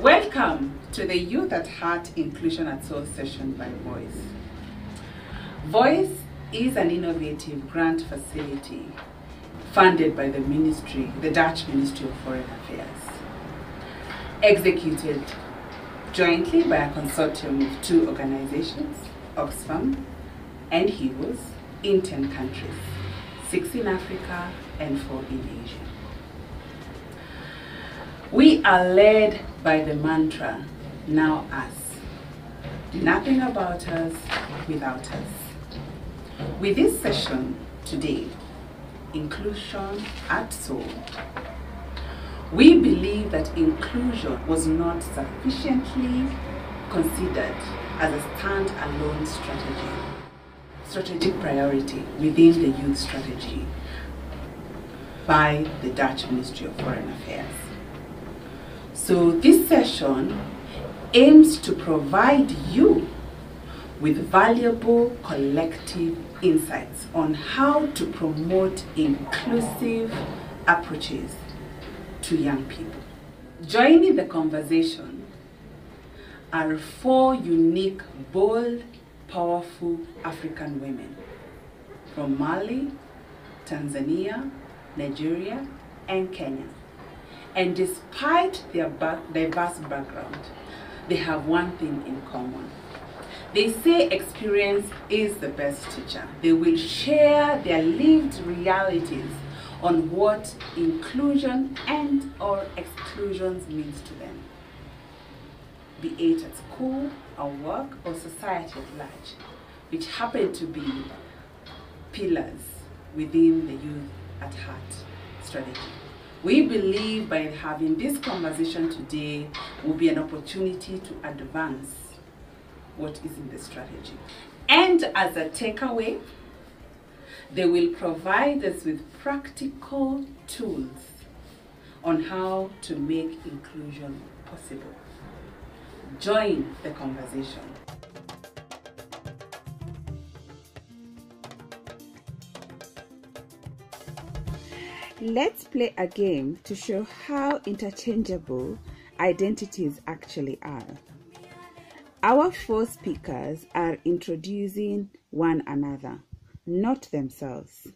Welcome to the Youth at Heart Inclusion at Soul session by Voice. Voice is an innovative grant facility funded by the Dutch Ministry of Foreign Affairs, executed jointly by a consortium of two organizations, Oxfam and HEROES, in 10 countries, 6 in Africa and 4 in Asia. We are led by the mantra, now us. Nothing about us without us. With this session today, Inclusion at Soul, we believe that inclusion was not sufficiently considered as a stand-alone strategic priority within the youth strategy by the Dutch Ministry of Foreign Affairs. So this session aims to provide you with valuable collective insights on how to promote inclusive approaches to young people. Joining the conversation are 4 unique, bold, powerful African women from Mali, Tanzania, Nigeria, and Kenya. And despite their diverse background, they have one thing in common. They say experience is the best teacher. They will share their lived realities on what inclusion and or exclusions means to them, be it at school, or work, or society at large, which happen to be pillars within the Youth at Heart strategy. We believe by having this conversation today will be an opportunity to advance what is in the strategy. And as a takeaway, they will provide us with practical tools on how to make inclusion possible. Join the conversation. Let's play a game to show how interchangeable identities actually are. Our 4 speakers are introducing one another, not themselves.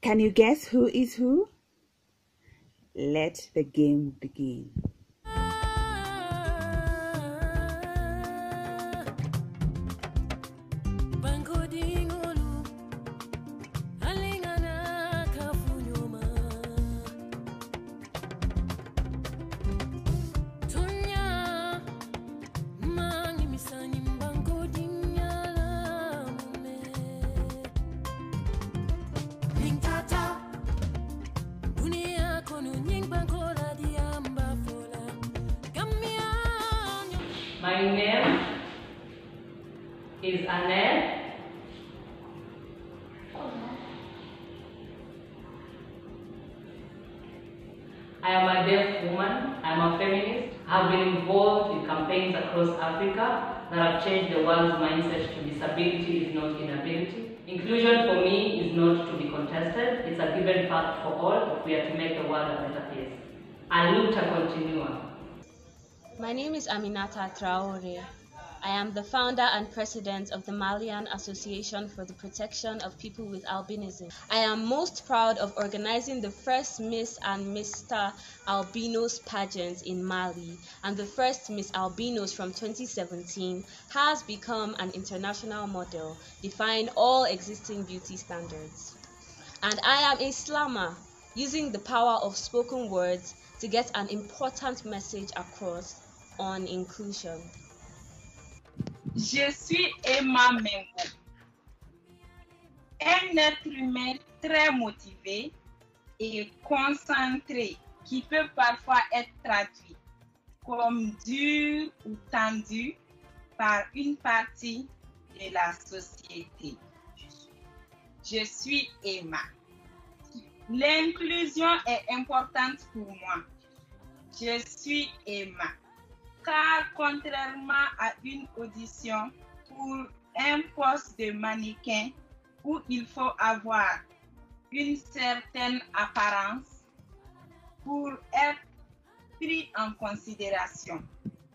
Can you guess who is who? Let the game begin. My name is Annette. I am a deaf woman. I am a feminist. I have been involved in campaigns across Africa that have changed the world's mindset to disability is not inability. Inclusion for me is not to be contested. It's a given fact for all if we are to make the world a better place. A luta continua. My name is Aminata Traore. I am the founder and president of the Malian Association for the Protection of People with Albinism. I am most proud of organizing the first Miss and Mr. Albinos pageants in Mali, and the first Miss Albinos from 2017 has become an international model, defying all existing beauty standards. And I am a slammer, using the power of spoken words to get an important message across on inclusion. Je suis Emma Mengo, un être humain très motivé et concentré qui peut parfois être traduit comme dur ou tendu par une partie de la société. Je suis Emma. L'inclusion est importante pour moi. Je suis Emma. Car contrairement à une audition pour un poste de mannequin où il faut avoir une certaine apparence pour être pris en considération.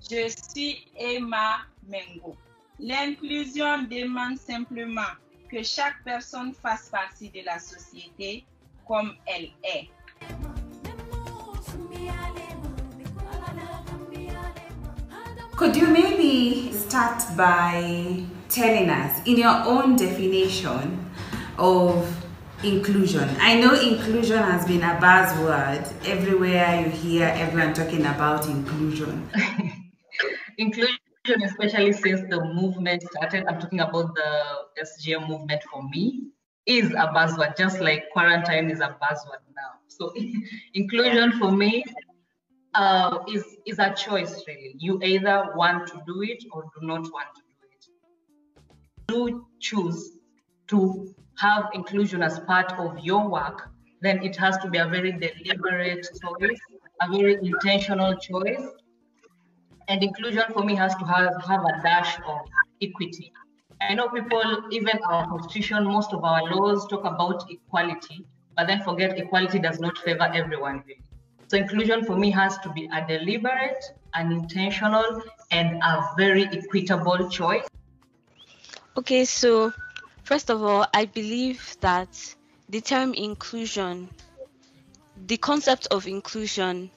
Je suis Emma Mengo. L'inclusion demande simplement que chaque personne fasse partie de la société comme elle est. Could you maybe start by telling us, in your own definition of inclusion? I know inclusion has been a buzzword. Everywhere you hear everyone talking about inclusion. Inclusion, especially since the movement started, I'm talking about the SGM movement for me, is a buzzword, just like quarantine is a buzzword now. So inclusion for me is a choice, really. You either want to do it or do not want to do it. Do choose to have inclusion as part of your work, then it has to be a very deliberate choice, a very intentional choice. And inclusion for me has to have a dash of equity. I know people, even our constitution, most of our laws talk about equality, but then forget equality does not favor everyone, really. So inclusion for me has to be a deliberate, an intentional, and a very equitable choice. Okay, so first of all, I believe that the term inclusion, the concept of inclusion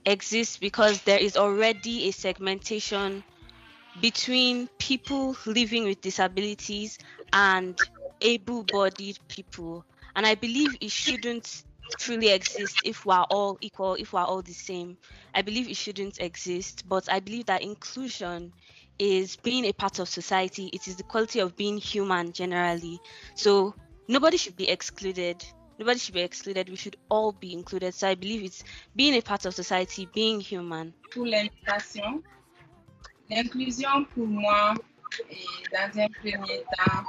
exists because there is already a segmentation between people living with disabilities and able-bodied people. And I believe it shouldn't truly exist if we're all equal, if we're all the same. I believe it shouldn't exist, but I believe that inclusion is being a part of society. It is the quality of being human generally. So nobody should be excluded. Nobody should be excluded. We should all be included. So I believe it's being a part of society, being human. Pour l'invitation. L'inclusion pour moi, dans un premier temps,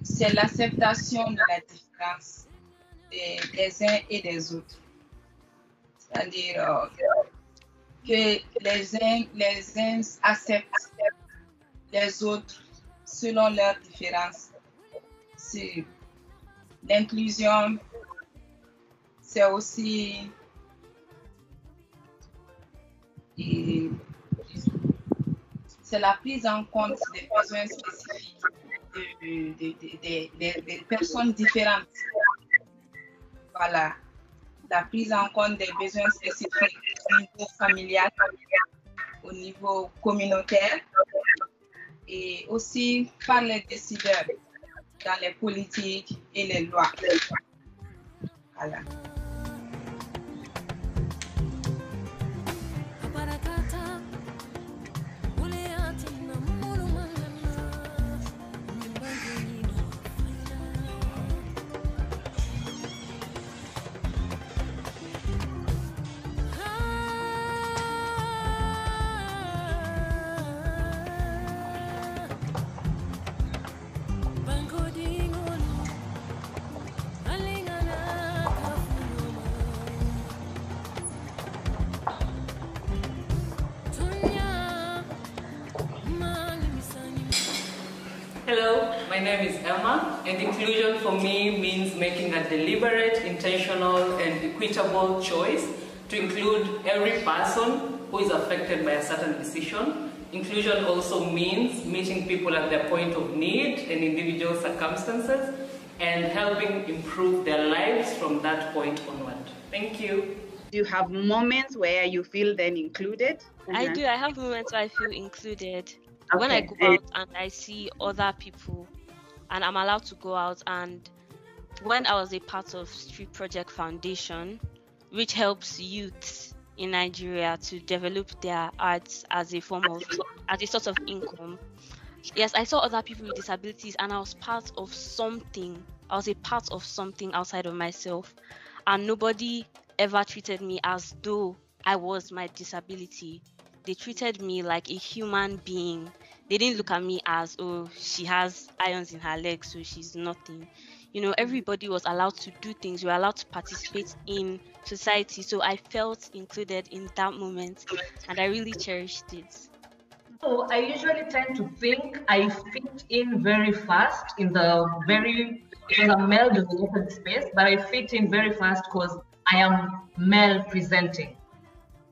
c'est l'acceptation de la différence des uns et des autres. C'est-à-dire que les uns acceptent les autres selon leurs différences. L'inclusion, c'est aussi c'est la prise en compte des besoins spécifiques des personnes différentes. Voilà, la prise en compte des besoins spécifiques au niveau familial, au niveau communautaire et aussi par les décideurs dans les politiques et les lois. Voilà. Hello, my name is Emma, and inclusion for me means making a deliberate, intentional, and equitable choice to include every person who is affected by a certain decision. Inclusion also means meeting people at their point of need and individual circumstances and helping improve their lives from that point onward. Thank you. Do you have moments where you feel then included? I do. I have moments where I feel included. Okay. When I go out and I see other people and I'm allowed to go out, and when I was a part of Street Project Foundation, which helps youths in Nigeria to develop their arts as a form of, as a sort of income. Yes, I saw other people with disabilities and I was part of something. I was a part of something outside of myself, and nobody ever treated me as though I was my disability. They treated me like a human being. They didn't look at me as, oh, she has irons in her legs, so she's nothing. You know, everybody was allowed to do things. We were allowed to participate in society. So I felt included in that moment, and I really cherished it. So I usually tend to think I fit in very fast in the because I'm male-dominated space, but I fit in very fast because I am male presenting.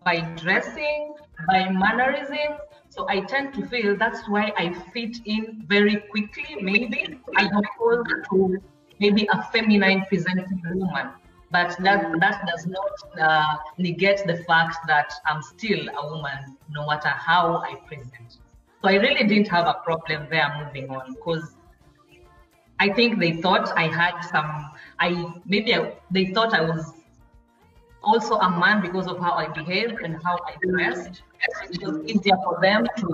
by dressing, by mannerism. So I tend to feel that's why I fit in very quickly, maybe, as opposed to maybe a feminine presenting woman. But that does not negate the fact that I'm still a woman, no matter how I present. So I really didn't have a problem there moving on, because I think they thought I had some, they thought I was also a man because of how I behaved and how I dressed. It was easier for them to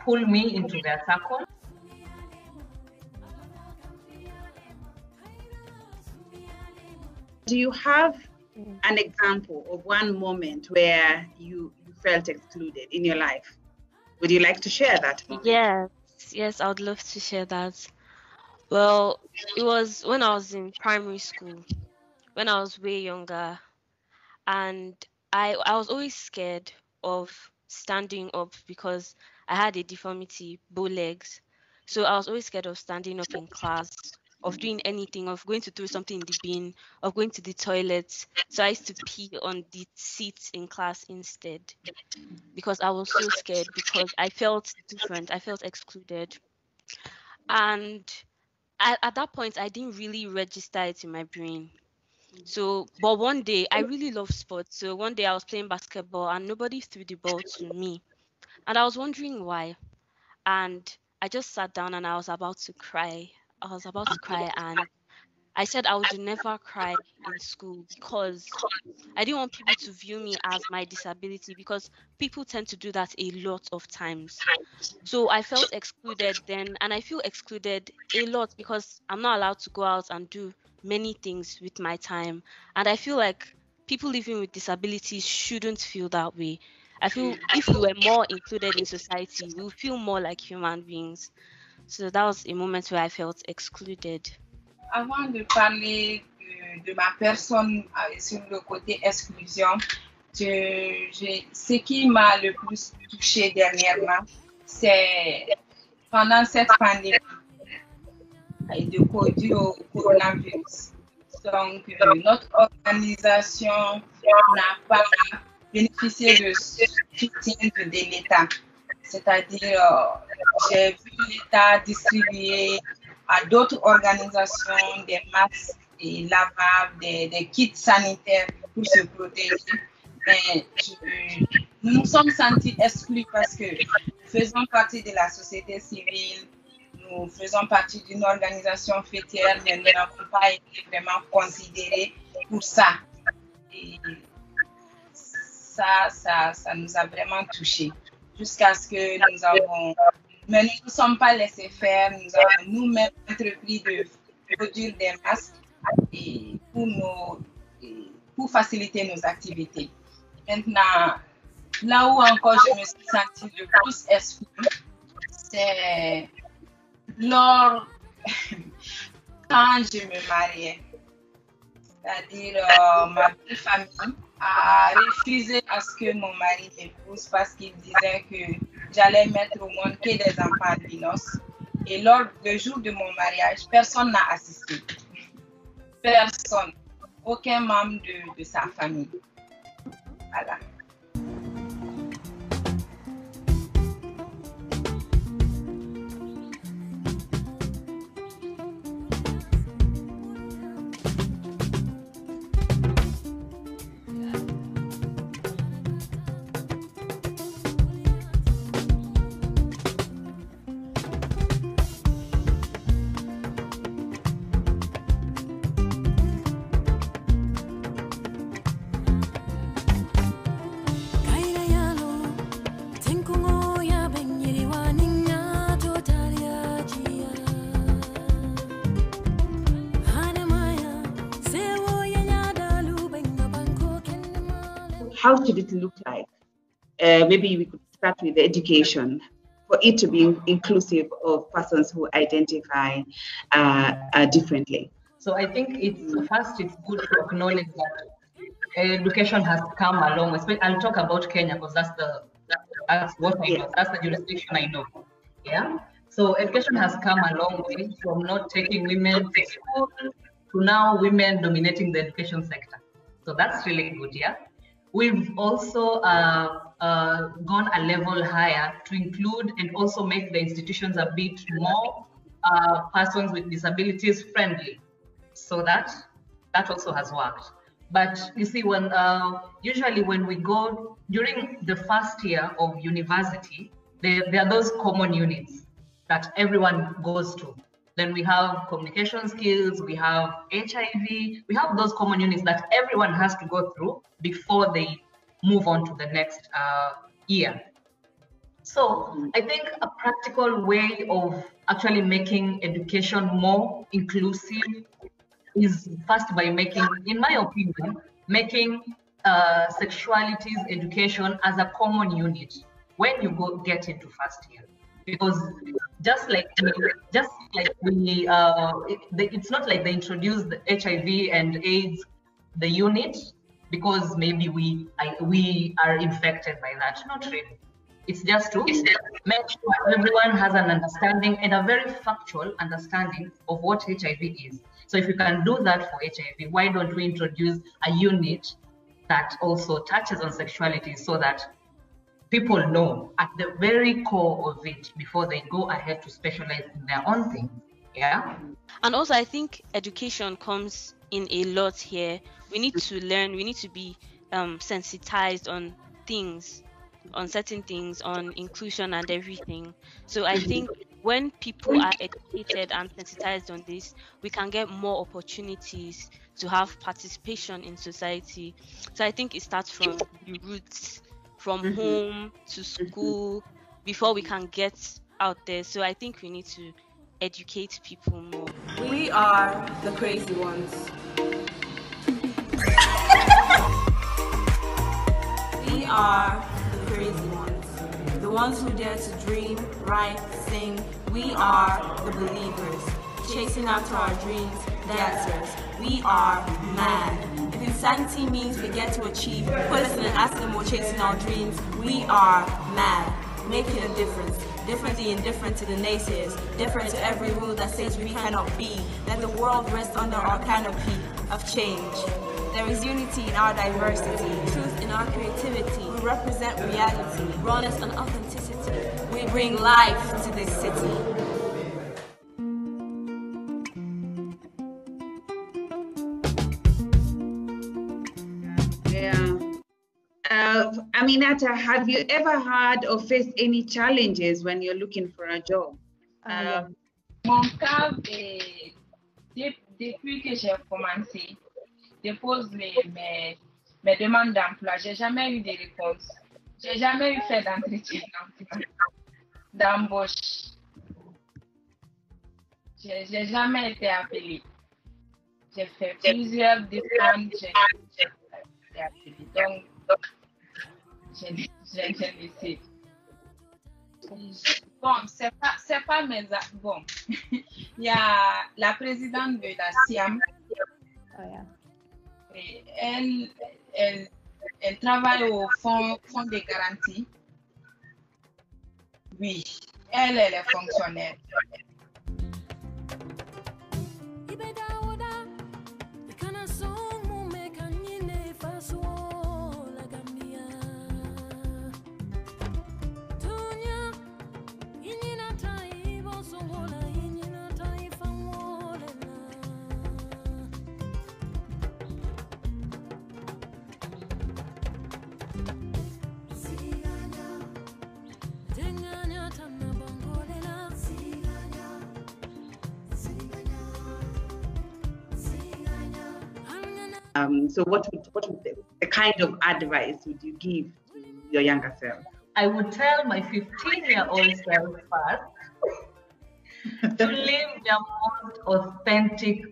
pull me into their circle. Do you have an example of one moment where you felt excluded in your life? Would you like to share that moment? Yes, I would love to share that. Well, it was when I was in primary school, when I was way younger, and I was always scared of standing up because I had a deformity, bow legs. So I was always scared of standing up in class, of doing anything, of going to throw something in the bin, of going to the toilet. So I used to pee on the seats in class instead because I was so scared, because I felt different, I felt excluded. And at that point, I didn't really register it in my brain. So, but one day, I really love sports. So one day I was playing basketball and nobody threw the ball to me. And I was wondering why. And I just sat down and I was about to cry. I was about to cry, and I said I would never cry in school because I didn't want people to view me as my disability, because people tend to do that a lot of times. So I felt excluded then, and I feel excluded a lot because I'm not allowed to go out and do many things with my time. And I feel like people living with disabilities shouldn't feel that way. I feel if we were more included in society, we would feel more like human beings. So that was a moment where I felt excluded. Avant de parler de ma personne sur le côté exclusion, ce qui m'a le plus touché dernièrement, c'est pendant cette pandémie due au coronavirus. Donc, notre organisation n'a pas bénéficié de soutien de l'État. C'est-à-dire, j'ai vu l'État distribuer à d'autres organisations des masques et lavables, des kits sanitaires pour se protéger. Mais nous nous sommes sentis exclus parce que nous faisons partie de la société civile, nous faisons partie d'une organisation fêtière, mais nous n'avons pas été vraiment considérés pour ça. Et ça nous a vraiment touchés. Jusqu'à ce que nous avons... Mais nous ne sommes pas laissés faire, nous avons nous-mêmes entrepris de produire des masques et pour faciliter nos activités. Maintenant, là où encore je me suis sentie le plus exclue, c'est quand je me mariais. C'est-à-dire, ma belle famille a refusé à ce que mon mari m'épouse parce qu'il disait que j'allais mettre au monde que des enfants albinos. Et le jour de mon mariage, personne n'a assisté. Personne. Aucun membre de sa famille. Voilà. How should it look like? Maybe we could start with the education for it to be inclusive of persons who identify differently. So I think it's good to acknowledge that education has come along. I'll talk about Kenya because that's what I know. That's the jurisdiction I know. Yeah. So education has come a long way from not taking women to school to now women dominating the education sector. So that's really good, yeah. We've also gone a level higher to include and also make the institutions a bit more persons with disabilities friendly. So that also has worked. But you see, when usually when we go during the first year of university, there are those common units that everyone goes to. Then we have communication skills, we have HIV, we have those common units that everyone has to go through before they move on to the next year. So I think a practical way of actually making education more inclusive is first by making, in my opinion, making sexualities education as a common unit when you get into first year. Because just like we, it's not like they introduced the HIV and AIDS, the unit, because maybe we are infected by that. Not really. It's just to make sure everyone has an understanding and a very factual understanding of what HIV is. So if you can do that for HIV, why don't we introduce a unit that also touches on sexuality so that people know at the very core of it before they go ahead to specialize in their own thing. Yeah. And also, I think education comes in a lot here. We need to learn, we need to be sensitized on things, on certain things, on inclusion and everything. So I think when people are educated and sensitized on this, we can get more opportunities to have participation in society. So I think it starts from the roots, from home to school, before we can get out there. So I think we need to educate people more. We are the crazy ones. We are the crazy ones. The ones who dare to dream, write, sing. We are the believers. Chasing after our dreams, dancers. We are mad. If insanity means we get to achieve, put us in an accident while chasing our dreams. We are mad. Making a difference. Differently indifferent to the naysayers. Different to every rule that says we cannot be. Let the world rest under our canopy of change. There is unity in our diversity, truth in our creativity. We represent reality, rawness and authenticity. We bring life to this city. Aminata, have you ever had or faced any challenges when you're looking for a job? Mon cas, depuis que j'ai commencé, je pose mes demandes d'emploi. J'ai jamais eu de réponse. J'ai jamais eu fait d'entretien d'embauche. J'ai jamais été appelée. J'ai fait plusieurs demandes. J'ai été appelée. Donc, j'ai laissé. Bon, c'est pas mes... Bon, il y a la présidente de la SIAM. Et elle travaille au fonds de garantie. Oui, elle est fonctionnaire. So what would the kind of advice would you give to your younger self? I would tell my 15-year-old self first to live their most authentic,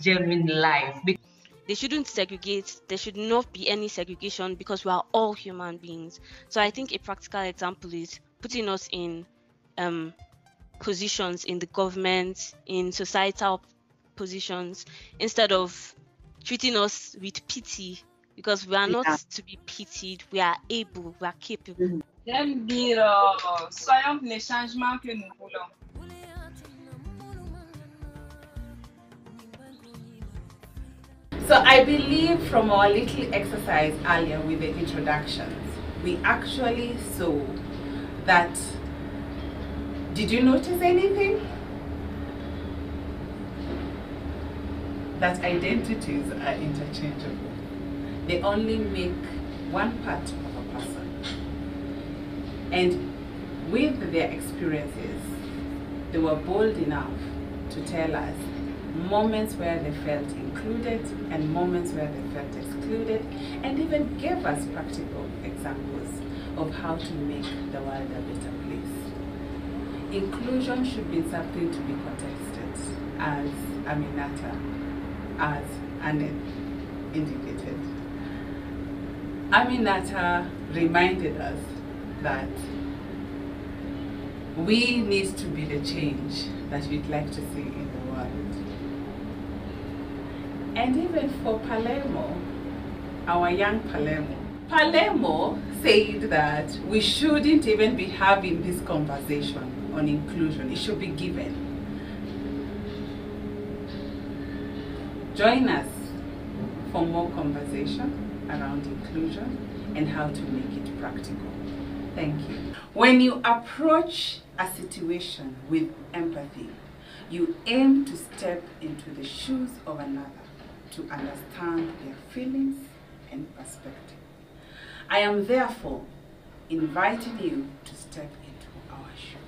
genuine life. They shouldn't segregate. There should not be any segregation because we are all human beings. So I think a practical example is putting us in positions in the government, in societal positions, instead of treating us with pity, because we are not to be pitied. We are able, we are capable. J'aime dire, soyons les changements que nous voulons. So I believe from our little exercise earlier with the introductions, we actually saw that, did you notice anything? That identities are interchangeable. They only make one part of a person. And with their experiences, they were bold enough to tell us moments where they felt included and moments where they felt excluded, and even gave us practical examples of how to make the world a better place. Inclusion should be something to be contested, as Aminata as indicated. Aminata reminded us that we need to be the change that we'd like to see in the world. And even for Palermo, our young Palermo said that we shouldn't even be having this conversation on inclusion. It should be given. Join us for more conversation around inclusion and how to make it practical. Thank you. When you approach a situation with empathy, you aim to step into the shoes of another to understand their feelings and perspective. I am therefore inviting you to step into our shoes.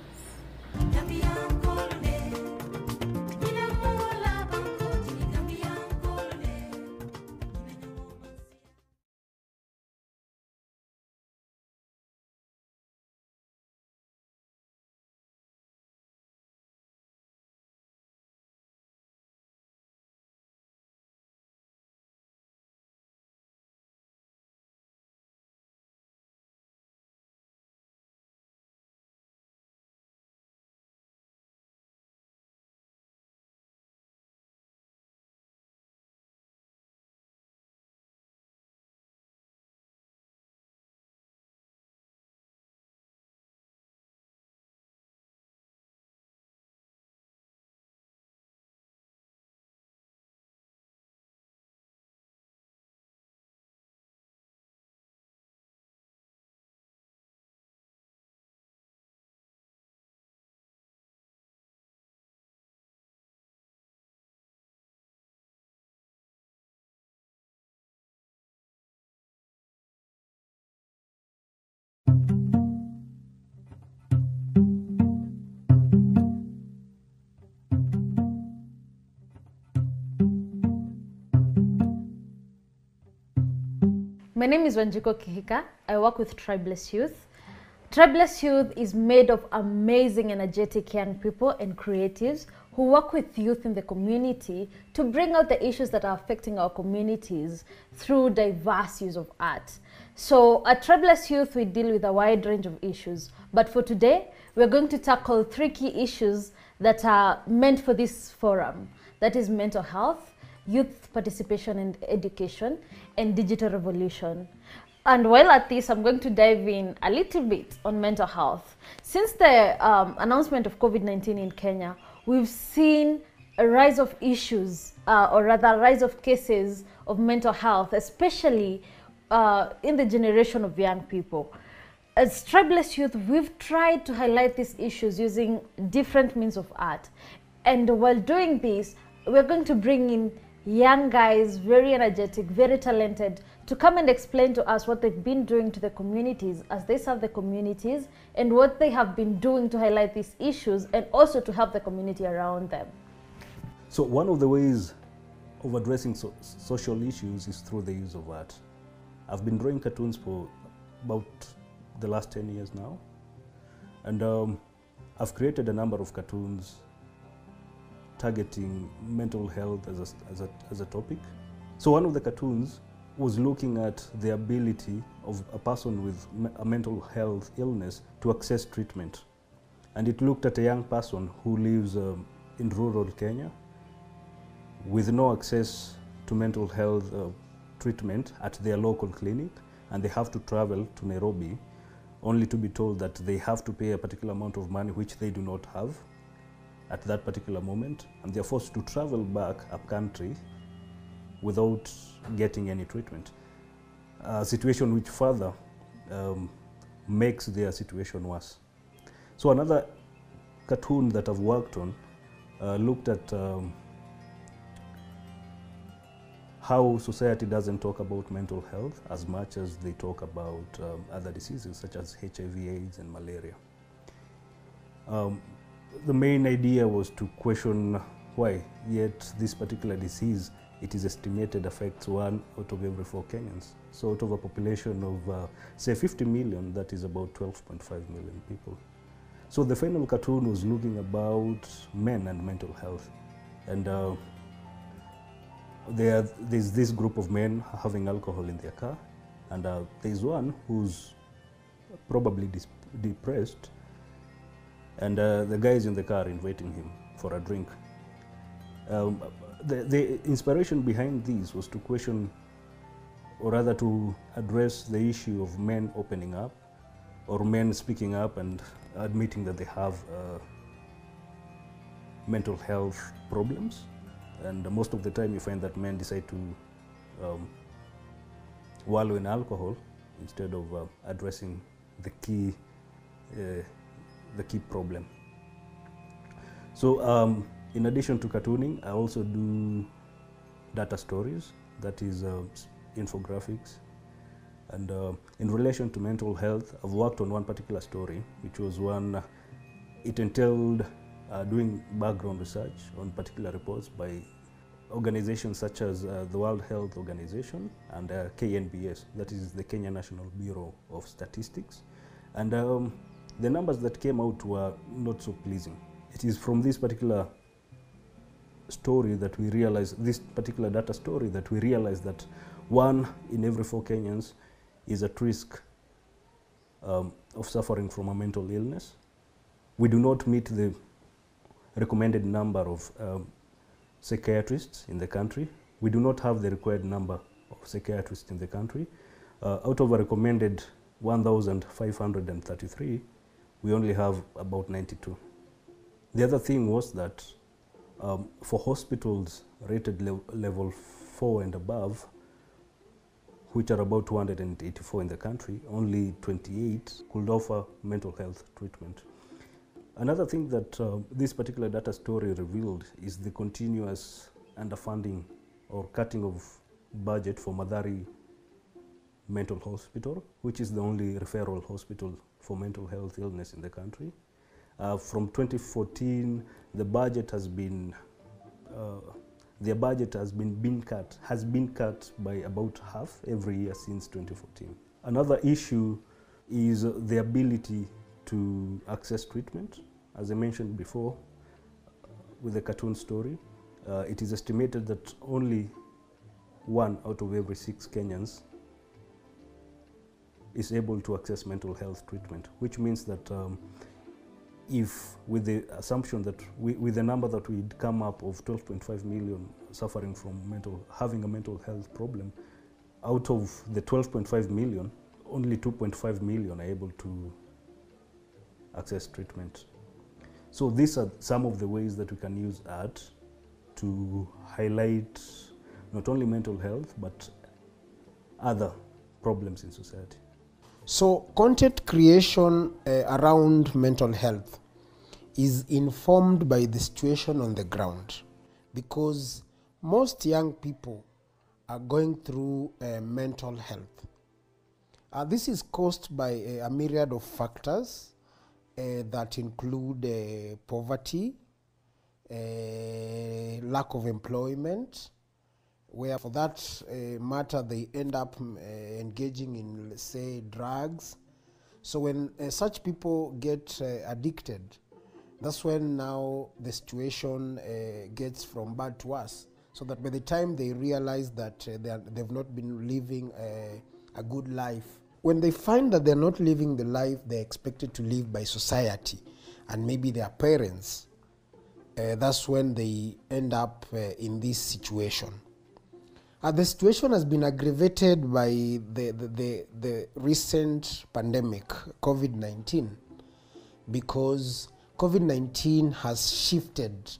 My name is Wanjiko Kihika. I work with Tribeless Youth. Tribeless Youth is made of amazing, energetic young people and creatives who work with youth in the community to bring out the issues that are affecting our communities through diverse use of art. So at Tribeless Youth, we deal with a wide range of issues. But for today, we're going to tackle 3 key issues that are meant for this forum. That is mental health, youth participation and education, and digital revolution. And while at this, I'm going to dive in a little bit on mental health. Since the announcement of COVID-19 in Kenya, we've seen a rise of issues, or rather a rise of cases of mental health, especially in the generation of young people. As Tribeless Youth, we've tried to highlight these issues using different means of art. And while doing this, we're going to bring in young guys, very energetic, very talented, to come and explain to us what they've been doing to the communities as they serve the communities and what they have been doing to highlight these issues and also to help the community around them. So one of the ways of addressing social issues is through the use of art. I've been drawing cartoons for about the last 10 years now, and I've created a number of cartoons targeting mental health as a topic. So one of the cartoons was looking at the ability of a person with a mental health illness to access treatment. And it looked at a young person who lives in rural Kenya with no access to mental health treatment at their local clinic, and they have to travel to Nairobi only to be told that they have to pay a particular amount of money which they do not have at that particular moment, and they're forced to travel back up country without getting any treatment. A situation which further makes their situation worse. So another cartoon that I've worked on looked at how society doesn't talk about mental health as much as they talk about other diseases such as HIV/AIDS and malaria. The main idea was to question why, yet this particular disease, it is estimated affects 1 out of every 4 Kenyans. So out of a population of, say, 50 million, that is about 12.5 million people. So the final cartoon was looking about men and mental health. And there's this group of men having alcohol in their car, and there's one who's probably depressed, and the guy is in the car inviting him for a drink. The inspiration behind these was to question, or rather to address the issue of men opening up, or men speaking up and admitting that they have mental health problems. And most of the time you find that men decide to wallow in alcohol instead of addressing the key problem. So in addition to cartooning, I also do data stories, that is infographics. And in relation to mental health, I've worked on one particular story, which was one, it entailed doing background research on particular reports by organizations such as the World Health Organization and KNBS, that is the Kenya National Bureau of Statistics. And the numbers that came out were not so pleasing. It is from this particular story that we realize, this particular data story, that we realize that 1 in every 4 Kenyans is at risk of suffering from a mental illness. We do not meet the recommended number of psychiatrists in the country. We do not have the required number of psychiatrists in the country. Out of a recommended 1,533, we only have about 92. The other thing was that for hospitals rated level 4 and above, which are about 284 in the country, only 28 could offer mental health treatment. Another thing that this particular data story revealed is the continuous underfunding or cutting of budget for Madari Mental Hospital, which is the only referral hospital for mental health illness in the country. From 2014, the budget has been their budget has been cut by about half every year since 2014. Another issue is the ability to access treatment. As I mentioned before, with the cartoon story, it is estimated that only 1 out of every 6 Kenyans is able to access mental health treatment, which means that if, with the assumption that with the number that we'd come up of 12.5 million suffering from having a mental health problem, out of the 12.5 million, only 2.5 million are able to access treatment. So these are some of the ways that we can use art to highlight not only mental health, but other problems in society. So content creation around mental health is informed by the situation on the ground, because most young people are going through mental health. This is caused by a myriad of factors that include poverty, lack of employment, where for that matter they end up engaging in, let's say, drugs. So when such people get addicted, that's when now the situation gets from bad to worse, so that by the time they realize that they've not been living a good life, when they find that they're not living the life they're expected to live by society and maybe their parents, that's when they end up in this situation. The situation has been aggravated by the recent pandemic, COVID-19, because COVID-19 has shifted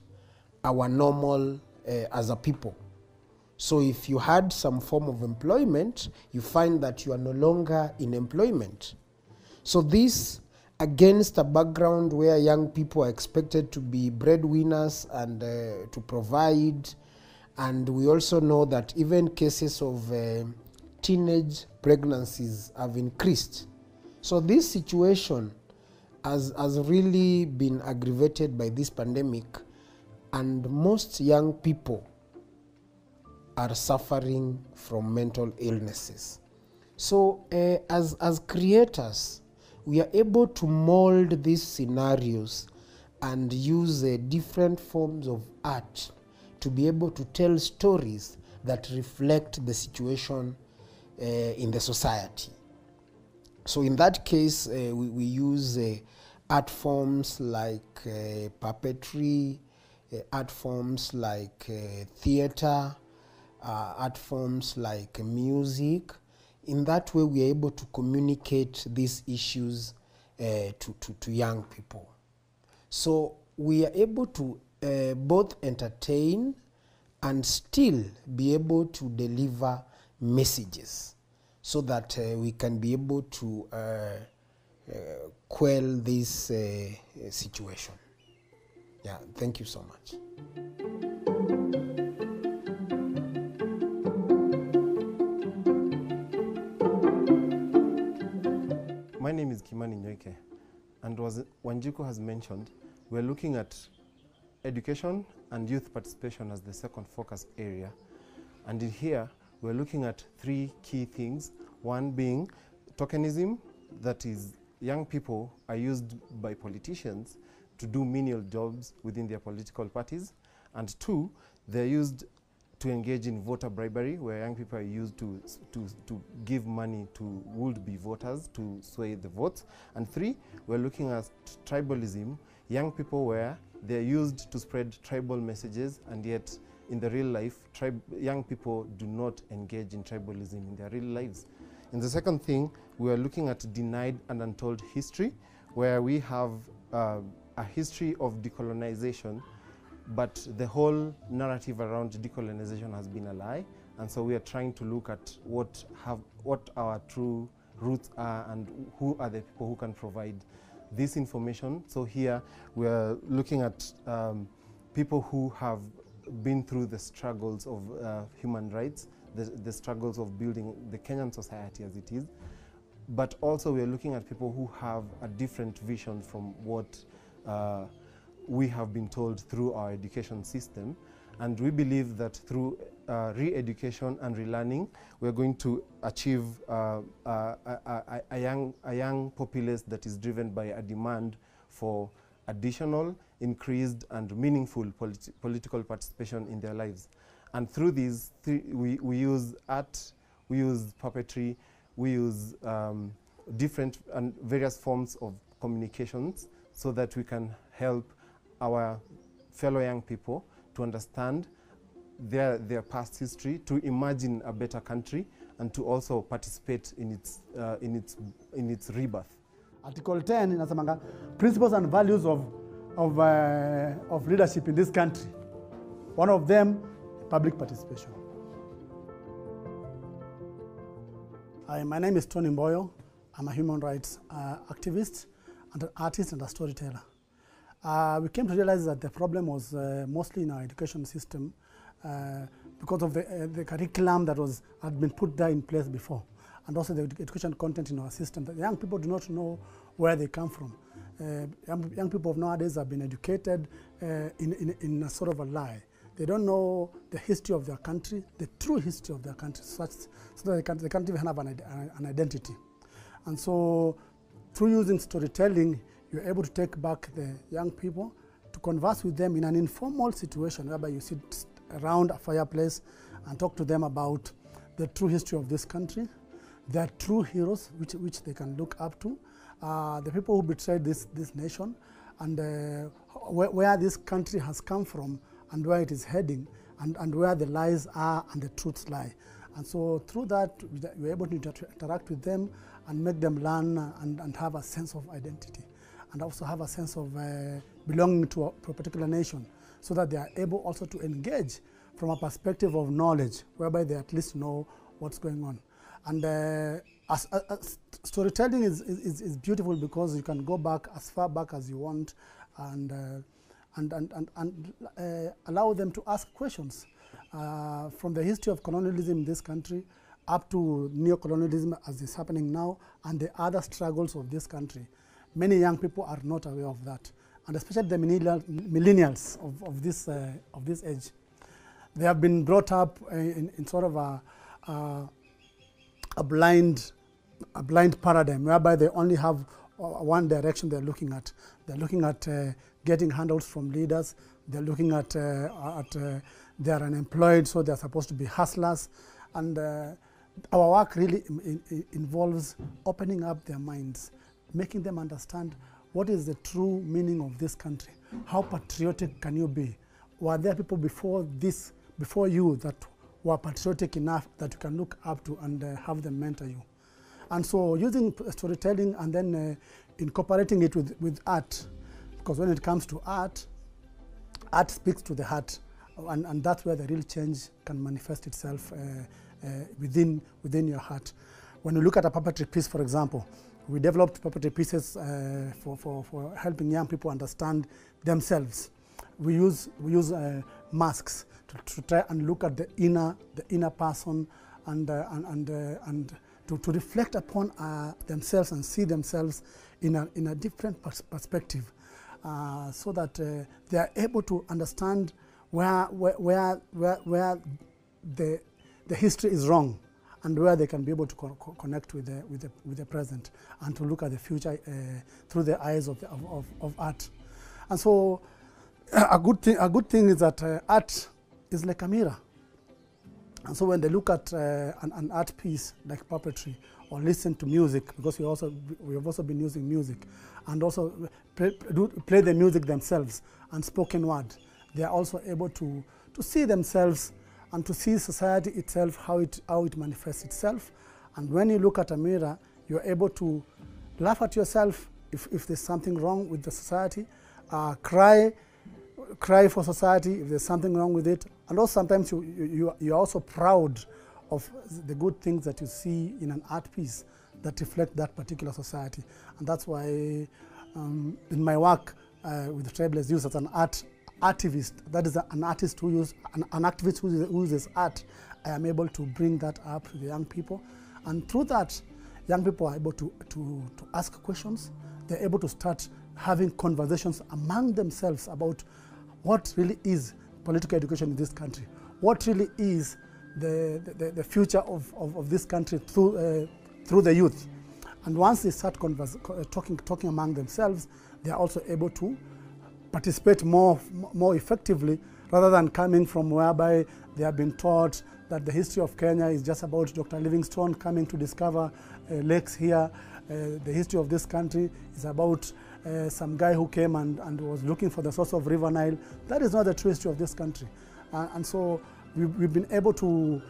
our normal as a people. So if you had some form of employment, you find that you are no longer in employment. So this, against a background where young people are expected to be breadwinners and to provide, and we also know that even cases of teenage pregnancies have increased. So this situation has really been aggravated by this pandemic, and most young people are suffering from mental illnesses. So as creators, we are able to mold these scenarios and use different forms of art to be able to tell stories that reflect the situation in the society. So in that case, we use art forms like puppetry, art forms like theater, art forms like music. In that way, we are able to communicate these issues to young people. So we are able to both entertain and still be able to deliver messages so that we can be able to quell this situation. Yeah, thank you so much. My name is Kimani Nyoike, and as Wanjiku has mentioned, we're looking at education and youth participation as the second focus area. And in here, we're looking at three key things. One being tokenism, that is, young people are used by politicians to do menial jobs within their political parties. And two, they're used to engage in voter bribery, where young people are used to give money to would-be voters to sway the votes. And three, we're looking at tribalism, young people where they're used to spread tribal messages, and yet in the real life, young people do not engage in tribalism in their real lives. And the second thing, we are looking at denied and untold history, where we have a history of decolonization, but the whole narrative around decolonization has been a lie. And so we are trying to look at what our true roots are and who are the people who can provide this information. So here we are looking at people who have been through the struggles of human rights, the struggles of building the Kenyan society as it is. But also we are looking at people who have a different vision from what we have been told through our education system. And we believe that through re-education and relearning, we're going to achieve a young populace that is driven by a demand for additional, increased, and meaningful political participation in their lives. And through these, we use art, we use puppetry, we use different and various forms of communications so that we can help our fellow young people to understand their past history, to imagine a better country, and to also participate in its rebirth. Article 10 inasemanga principles and values of leadership in this country. One of them, public participation. My name is Tony Mboyo. I'm a human rights activist and an artist and a storyteller. We came to realize that the problem was mostly in our education system because of the curriculum that had been put there in place before, and also the education content in our system. That young people do not know where they come from. Young people of nowadays have been educated in a sort of a lie. They don't know the history of their country, the true history of their country, so that they can't even have an identity. And so through using storytelling, you're able to take back the young people to converse with them in an informal situation whereby you sit around a fireplace and talk to them about the true history of this country, their true heroes which they can look up to, the people who betrayed this nation, and where this country has come from and where it is heading, and where the lies are and the truths lie. And so through that, we're able to interact with them and make them learn and have a sense of identity, and also have a sense of belonging to a particular nation, so that they are able also to engage from a perspective of knowledge, whereby they at least know what's going on. And storytelling is beautiful because you can go back as far back as you want and allow them to ask questions. From the history of colonialism in this country up to neo-colonialism as is happening now and the other struggles of this country. Many young people are not aware of that, and especially the millennials of this age. They have been brought up in sort of a blind paradigm whereby they only have one direction they're looking at. They're looking at getting handouts from leaders. They're looking at they're unemployed, so they're supposed to be hustlers. And our work really involves opening up their minds, making them understand what is the true meaning of this country. How patriotic can you be? Were there people before you that were patriotic enough that you can look up to and have them mentor you? And so using storytelling and then incorporating it with art, because when it comes to art, art speaks to the heart, and that's where the real change can manifest itself within your heart. When you look at a puppetry piece, for example, we developed puppetry pieces for helping young people understand themselves. We use masks to try and look at the inner person and to reflect upon themselves and see themselves in a different perspective, so that they are able to understand where the history is wrong and where they can be able to connect with the present and to look at the future through the eyes of art. And so a good thing is that art is like a mirror. And so when they look at an art piece like puppetry or listen to music, because we have also been using music, and also play the music themselves and spoken word, they are also able to see themselves and to see society itself, how it manifests itself. And when you look at a mirror, you're able to laugh at yourself if there's something wrong with the society, cry for society if there's something wrong with it, and also sometimes you're also proud of the good things that you see in an art piece that reflect that particular society. And that's why in my work with Tribeless Youth as an artivist, that is an artist who an activist who uses art, I am able to bring that up to the young people. And through that, young people are able to ask questions. They're able to start having conversations among themselves about what really is political education in this country, what really is the future of this country through the youth. And once they start talking among themselves, they are also able to participate more effectively, rather than coming from whereby they have been taught that the history of Kenya is just about Dr. Livingstone coming to discover lakes here. The history of this country is about some guy who came and was looking for the source of River Nile. That is not the true history of this country. And so we've been able to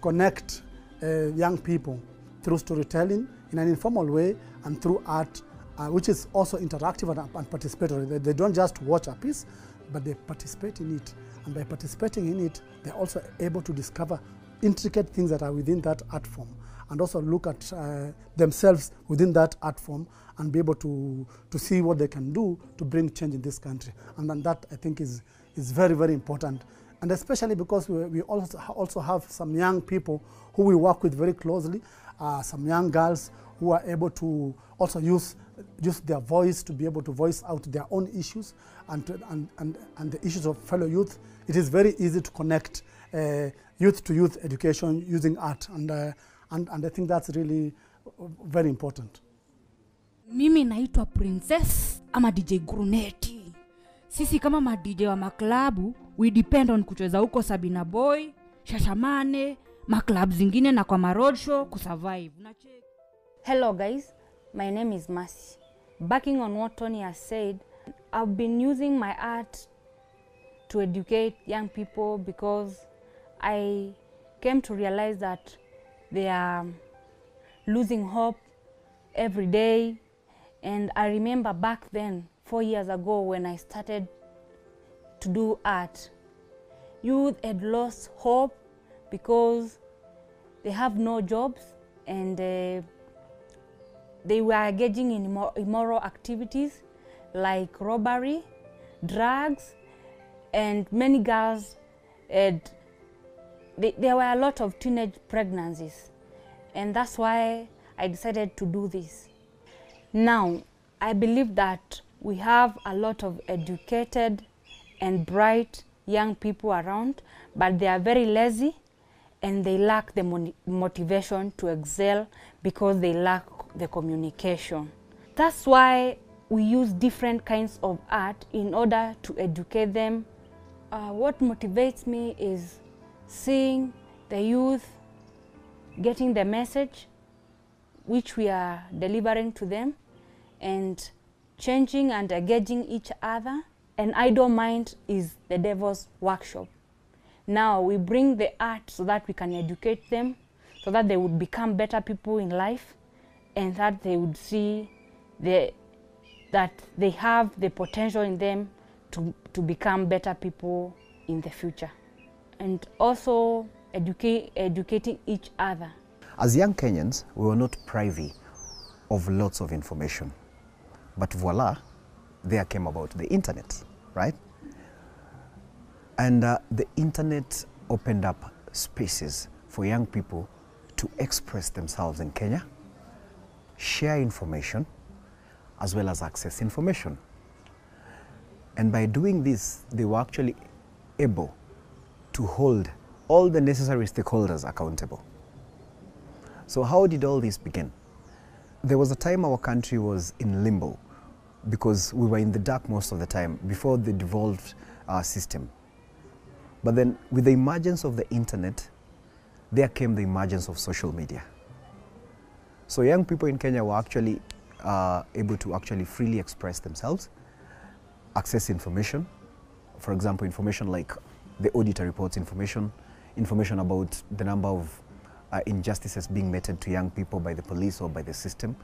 connect young people through storytelling in an informal way and through art, which is also interactive and participatory. They don't just watch a piece, but they participate in it. And by participating in it, they're also able to discover intricate things that are within that art form, and also look at themselves within that art form and be able to see what they can do to bring change in this country. And then that, I think, is very, very important. And especially because we also have some young people who we work with very closely, some young girls who are able to also use their voice to be able to voice out their own issues and the issues of fellow youth. It is very easy to connect youth-to-youth education using art, and I think that's really very important. Mimi naitwa Princess ama DJ Gruneti. Sisi kama ma DJ wa maklabu, we depend on kucheza huko Sabina Boy, Shashamane, maklab zingine na kwa maroadshow kusurvive. Hello guys, my name is Mercy. Backing on what Tony has said, I've been using my art to educate young people because I came to realize that they are losing hope every day. And I remember back then, 4 years ago, when I started to do art, youth had lost hope because they have no jobs, and they were engaging in immoral activities like robbery, drugs, and many girls had, there were a lot of teenage pregnancies, and that's why I decided to do this. Now, I believe that we have a lot of educated and bright young people around, but they are very lazy and they lack the motivation to excel because they lack the communication. That's why we use different kinds of art in order to educate them. What motivates me is seeing the youth getting the message which we are delivering to them and changing and engaging each other. An idle mind is the devil's workshop. Now we bring the art so that we can educate them, so that they would become better people in life, and that they would see that they have the potential in them to become better people in the future. And also educating each other. As young Kenyans, we were not privy of lots of information. But voila, there came about the internet, right? And the internet opened up spaces for young people to express themselves in Kenya, share information, as well as access information. And by doing this, they were actually able to hold all the necessary stakeholders accountable. So how did all this begin? There was a time our country was in limbo because we were in the dark most of the time before the devolved system. But then with the emergence of the internet, there came the emergence of social media. So young people in Kenya were actually able to actually freely express themselves, access information. For example, information like the auditor reports, information about the number of injustices being meted to young people by the police or by the system.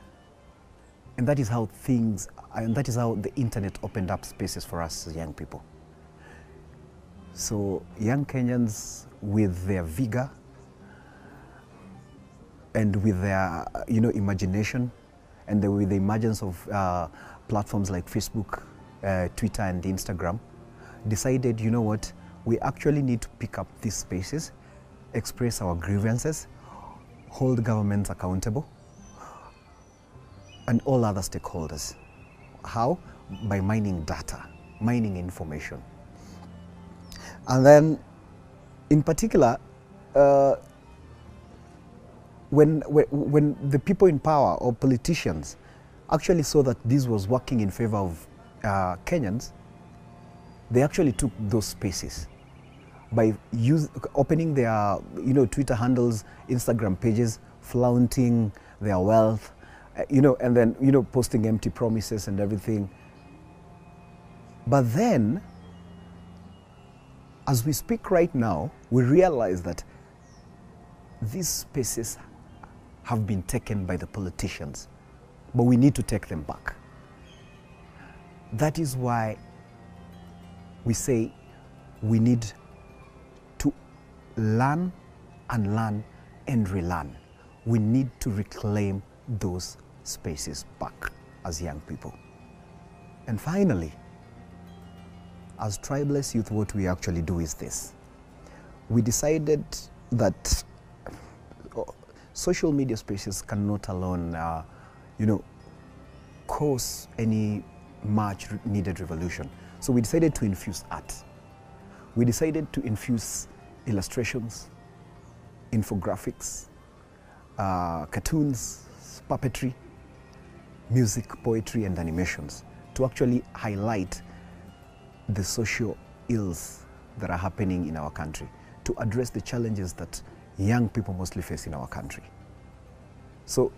And that is how the internet opened up spaces for us as young people. So young Kenyans, with their vigor and with their imagination, and with the emergence of platforms like Facebook, Twitter and Instagram, decided, you know what, we actually need to pick up these spaces, express our grievances, hold governments accountable, and all other stakeholders. How? By mining data, mining information. And then, in particular, when the people in power or politicians actually saw that this was working in favor of Kenyans, they actually took those spaces by opening their Twitter handles, Instagram pages, flaunting their wealth, and then posting empty promises and everything. But then, as we speak right now, we realize that these spaces have been taken by the politicians, but we need to take them back. That is why we say we need to learn and relearn. We need to reclaim those spaces back as young people. And finally, as Tribeless Youth, what we actually do is this. We decided that social media spaces cannot alone, cause any much needed revolution. So we decided to infuse art. We decided to infuse illustrations, infographics, cartoons, puppetry, music, poetry, and animations to actually highlight the social ills that are happening in our country, to address the challenges that young people mostly face in our country. So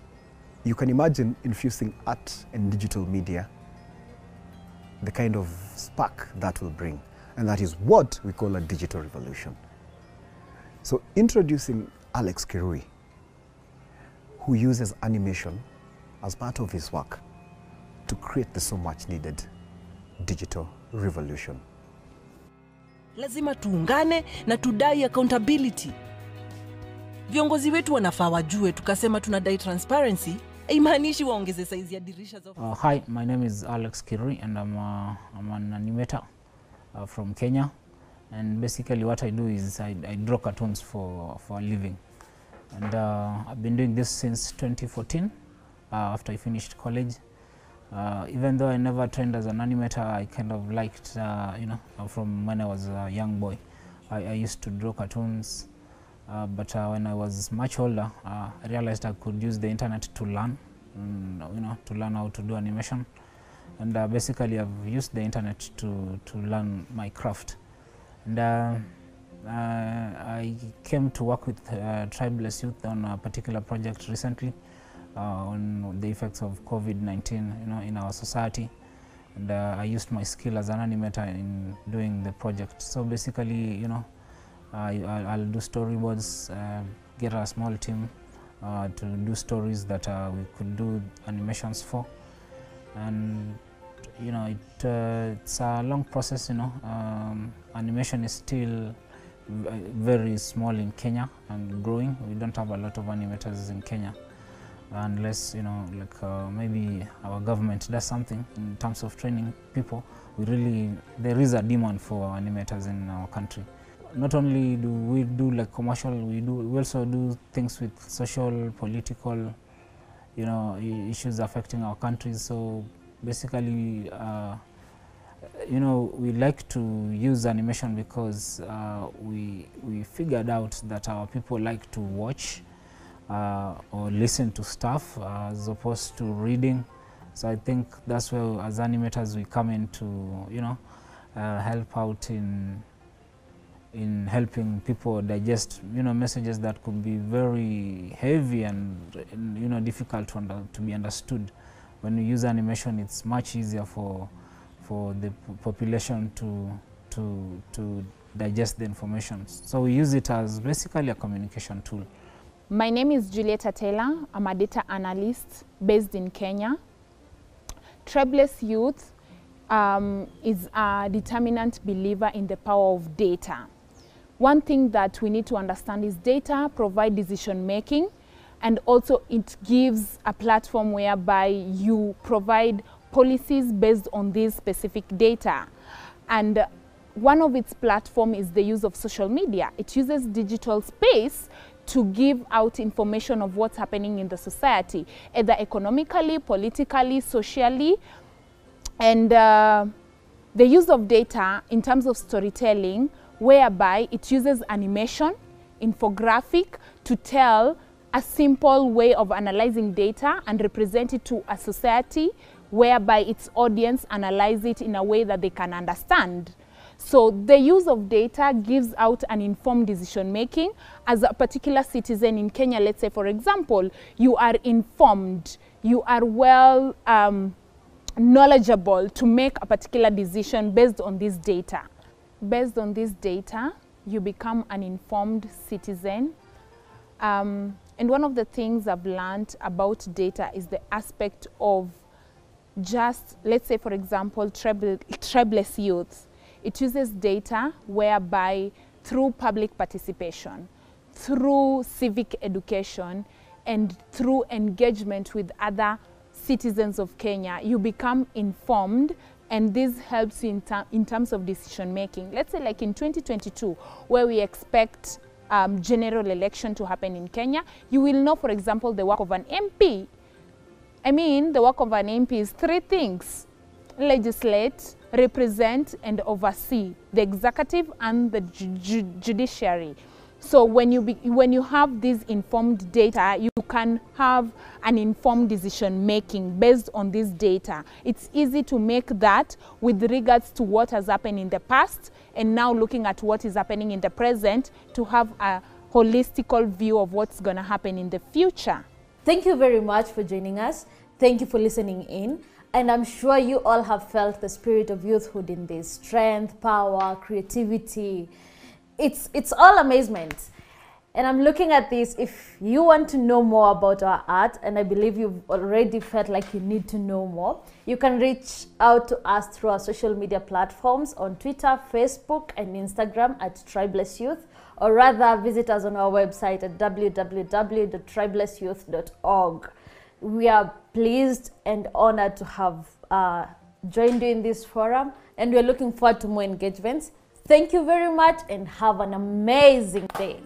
you can imagine infusing art and digital media, the kind of spark that will bring. And that is what we call a digital revolution. So introducing Alex Kirui, who uses animation as part of his work to create the so much needed digital revolution. Lazima tuungane na tudai accountability. Viongozi wetu wanafaa wajue, tukasema tunadai transparency, haimaanishi waongeze size ya dirisha za Hi, my name is Alex Kirui and I'm an animator from Kenya. And basically what I do is I draw cartoons for a living. And I've been doing this since 2014 after I finished college. Even though I never trained as an animator, I kind of liked, from when I was a young boy. I used to draw cartoons, but when I was much older, I realized I could use the internet to learn, to learn how to do animation. And basically I've used the internet to learn my craft. And I came to work with Tribeless Youth on a particular project recently on the effects of COVID-19, in our society. And I used my skill as an animator in doing the project. So basically, I'll do storyboards, get a small team to do stories that we could do animations for. And it's a long process. Animation is still very small in Kenya and growing. We don't have a lot of animators in Kenya, unless maybe our government does something in terms of training people. There is a demand for animators in our country. Not only do we do commercial, we also do things with social, political, issues affecting our countries. So basically, we like to use animation because we figured out that our people like to watch or listen to stuff as opposed to reading. So I think that's where, as animators, we come in to help out in helping people digest messages that could be very heavy and difficult to be understood. When we use animation, it's much easier for the population to digest the information. So we use it as basically a communication tool. My name is Julieta Taylor. I'm a data analyst based in Kenya. Tribeless Youth is a determinant believer in the power of data. One thing that we need to understand is data provide decision making, and also it gives a platform whereby you provide policies based on this specific data. And one of its platform is the use of social media. It uses digital space to give out information of what's happening in the society, either economically, politically, socially. And the use of data in terms of storytelling, whereby it uses animation, infographic to tell a simple way of analyzing data and represent it to a society, whereby its audience analyze it in a way that they can understand. So the use of data gives out an informed decision making. As a particular citizen in Kenya, let's say for example, you are informed, you are well knowledgeable to make a particular decision based on this data. Based on this data, you become an informed citizen. And one of the things I've learned about data is the aspect of just, let's say for example, Tribeless Youth. It uses data whereby through public participation, through civic education, and through engagement with other citizens of Kenya, you become informed, and this helps you in terms of decision making. Let's say like in 2022, where we expect general election to happen in Kenya, you will know, for example, the work of an MP. I mean, the work of an MP is three things: legislate, represent, and oversee the executive and the judiciary. So when you have this informed data, you can have an informed decision making based on this data. It's easy to make that with regards to what has happened in the past, and now looking at what is happening in the present to have a holistic view of what's going to happen in the future. Thank you very much for joining us. Thank you for listening in. And I'm sure you all have felt the spirit of youthhood in this: strength, power, creativity. It's all amazement. And I'm looking at this, if you want to know more about our art, and I believe you've already felt like you need to know more, you can reach out to us through our social media platforms on Twitter, Facebook, and Instagram at Tribeless Youth, or rather visit us on our website at www.tribelessyouth.org. We are pleased and honored to have joined you in this forum, and we're looking forward to more engagements. Thank you very much and have an amazing day.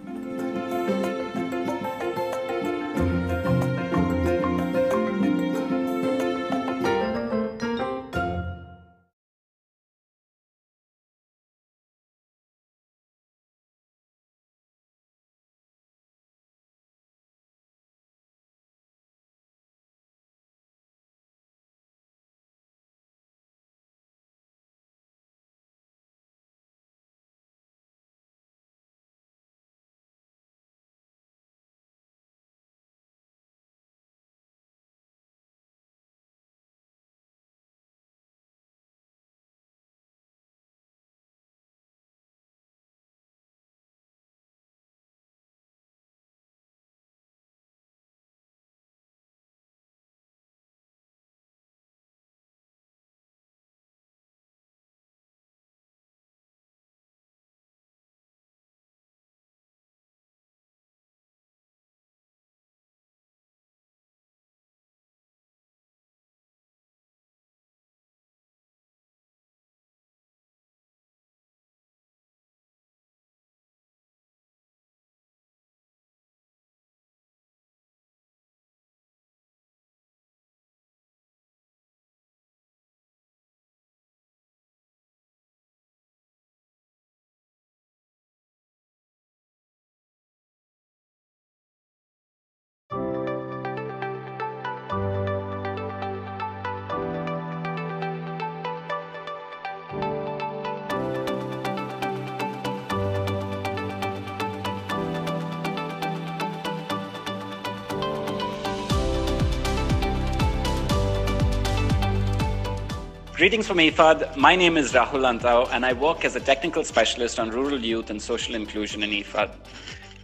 Greetings from IFAD. My name is Rahul Antao, and I work as a technical specialist on rural youth and social inclusion in IFAD.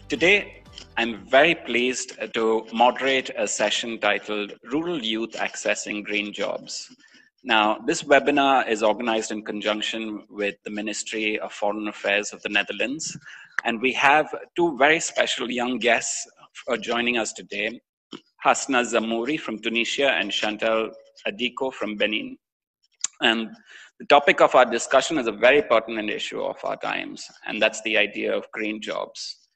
Today, I'm very pleased to moderate a session titled Rural Youth Accessing Green Jobs. Now, this webinar is organized in conjunction with the Ministry of Foreign Affairs of the Netherlands, and we have two very special young guests joining us today, Hasna Zamouri from Tunisia and Chantal Adiko from Benin. And the topic of our discussion is a very pertinent issue of our times, and that's the idea of green jobs.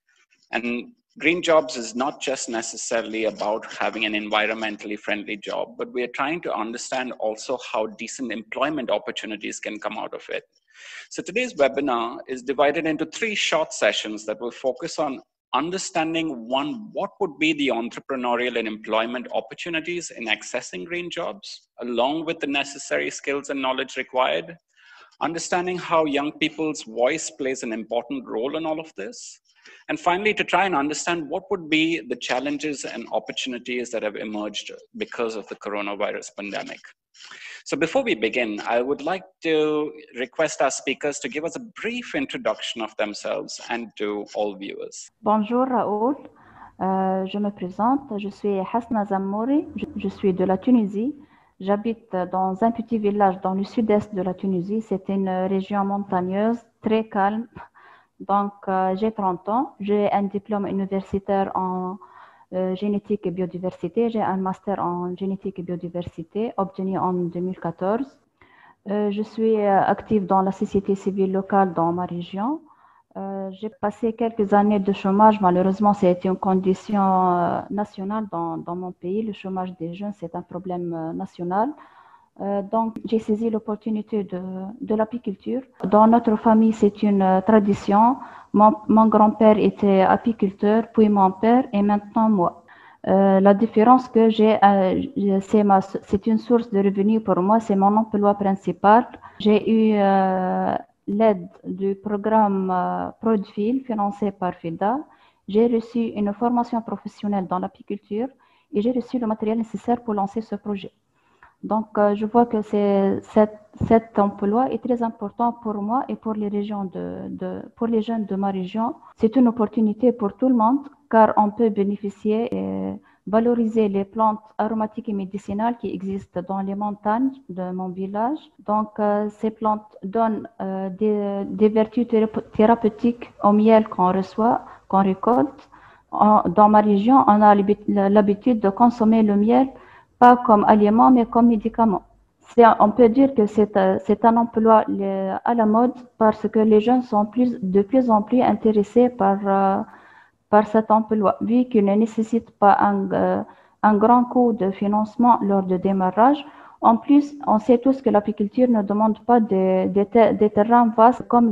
And green jobs is not just necessarily about having an environmentally friendly job, but we are trying to understand also how decent employment opportunities can come out of it. So today's webinar is divided into 3 short sessions that will focus on understanding, one, what would be the entrepreneurial and employment opportunities in accessing green jobs, along with the necessary skills and knowledge required, understanding how young people's voice plays an important role in all of this, and finally, to try and understand what would be the challenges and opportunities that have emerged because of the coronavirus pandemic. So before we begin, I would like to request our speakers to give us a brief introduction of themselves and to all viewers. Bonjour Raoul, je me présente, je suis Hasna Zamouri, je suis de la Tunisie. J'habite dans un petit village dans le sud-est de la Tunisie. C'est une région montagneuse, très calme. Donc j'ai 30 ans, j'ai un diplôme universitaire en génétique et biodiversité. J'ai un master en génétique et biodiversité obtenu en 2014. Je suis active dans la société civile locale dans ma région. J'ai passé quelques années de chômage. Malheureusement, c'est une condition nationale dans mon pays. Le chômage des jeunes, c'est un problème national. Donc, j'ai saisi l'opportunité de l'apiculture. Dans notre famille, c'est une tradition. Mon grand-père était apiculteur, puis mon père et maintenant moi. La différence que j'ai, c'est une source de revenus pour moi, c'est mon emploi principal. J'ai eu l'aide du programme Prodfil financé par FIDA. J'ai reçu une formation professionnelle dans l'apiculture et j'ai reçu le matériel nécessaire pour lancer ce projet. Donc, je vois que cet emploi est très important pour moi et pour les régions pour les jeunes de ma région. C'est une opportunité pour tout le monde car on peut bénéficier et valoriser les plantes aromatiques et médicinales qui existent dans les montagnes de mon village. Donc, ces plantes donnent des vertus thérapeutiques au miel qu'on reçoit, qu'on récolte. Dans ma région, on a l'habitude de consommer le miel pas comme aliment, mais comme médicament. On peut dire que c'est un emploi à la mode parce que les jeunes sont de plus en plus intéressés par cet emploi, vu qu'il ne nécessite pas un grand coût de financement lors du démarrage. En plus, on sait tous que l'apiculture ne demande pas des terrains vastes comme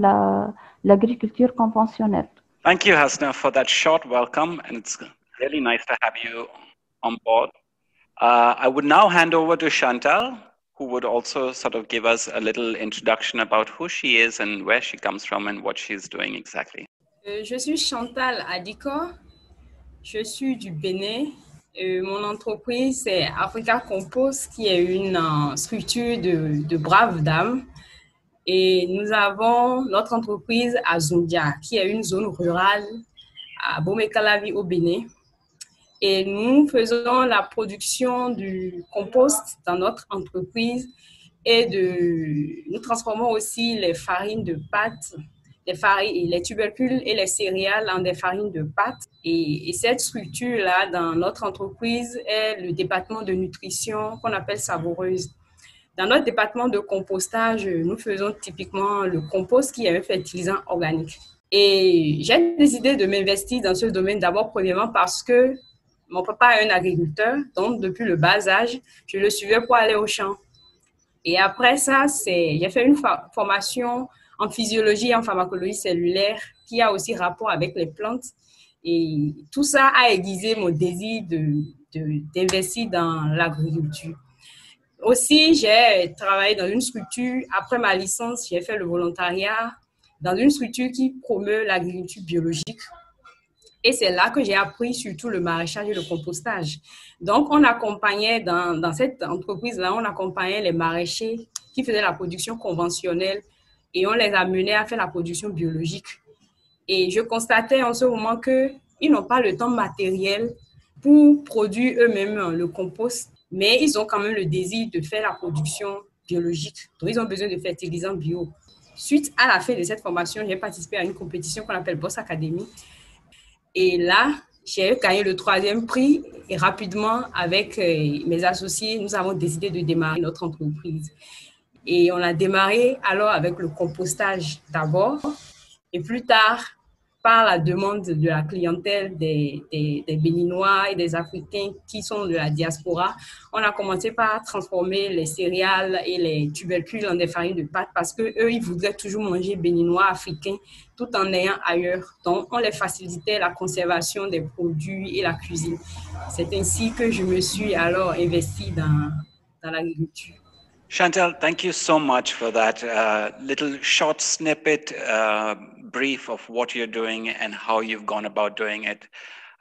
l'agriculture conventionnelle. Thank you, Hasna, for that short welcome, and it's really nice to have you on board. I would now hand over to Chantal, who would also sort of give us a little introduction about who she is and where she comes from and what she's doing exactly. Je suis Chantal Adiko, je suis du Bénin. Mon entreprise, c'est Africa Compost, qui est une structure de braves dames. Et nous avons notre entreprise à Zundia, qui est une zone rurale à Bomekalavi au Bénin. Et nous faisons la production du compost dans notre entreprise et nous transformons aussi les farines de pâtes, les tubercules et les céréales en des farines de pâtes. Et cette structure-là, dans notre entreprise, est le département de nutrition qu'on appelle savoureuse. Dans notre département de compostage, nous faisons typiquement le compost qui est un fertilisant organique. Et j'ai décidé de m'investir dans ce domaine d'abord premièrement parce que mon papa est un agriculteur, donc depuis le bas âge, je le suivais pour aller au champ. Et après ça, j'ai fait une formation en physiologie et en pharmacologie cellulaire qui a aussi rapport avec les plantes. Et tout ça a aiguisé mon désir d'investir dans l'agriculture. Aussi, j'ai travaillé dans une structure, après ma licence, j'ai fait le volontariat dans une structure qui promeut l'agriculture biologique. Et c'est là que j'ai appris surtout le maraîchage et le compostage. Donc, on accompagnait dans cette entreprise-là, on accompagnait les maraîchers qui faisaient la production conventionnelle et on les amenait à faire la production biologique. Et je constatais en ce moment qu'ils n'ont pas le temps matériel pour produire eux-mêmes le compost, mais ils ont quand même le désir de faire la production biologique. Donc, ils ont besoin de fertilisants bio. Suite à la fin de cette formation, j'ai participé à une compétition qu'on appelle Boss Academy. Et là, j'ai gagné le 3e prix et rapidement, avec mes associés, nous avons décidé de démarrer notre entreprise. Et on a démarré alors avec le compostage d'abord et plus tard, par la demande de la clientèle des Béninois et des Africains qui sont de la diaspora, on a commencé par transformer les céréales et les tubercules en des farines de pâtes parce qu'eux, ils voudraient toujours manger béninois, africains, tout en ayant ailleurs. Donc, on les facilitait la conservation des produits et la cuisine. C'est ainsi que je me suis alors investie dans l'agriculture. Chantal, thank you so much for that little short snippet brief of what you're doing and how you've gone about doing it.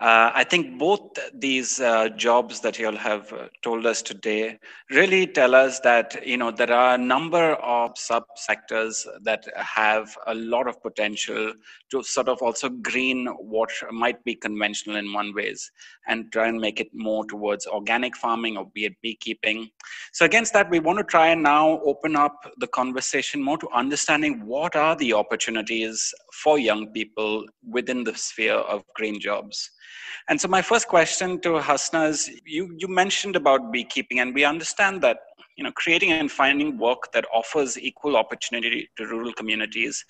I think both these jobs that you'll have told us today really tell us that, you know, there are a number of subsectors that have a lot of potential to sort of also green what might be conventional in one ways and try and make it more towards organic farming or be it beekeeping. So against that, we want to try and now open up the conversation more to understanding what are the opportunities for young people within the sphere of green jobs. And so my first question to Hasna is, you mentioned about beekeeping, and we understand that, you know, creating and finding work that offers equal opportunity to rural communities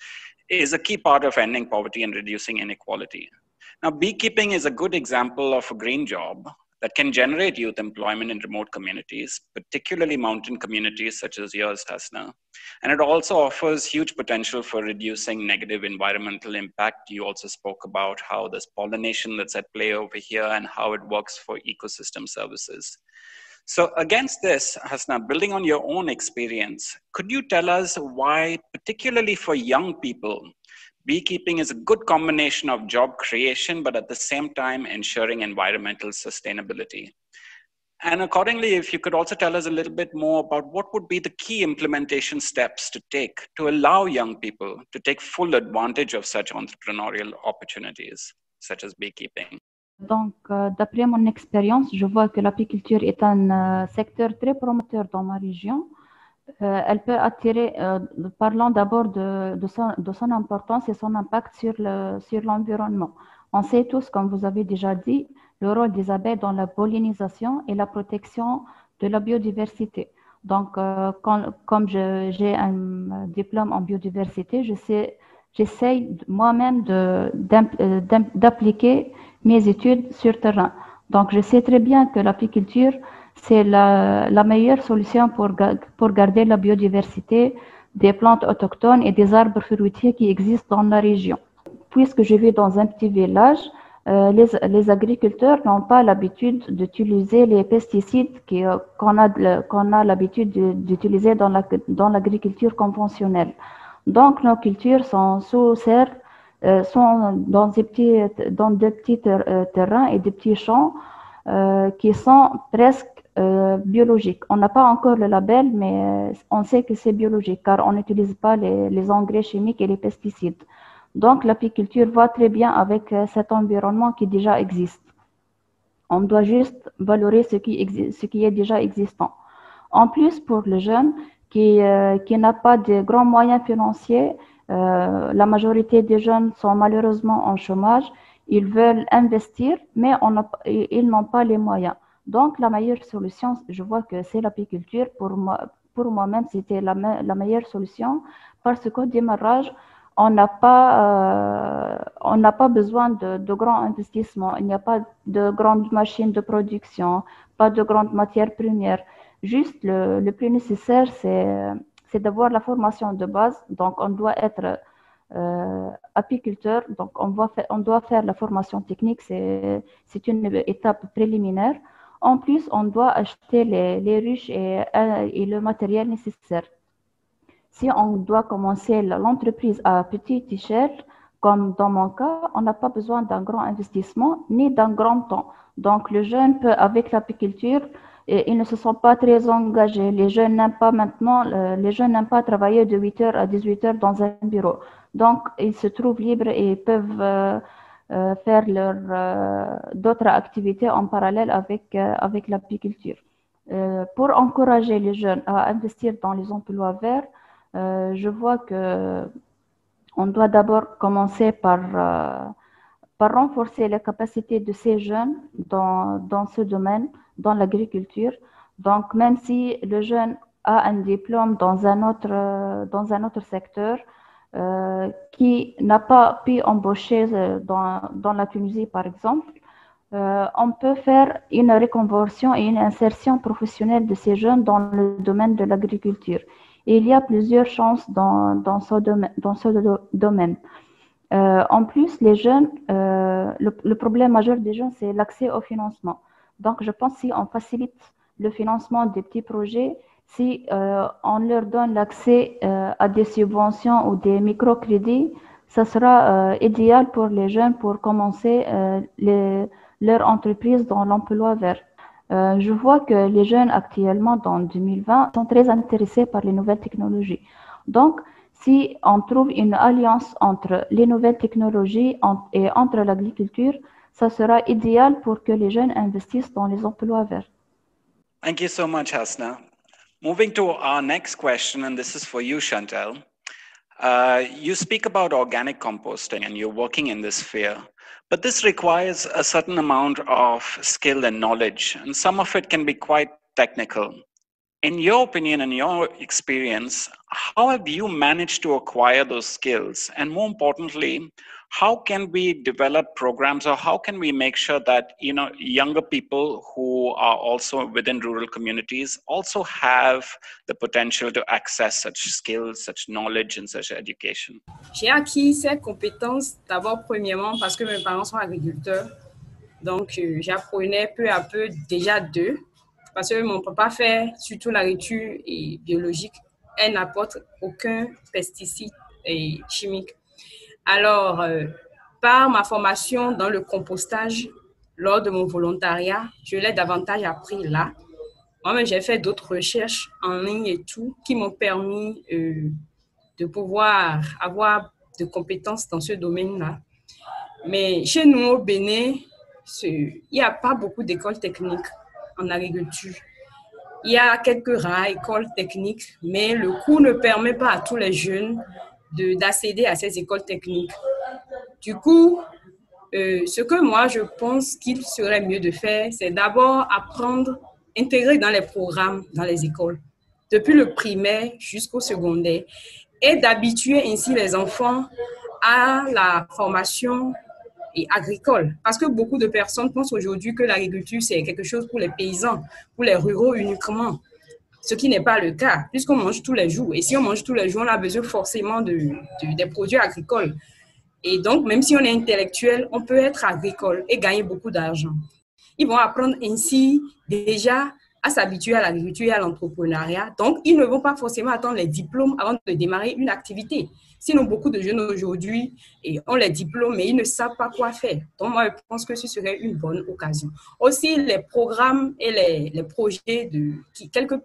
is a key part of ending poverty and reducing inequality. Now, beekeeping is a good example of a green job that can generate youth employment in remote communities, particularly mountain communities such as yours, Hasna. And it also offers huge potential for reducing negative environmental impact. You also spoke about how there's pollination that's at play over here and how it works for ecosystem services. So against this, Hasna, building on your own experience, could you tell us why, particularly for young people, beekeeping is a good combination of job creation, but at the same time ensuring environmental sustainability? And accordingly, if you could also tell us a little bit more about what would be the key implementation steps to take to allow young people to take full advantage of such entrepreneurial opportunities, such as beekeeping. Donc, d'après mon expérience, je vois que l'apiculture est un secteur très prometteur dans ma région. Elle peut attirer, parlons d'abord de son importance et son impact sur l'environnement. On sait tous, comme vous avez déjà dit, le rôle des abeilles dans la pollinisation et la protection de la biodiversité. Donc, comme j'ai un diplôme en biodiversité, j'essaye moi-même d'appliquer mes études sur terrain. Donc, je sais très bien que l'apiculture, c'est la meilleure solution pour garder la biodiversité des plantes autochtones et des arbres fruitiers qui existent dans la région. Puisque je vis dans un petit village, les agriculteurs n'ont pas l'habitude d'utiliser les pesticides qu'on a l'habitude d'utiliser dans l'agriculture conventionnelle. Donc, nos cultures sont sous serre, sont dans des petits terrains et des petits champs qui sont presque biologiques. On n'a pas encore le label, mais on sait que c'est biologique car on n'utilise pas les engrais chimiques et les pesticides. Donc, l'apiculture va très bien avec cet environnement qui déjà existe. On doit juste valoriser ce qui est déjà existant. En plus, pour les jeunes qui n'ont pas de grands moyens financiers, la majorité des jeunes sont malheureusement en chômage. Ils veulent investir, mais ils n'ont pas les moyens. Donc, la meilleure solution, je vois que c'est l'apiculture. Pour moi-même, c'était la meilleure solution parce qu'au démarrage, on n'a pas besoin de grands investissements. Il n'y a pas de grandes machines de production, pas de grandes matières premières. Juste le plus nécessaire, c'est d'avoir la formation de base. Donc, on doit être apiculteur. Donc, on doit faire la formation technique. C'est une étape préliminaire. En plus, on doit acheter les ruches et le matériel nécessaire. Si on doit commencer l'entreprise à petite échelle, comme dans mon cas, on n'a pas besoin d'un grand investissement ni d'un grand temps. Donc, le jeune peut, avec l'apiculture, ils ne se sont pas très engagés. Les jeunes n'aiment pas travailler de 8h à 18h dans un bureau. Donc, ils se trouvent libres et peuvent faire d'autres activités en parallèle avec l'apiculture. Pour encourager les jeunes à investir dans les emplois verts, je vois que on doit d'abord commencer par renforcer les capacités de ces jeunes dans ce domaine, dans l'agriculture. Donc, même si le jeune a un diplôme dans un autre secteur, qui n'a pas pu embaucher dans la Tunisie, par exemple, on peut faire une reconversion et une insertion professionnelle de ces jeunes dans le domaine de l'agriculture. Et il y a plusieurs chances dans ce domaine. En plus, les jeunes, le problème majeur des jeunes, c'est l'accès au financement. Donc, je pense que si on facilite le financement des petits projets, si on leur donne l'accès à des subventions ou des microcrédits, ça sera idéal pour les jeunes pour commencer leur entreprise dans l'emploi vert. Je vois que les jeunes actuellement, dans 2020, sont très intéressés par les nouvelles technologies. Donc, si on trouve une alliance entre les nouvelles technologies et entre l'agriculture, ça sera idéal pour que les jeunes investissent dans les emplois verts. Thank you so much, Hasna. Moving to our next question, and this is for you, Chantal. You speak about organic composting and you're working in this sphere, but this requires a certain amount of skill and knowledge, and some of it can be quite technical. In your opinion and your experience, how have you managed to acquire those skills? And more importantly, how can we develop programs, or how can we make sure that younger people who are also within rural communities also have the potential to access such skills, such knowledge, and such education? J'ai acquis ces compétences d'abord premièrement parce que mes parents sont agriculteurs. Donc, j'apprenais peu à peu déjà d'eux. Parce que mon papa fait surtout l'agriculture biologique. Elle n'apporte aucun pesticide chimique. Alors, par ma formation dans le compostage, lors de mon volontariat, je l'ai davantage appris là. Moi-même, j'ai fait d'autres recherches en ligne et tout qui m'ont permis de pouvoir avoir de compétences dans ce domaine-là. Mais chez nous, au Bénin, il n'y a pas beaucoup d'écoles techniques en agriculture. Il y a quelques rares écoles techniques, mais le coût ne permet pas à tous les jeunes d'accéder à ces écoles techniques. Du coup, ce que moi, je pense qu'il serait mieux de faire, c'est d'abord apprendre, intégrer dans les programmes, dans les écoles, depuis le primaire jusqu'au secondaire, et d'habituer ainsi les enfants à la formation agricole. Parce que beaucoup de personnes pensent aujourd'hui que l'agriculture, c'est quelque chose pour les paysans, pour les ruraux uniquement. Ce qui n'est pas le cas, puisqu'on mange tous les jours. Et si on mange tous les jours, on a besoin forcément des produits agricoles. Et donc, même si on est intellectuel, on peut être agricole et gagner beaucoup d'argent. Ils vont apprendre ainsi déjà à s'habituer à l'agriculture et à l'entrepreneuriat. Donc, ils ne vont pas forcément attendre les diplômes avant de démarrer une activité. Sinon, beaucoup de jeunes aujourd'hui ont les diplômes, mais ils ne savent pas quoi faire. Donc, moi, je pense que ce serait une bonne occasion. Aussi, les programmes et les projets quelques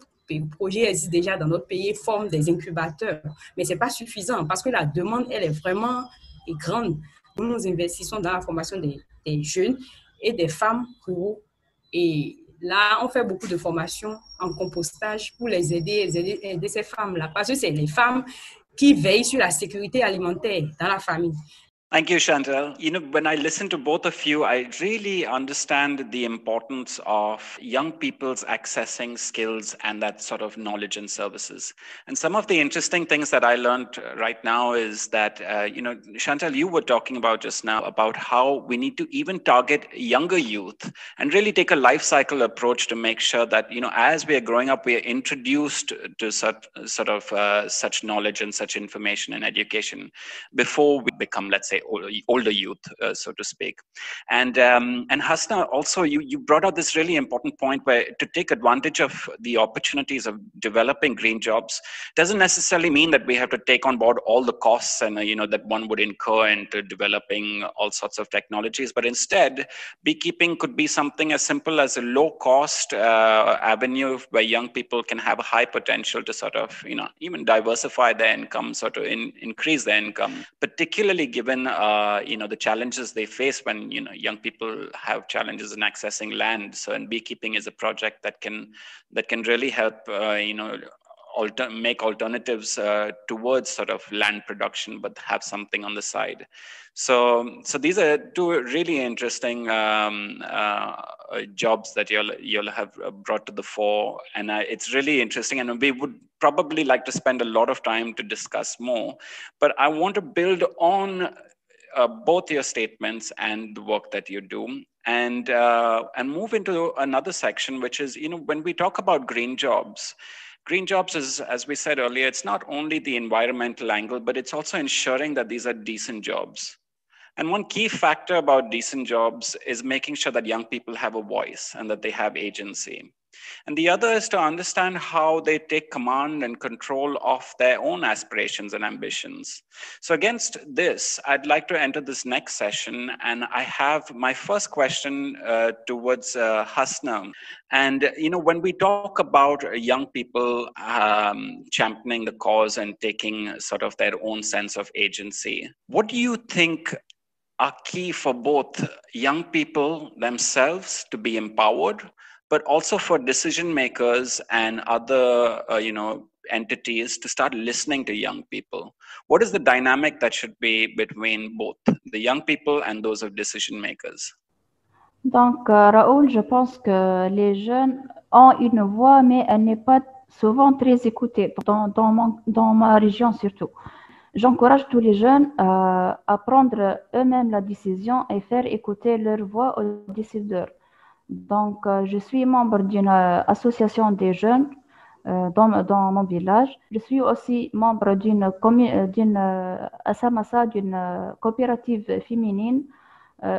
projets existent déjà dans notre pays, forment des incubateurs. Mais ce n'est pas suffisant parce que la demande, elle est vraiment grande. Nous investissons dans la formation des jeunes et des femmes ruraux. Et là, on fait beaucoup de formations en compostage pour les aider ces femmes-là. Parce que c'est les femmes qui veillent sur la sécurité alimentaire dans la famille. Thank you, Chantal. When I listen to both of you, I really understand the importance of young people's accessing skills and that sort of knowledge and services. And some of the interesting things that I learned right now is that, Chantal, you were talking about just now about how we need to even target younger youth and really take a life cycle approach to make sure that, as we are growing up, we are introduced to such knowledge and such information and education before we become, let's say, older youth, so to speak. And Hasna, also you brought out this really important point where to take advantage of the opportunities of developing green jobs doesn't necessarily mean that we have to take on board all the costs and that one would incur into developing all sorts of technologies, but instead beekeeping could be something as simple as a low cost avenue where young people can have a high potential to sort of even diversify their income, sort of increase their income, particularly given the challenges they face when young people have challenges in accessing land. So, and beekeeping is a project that can really help make alternatives towards sort of land production, but have something on the side. So these are two really interesting jobs that you'll have brought to the fore, and it's really interesting. And we would probably like to spend a lot of time to discuss more, but I want to build on both your statements and the work that you do, and move into another section, which is when we talk about green jobs is, as we said earlier, it's not only the environmental angle, but it's also ensuring that these are decent jobs. And one key factor about decent jobs is making sure that young people have a voice and that they have agency. And the other is to understand how they take command and control of their own aspirations and ambitions. So against this, I'd like to enter this next session. And I have my first question towards Hasna. And, when we talk about young people championing the cause and taking sort of their own sense of agency, what do you think are key for both young people themselves to be empowered, but also for decision makers and other entities to start listening to young people? What is the dynamic that should be between both the young people and those of decision makers? Donc, Raoul, je pense que les jeunes ont une voix, mais elle n'est pas souvent très écoutée, dans ma région surtout. J'encourage tous les jeunes à prendre eux-mêmes la décision et faire écouter leur voix aux décideurs. Donc, je suis membre d'une association des jeunes dans mon village. Je suis aussi membre d'une coopérative féminine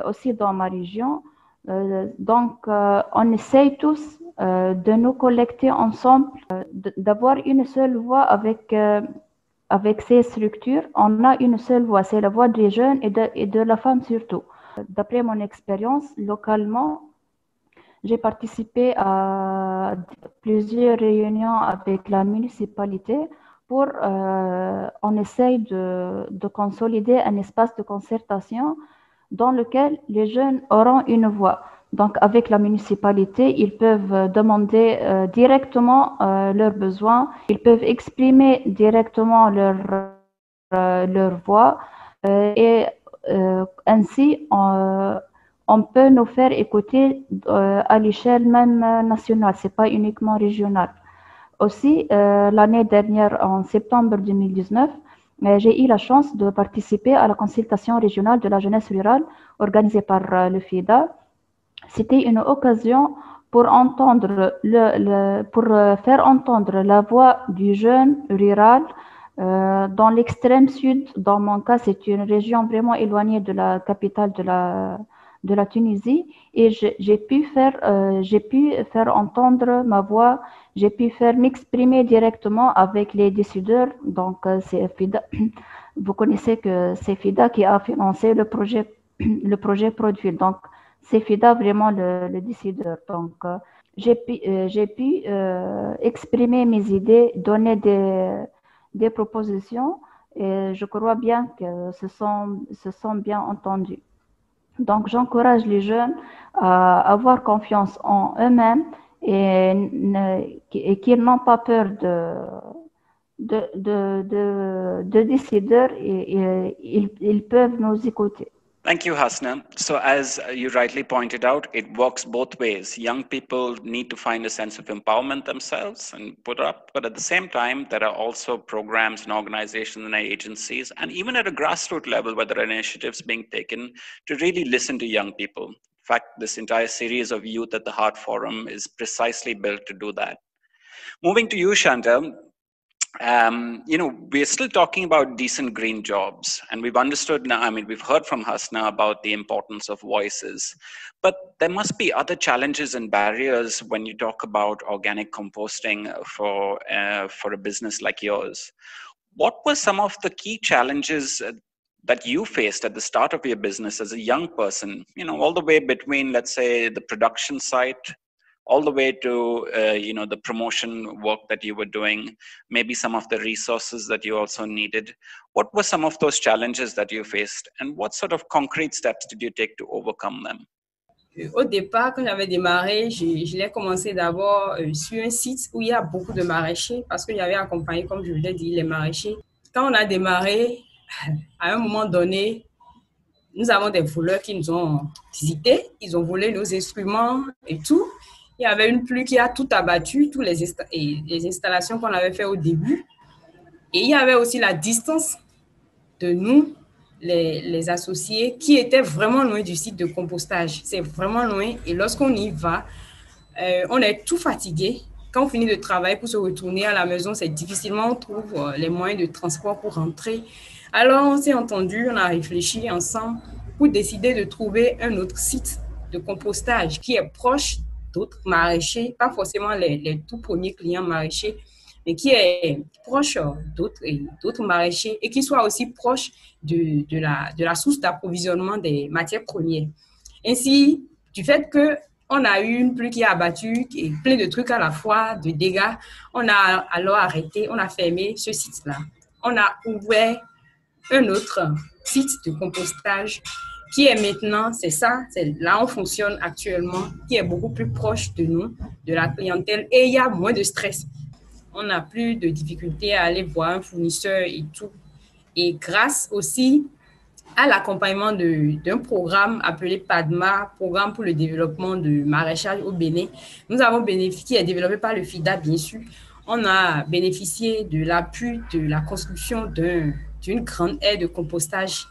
aussi dans ma région. Donc, on essaye tous de nous collecter ensemble, d'avoir une seule voix avec ces structures. On a une seule voix, c'est la voix des jeunes et de la femme surtout. D'après mon expérience, localement, j'ai participé à plusieurs réunions avec la municipalité pour, on essaye de consolider un espace de concertation dans lequel les jeunes auront une voix. Donc, avec la municipalité, ils peuvent demander directement leurs besoins, ils peuvent exprimer directement leur voix et ainsi, on peut nous faire écouter à l'échelle même nationale, ce n'est pas uniquement régional. Aussi, l'année dernière, en septembre 2019, j'ai eu la chance de participer à la consultation régionale de la jeunesse rurale organisée par le FIDA. C'était une occasion pour faire entendre la voix du jeune rural dans l'extrême sud. Dans mon cas, c'est une région vraiment éloignée de la capitale de la Tunisie, et j'ai pu faire entendre ma voix, j'ai pu faire m'exprimer directement avec les décideurs. Donc, c'est FIDA. Vous connaissez que c'est FIDA qui a financé le projet Produit. Donc, c'est FIDA vraiment le décideur. Donc, j'ai pu exprimer mes idées, donner des propositions, et je crois bien que se sont bien entendus. Donc, j'encourage les jeunes à avoir confiance en eux-mêmes et qu'ils n'ont pas peur de décideurs, et ils peuvent nous écouter. Thank you, Hasna. So as you rightly pointed out, it works both ways. Young people need to find a sense of empowerment themselves and put up, but at the same time, there are also programs and organizations and agencies, and even at a grassroots level, where there are initiatives being taken to really listen to young people. In fact, this entire series of Youth at the Heart Forum is precisely built to do that. Moving to you, Chantal, we're still talking about decent green jobs, and we've understood now, we've heard from Hasna about the importance of voices, but there must be other challenges and barriers when you talk about organic composting for a business like yours. What were some of the key challenges that you faced at the start of your business as a young person, all the way between, let's say, the production site, all the way to the promotion work that you were doing, maybe some of the resources that you also needed? What were some of those challenges that you faced, and what sort of concrete steps did you take to overcome them? Au départ, quand j'avais démarré, je l'ai commencé d'abord sur un site où il y a beaucoup de maraîchers, parce que j'avais accompagné, comme je vous l'ai dit, les maraîchers. Quand on a démarré, à un moment donné, nous avons des voleurs qui nous ont visités, ils ont volé nos instruments et tout. Il y avait une pluie qui a tout abattu, toutes les installations qu'on avait fait au début. Et il y avait aussi la distance de nous, les associés, qui étaient vraiment loin du site de compostage. C'est vraiment loin. Et lorsqu'on y va, on est tout fatigué. Quand on finit de travailler pour se retourner à la maison, c'est difficilement on trouve les moyens de transport pour rentrer. Alors, on s'est entendu, on a réfléchi ensemble pour décider de trouver un autre site de compostage qui est proche d'autres maraîchers, pas forcément les tout premiers clients maraîchers, mais qui est proche d'autres maraîchers et qui soit aussi proche de la source d'approvisionnement des matières premières. Ainsi, du fait qu'on a eu une pluie qui a abattu et plein de trucs à la fois, de dégâts, on a alors arrêté, on a fermé ce site-là. On a ouvert un autre site de compostage qui est maintenant, c'est là on fonctionne actuellement, qui est beaucoup plus proche de nous, de la clientèle, et il y a moins de stress. On n'a plus de difficultés à aller voir un fournisseur et tout. Et grâce aussi à l'accompagnement d'un programme appelé PADMA, Programme pour le développement du maraîchage au Bénin, nous avons bénéficié, qui est développé par le FIDA bien sûr, on a bénéficié de l'appui de la construction d'une grande aire de compostage.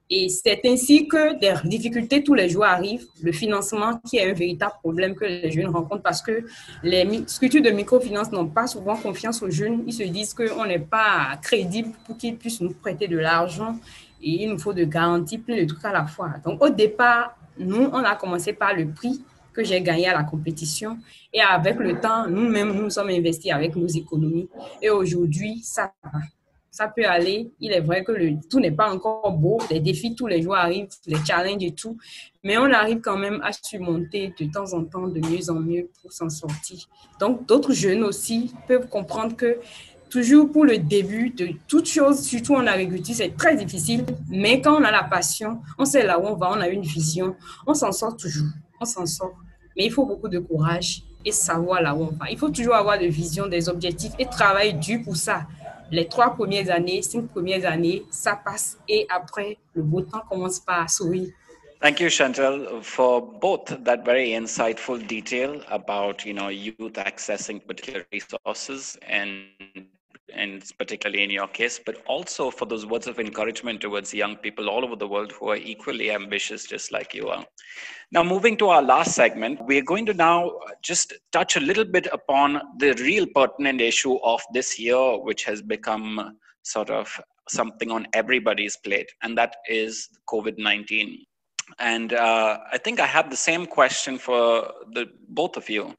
Et c'est ainsi que des difficultés tous les jours arrivent. Le financement qui est un véritable problème que les jeunes rencontrent parce que les structures de microfinance n'ont pas souvent confiance aux jeunes. Ils se disent qu'on n'est pas crédible pour qu'ils puissent nous prêter de l'argent et il nous faut de garanties, plein de trucs à la fois. Donc au départ, nous, on a commencé par le prix que j'ai gagné à la compétition et avec le temps, nous-mêmes, nous sommes investis avec nos économies et aujourd'hui, ça va. ça peut aller. Il est vrai que tout n'est pas encore beau, les défis tous les jours arrivent, les challenges et tout, mais on arrive quand même à surmonter de temps en temps de mieux en mieux pour s'en sortir. Donc, d'autres jeunes aussi peuvent comprendre que toujours pour le début de toute chose, surtout en agriculture, c'est très difficile, mais quand on a la passion, on sait là où on va, on a une vision, on s'en sort toujours, on s'en sort. Mais il faut beaucoup de courage et savoir là où on va. Il faut toujours avoir de vision, des objectifs et travailler dur pour ça. Les 3 premières années, 5 premières années, ça passe et après, le beau temps commence par sourire. Thank you, Chantal, for both that very insightful detail about youth accessing particular resources and particularly in your case, but also for those words of encouragement towards young people all over the world who are equally ambitious, just like you are. Now, moving to our last segment, we're going to now just touch a little bit upon the real pertinent issue of this year, which has become sort of something on everybody's plate, and that is COVID-19. And I think I have the same question for both of you.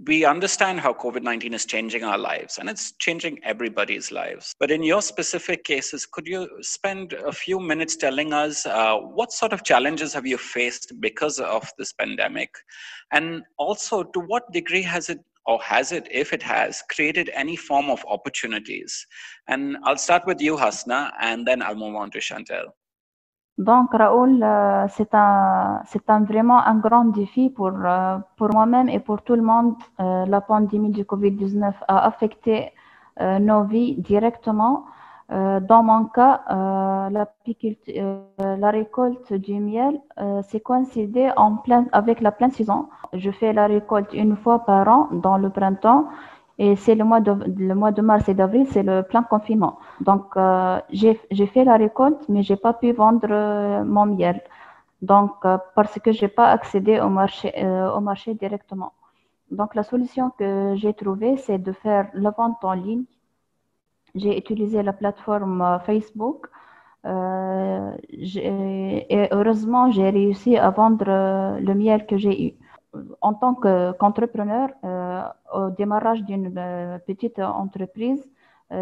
We understand how COVID-19 is changing our lives, and it's changing everybody's lives. But in your specific cases, could you spend a few minutes telling us what sort of challenges have you faced because of this pandemic? And also, to what degree has it, if it has, created any form of opportunities? And I'll start with you, Hasna, and then I'll move on to Chantal. Donc, Raoul, c'est vraiment un grand défi pour moi-même et pour tout le monde. La pandémie du Covid-19 a affecté nos vies directement. Dans mon cas, la récolte du miel s'est coïncidée avec la pleine saison. Je fais la récolte une fois par an dans le printemps. Et c'est le mois de mars et d'avril, c'est le plein confinement. Donc, j'ai fait la récolte, mais j'ai pas pu vendre mon miel. Donc, parce que j'ai pas accédé au marché directement. Donc, la solution que j'ai trouvée, c'est de faire la vente en ligne. J'ai utilisé la plateforme Facebook. Et heureusement, j'ai réussi à vendre le miel que j'ai eu. En tant qu'entrepreneur, au démarrage d'une petite entreprise,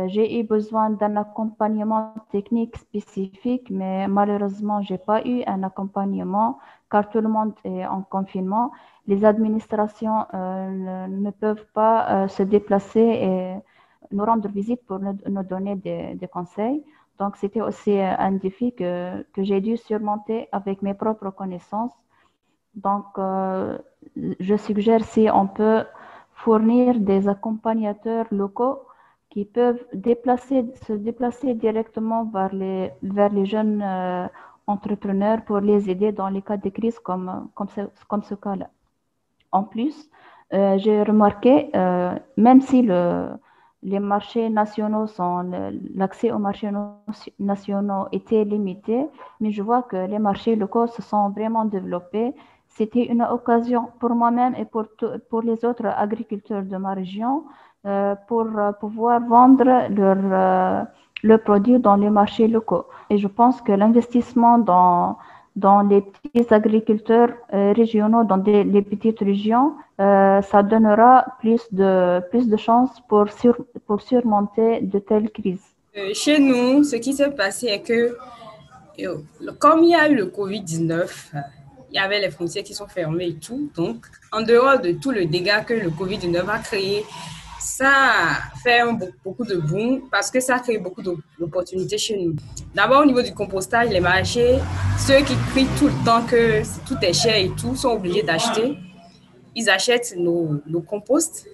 j'ai eu besoin d'un accompagnement technique spécifique, mais malheureusement, je n'ai pas eu un accompagnement car tout le monde est en confinement. Les administrations ne peuvent pas se déplacer et nous rendre visite pour nous donner des conseils. Donc, c'était aussi un défi que j'ai dû surmonter avec mes propres connaissances. Donc, je suggère si on peut fournir des accompagnateurs locaux qui peuvent se déplacer directement vers les jeunes entrepreneurs pour les aider dans les cas de crise comme ce cas-là. En plus, j'ai remarqué, même si les marchés nationaux l'accès aux marchés nationaux était limité, mais je vois que les marchés locaux se sont vraiment développés. C'était une occasion pour moi-même et pour les autres agriculteurs de ma région pour pouvoir vendre leurs produits dans les marchés locaux. Et je pense que l'investissement dans les petits agriculteurs régionaux, dans les petites régions, ça donnera plus de chances pour surmonter de telles crises. Chez nous, ce qui s'est passé est que, comme il y a eu le Covid-19, il y avait les frontières qui sont fermées et tout. Donc, en dehors de tout le dégât que le Covid-19 a créé, ça fait beaucoup de boom parce que ça a créé beaucoup d'opportunités chez nous. D'abord, au niveau du compostage, les marchés, ceux qui crient tout le temps que tout est cher et tout, sont obligés d'acheter. Ils achètent nos composts.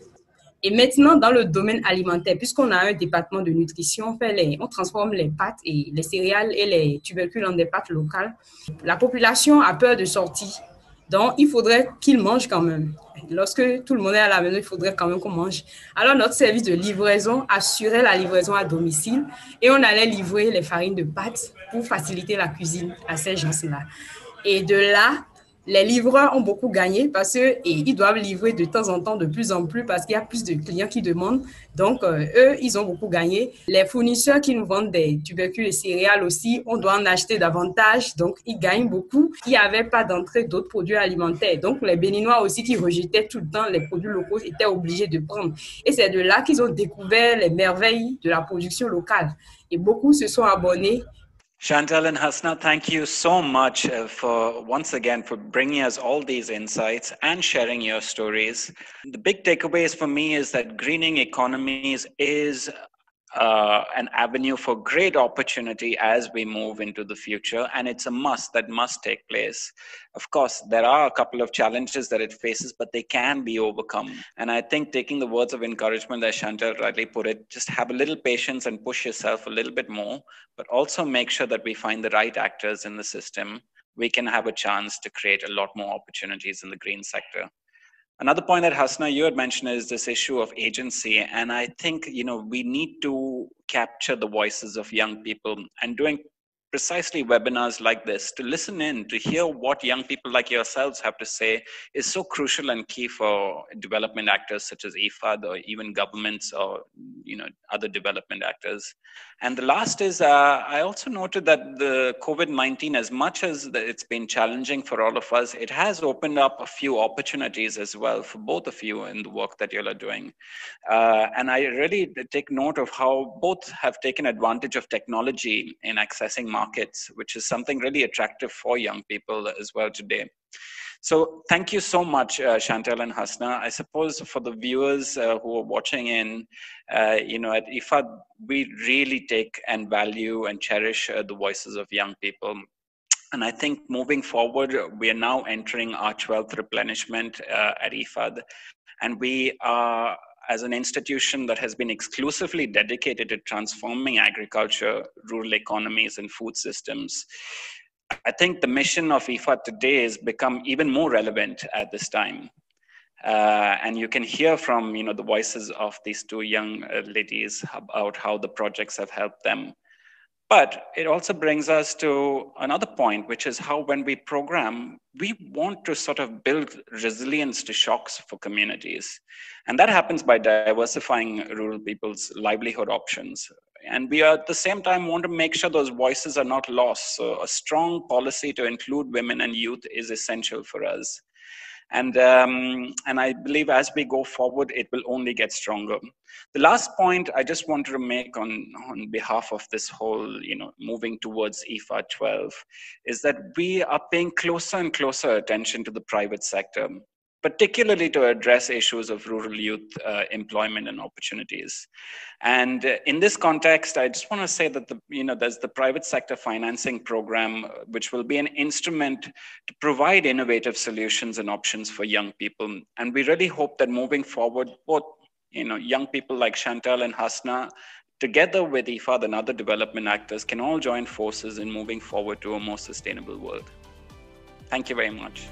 Et maintenant, dans le domaine alimentaire, puisqu'on a un département de nutrition, on transforme les pâtes et les céréales et les tubercules en des pâtes locales. La population a peur de sortir. Donc, il faudrait qu'ils mangent quand même. Lorsque tout le monde est à la maison, il faudrait quand même qu'on mange. Alors, notre service de livraison assurait la livraison à domicile et on allait livrer les farines de pâtes pour faciliter la cuisine à ces gens-là. Et de là, Les livreurs ont beaucoup gagné parce qu'ils doivent livrer de temps en temps de plus en plus parce qu'il y a plus de clients qui demandent. Donc, eux, ils ont beaucoup gagné. Les fournisseurs qui nous vendent des tubercules et céréales aussi, on doit en acheter davantage. Donc, ils gagnent beaucoup. Il n'y avait pas d'entrée d'autres produits alimentaires. Donc, les Béninois aussi qui rejetaient tout le temps les produits locaux étaient obligés de prendre. Et c'est de là qu'ils ont découvert les merveilles de la production locale. Et beaucoup se sont abonnés. Chantal and Hasna, thank you so much for once again for bringing us all these insights and sharing your stories. The big takeaways for me is that greening economies is an avenue for great opportunity as we move into the future, and it's a must that must take place. Of course, there are a couple of challenges that it faces, but they can be overcome. And I think taking the words of encouragement that Chantal rightly put it, just have a little patience and push yourself a little bit more, but also make sure that we find the right actors in the system. We can have a chance to create a lot more opportunities in the green sector. Another point that Hasna, you had mentioned is this issue of agency. And I think, we need to capture the voices of young people, and doing precisely webinars like this to listen in, to hear what young people like yourselves have to say is so crucial and key for development actors such as IFAD or even governments or, other development actors. And the last is, I also noted that the COVID-19, as much as it's been challenging for all of us, it has opened up a few opportunities as well for both of you in the work that you all are doing. And I really take note of how both have taken advantage of technology in accessing markets, which is something really attractive for young people as well today. So thank you so much, Chantal and Hasna. I suppose for the viewers who are watching in, at IFAD, we really take and value and cherish the voices of young people. And I think moving forward, we are now entering our 12th replenishment at IFAD. And we are, as an institution that has been exclusively dedicated to transforming agriculture, rural economies, and food systems, I think the mission of IFAD today has become even more relevant at this time. And you can hear from the voices of these two young ladies about how the projects have helped them. But it also brings us to another point, which is how when we program, we want to sort of build resilience to shocks for communities. And that happens by diversifying rural people's livelihood options. And we at the same time want to make sure those voices are not lost. So a strong policy to include women and youth is essential for us. And I believe as we go forward, it will only get stronger. The last point I just wanted to make on behalf of this whole, moving towards IFAD 12, is that we are paying closer and closer attention to the private sector, particularly to address issues of rural youth employment and opportunities. And in this context, I just want to say that there's the private sector financing program, which will be an instrument to provide innovative solutions and options for young people. And we really hope that moving forward, both young people like Chantal and Hasna, together with IFAD and other development actors, can all join forces in moving forward to a more sustainable world. Thank you very much.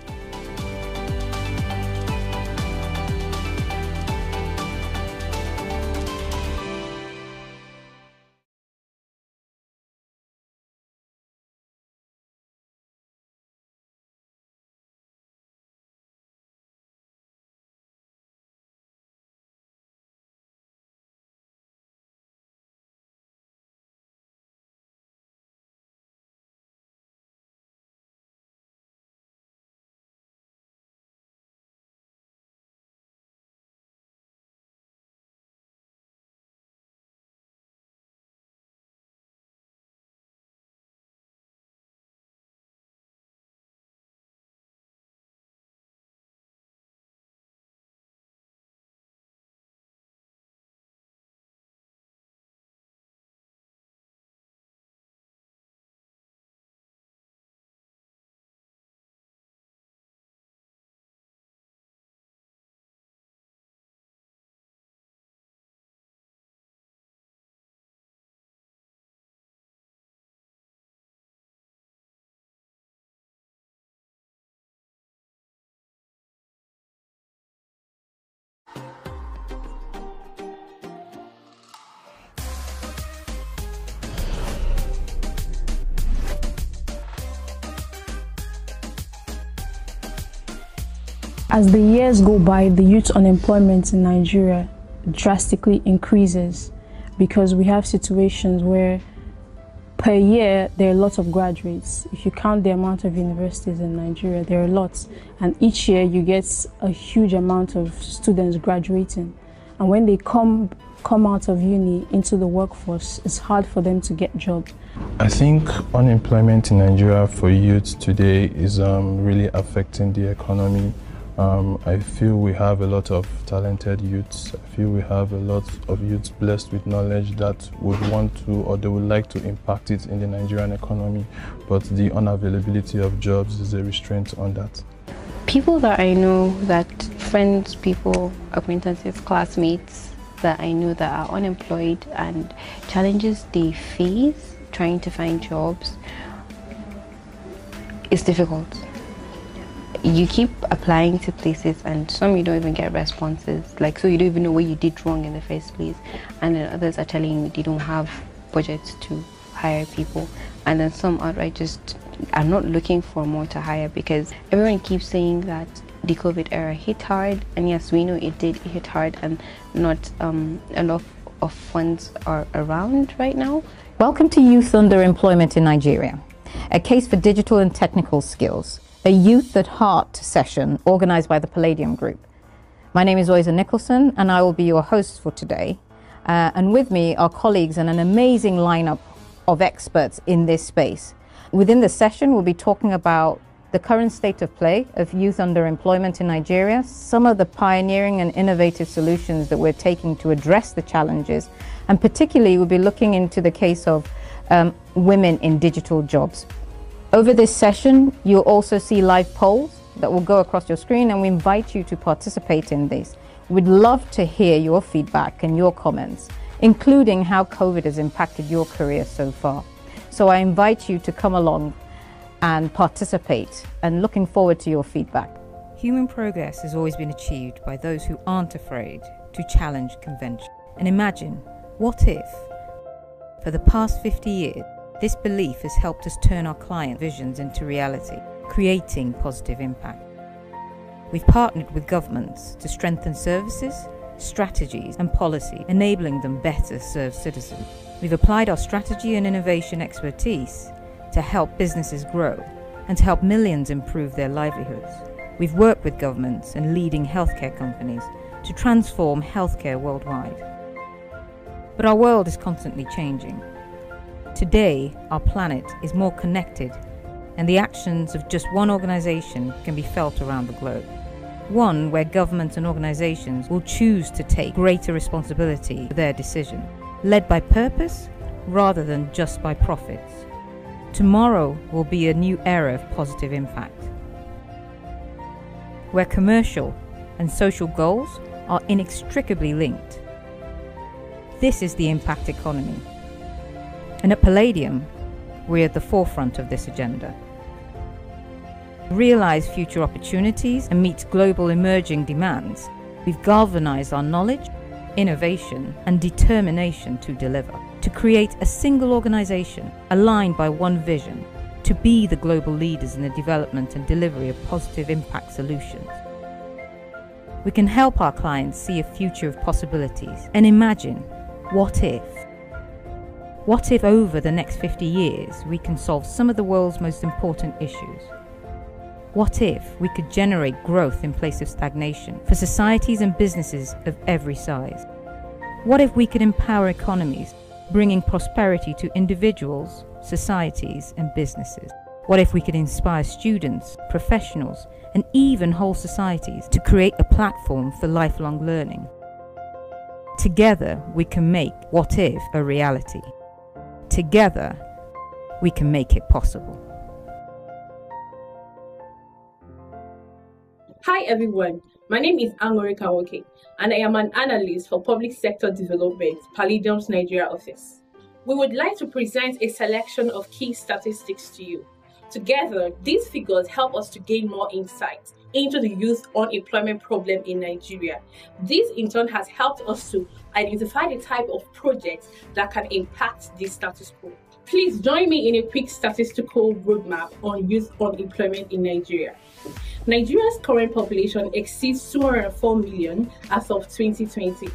As the years go by, the youth unemployment in Nigeria drastically increases because we have situations where per year there are lots of graduates. If you count the amount of universities in Nigeria, there are lots, and each year you get a huge amount of students graduating, and when they come out of uni into the workforce, it's hard for them to get jobs. I think unemployment in Nigeria for youth today is really affecting the economy. I feel we have a lot of talented youths. I feel we have a lot of youths blessed with knowledge that would want to, or they would like to impact it in the Nigerian economy, but the unavailability of jobs is a restraint on that. People that I know, that friends, people, acquaintances, classmates that I know that are unemployed, and challenges they face trying to find jobs, it's difficult. You keep applying to places and some you don't even get responses, so you don't even know what you did wrong in the first place, and then others are telling you they don't have budgets to hire people, and then some outright just are not looking for more to hire because everyone keeps saying that the COVID era hit hard, and yes, we know it did hit hard, and not a lot of funds are around right now. Welcome to Youth Underemployment in Nigeria, a case for digital and technical skills, a Youth at Heart session organized by the Palladium Group. My name is Oisa Nicholson, and I will be your host for today. And with me are colleagues and an amazing lineup of experts in this space. Within the session, we'll be talking about the current state of play of youth underemployment in Nigeria, some of the pioneering and innovative solutions that we're taking to address the challenges, and particularly we'll be looking into the case of women in digital jobs. Over this session, you'll also see live polls that will go across your screen, and we invite you to participate in this. We'd love to hear your feedback and your comments, including how COVID has impacted your career so far. So I invite you to come along and participate, and looking forward to your feedback. Human progress has always been achieved by those who aren't afraid to challenge convention. And imagine, what if, for the past 50 years, this belief has helped us turn our client visions into reality, creating positive impact. We've partnered with governments to strengthen services, strategies and policy, enabling them better serve citizens. We've applied our strategy and innovation expertise to help businesses grow and to help millions improve their livelihoods. We've worked with governments and leading healthcare companies to transform healthcare worldwide. But our world is constantly changing. Today, our planet is more connected, and the actions of just one organization can be felt around the globe. One where governments and organizations will choose to take greater responsibility for their decision, led by purpose rather than just by profits. Tomorrow will be a new era of positive impact, where commercial and social goals are inextricably linked. This is the impact economy. And at Palladium, we're at the forefront of this agenda. To realize future opportunities and meet global emerging demands, we've galvanized our knowledge, innovation, and determination to deliver, to create a single organization aligned by one vision, to be the global leaders in the development and delivery of positive impact solutions. We can help our clients see a future of possibilities and imagine, what if? What if over the next 50 years we can solve some of the world's most important issues? What if we could generate growth in place of stagnation for societies and businesses of every size? What if we could empower economies, bringing prosperity to individuals, societies and businesses? What if we could inspire students, professionals and even whole societies to create a platform for lifelong learning? Together we can make what if a reality. Together, we can make it possible. Hi everyone, my name is Angori Kawoke and I am an analyst for Public Sector Development, Palladium's Nigeria office. We would like to present a selection of key statistics to you. Together, these figures help us to gain more insight into the youth unemployment problem in Nigeria. This in turn has helped us to identify the type of projects that can impact this status quo. Please join me in a quick statistical roadmap on youth unemployment in Nigeria. Nigeria's current population exceeds 204 million as of 2020.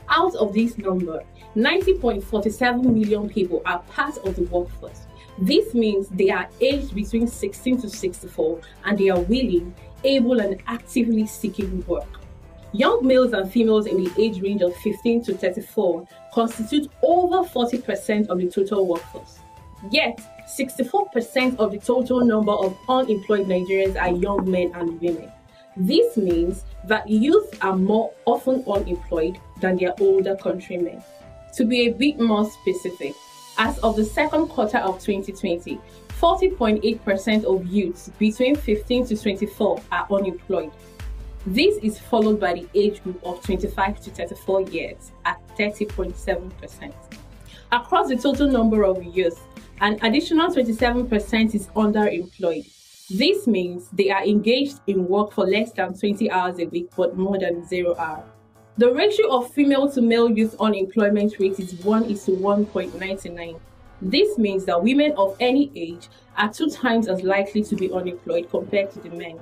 Out of this number, 90.47 million people are part of the workforce. This means they are aged between 16 to 64 and they are willing, able and actively seeking work. Young males and females in the age range of 15 to 34 constitute over 40% of the total workforce. Yet, 64% of the total number of unemployed Nigerians are young men and women. This means that youth are more often unemployed than their older countrymen. To be a bit more specific, as of the second quarter of 2020, 40.8% of youths between 15 to 24 are unemployed. This is followed by the age group of 25 to 34 years at 30.7%. Across the total number of youth, an additional 27% is underemployed. This means they are engaged in work for less than 20 hours a week but more than 0 hours. The ratio of female to male youth unemployment rate is 1:1.99. This means that women of any age are 2 times as likely to be unemployed compared to the men.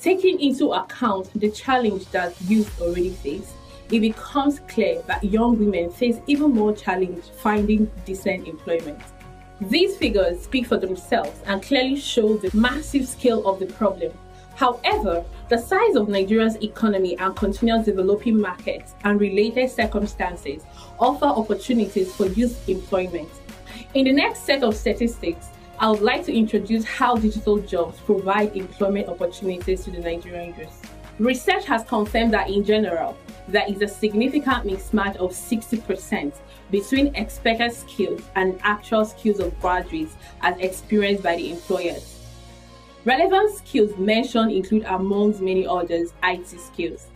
Taking into account the challenge that youth already face, it becomes clear that young women face even more challenge finding decent employment. These figures speak for themselves and clearly show the massive scale of the problem. However, the size of Nigeria's economy and continuous developing markets and related circumstances offer opportunities for youth employment. In the next set of statistics, I would like to introduce how digital jobs provide employment opportunities to the Nigerian youth. Research has confirmed that in general, there is a significant mismatch of 60% between expected skills and actual skills of graduates as experienced by the employers. Relevant skills mentioned include, amongst many others, IT skills.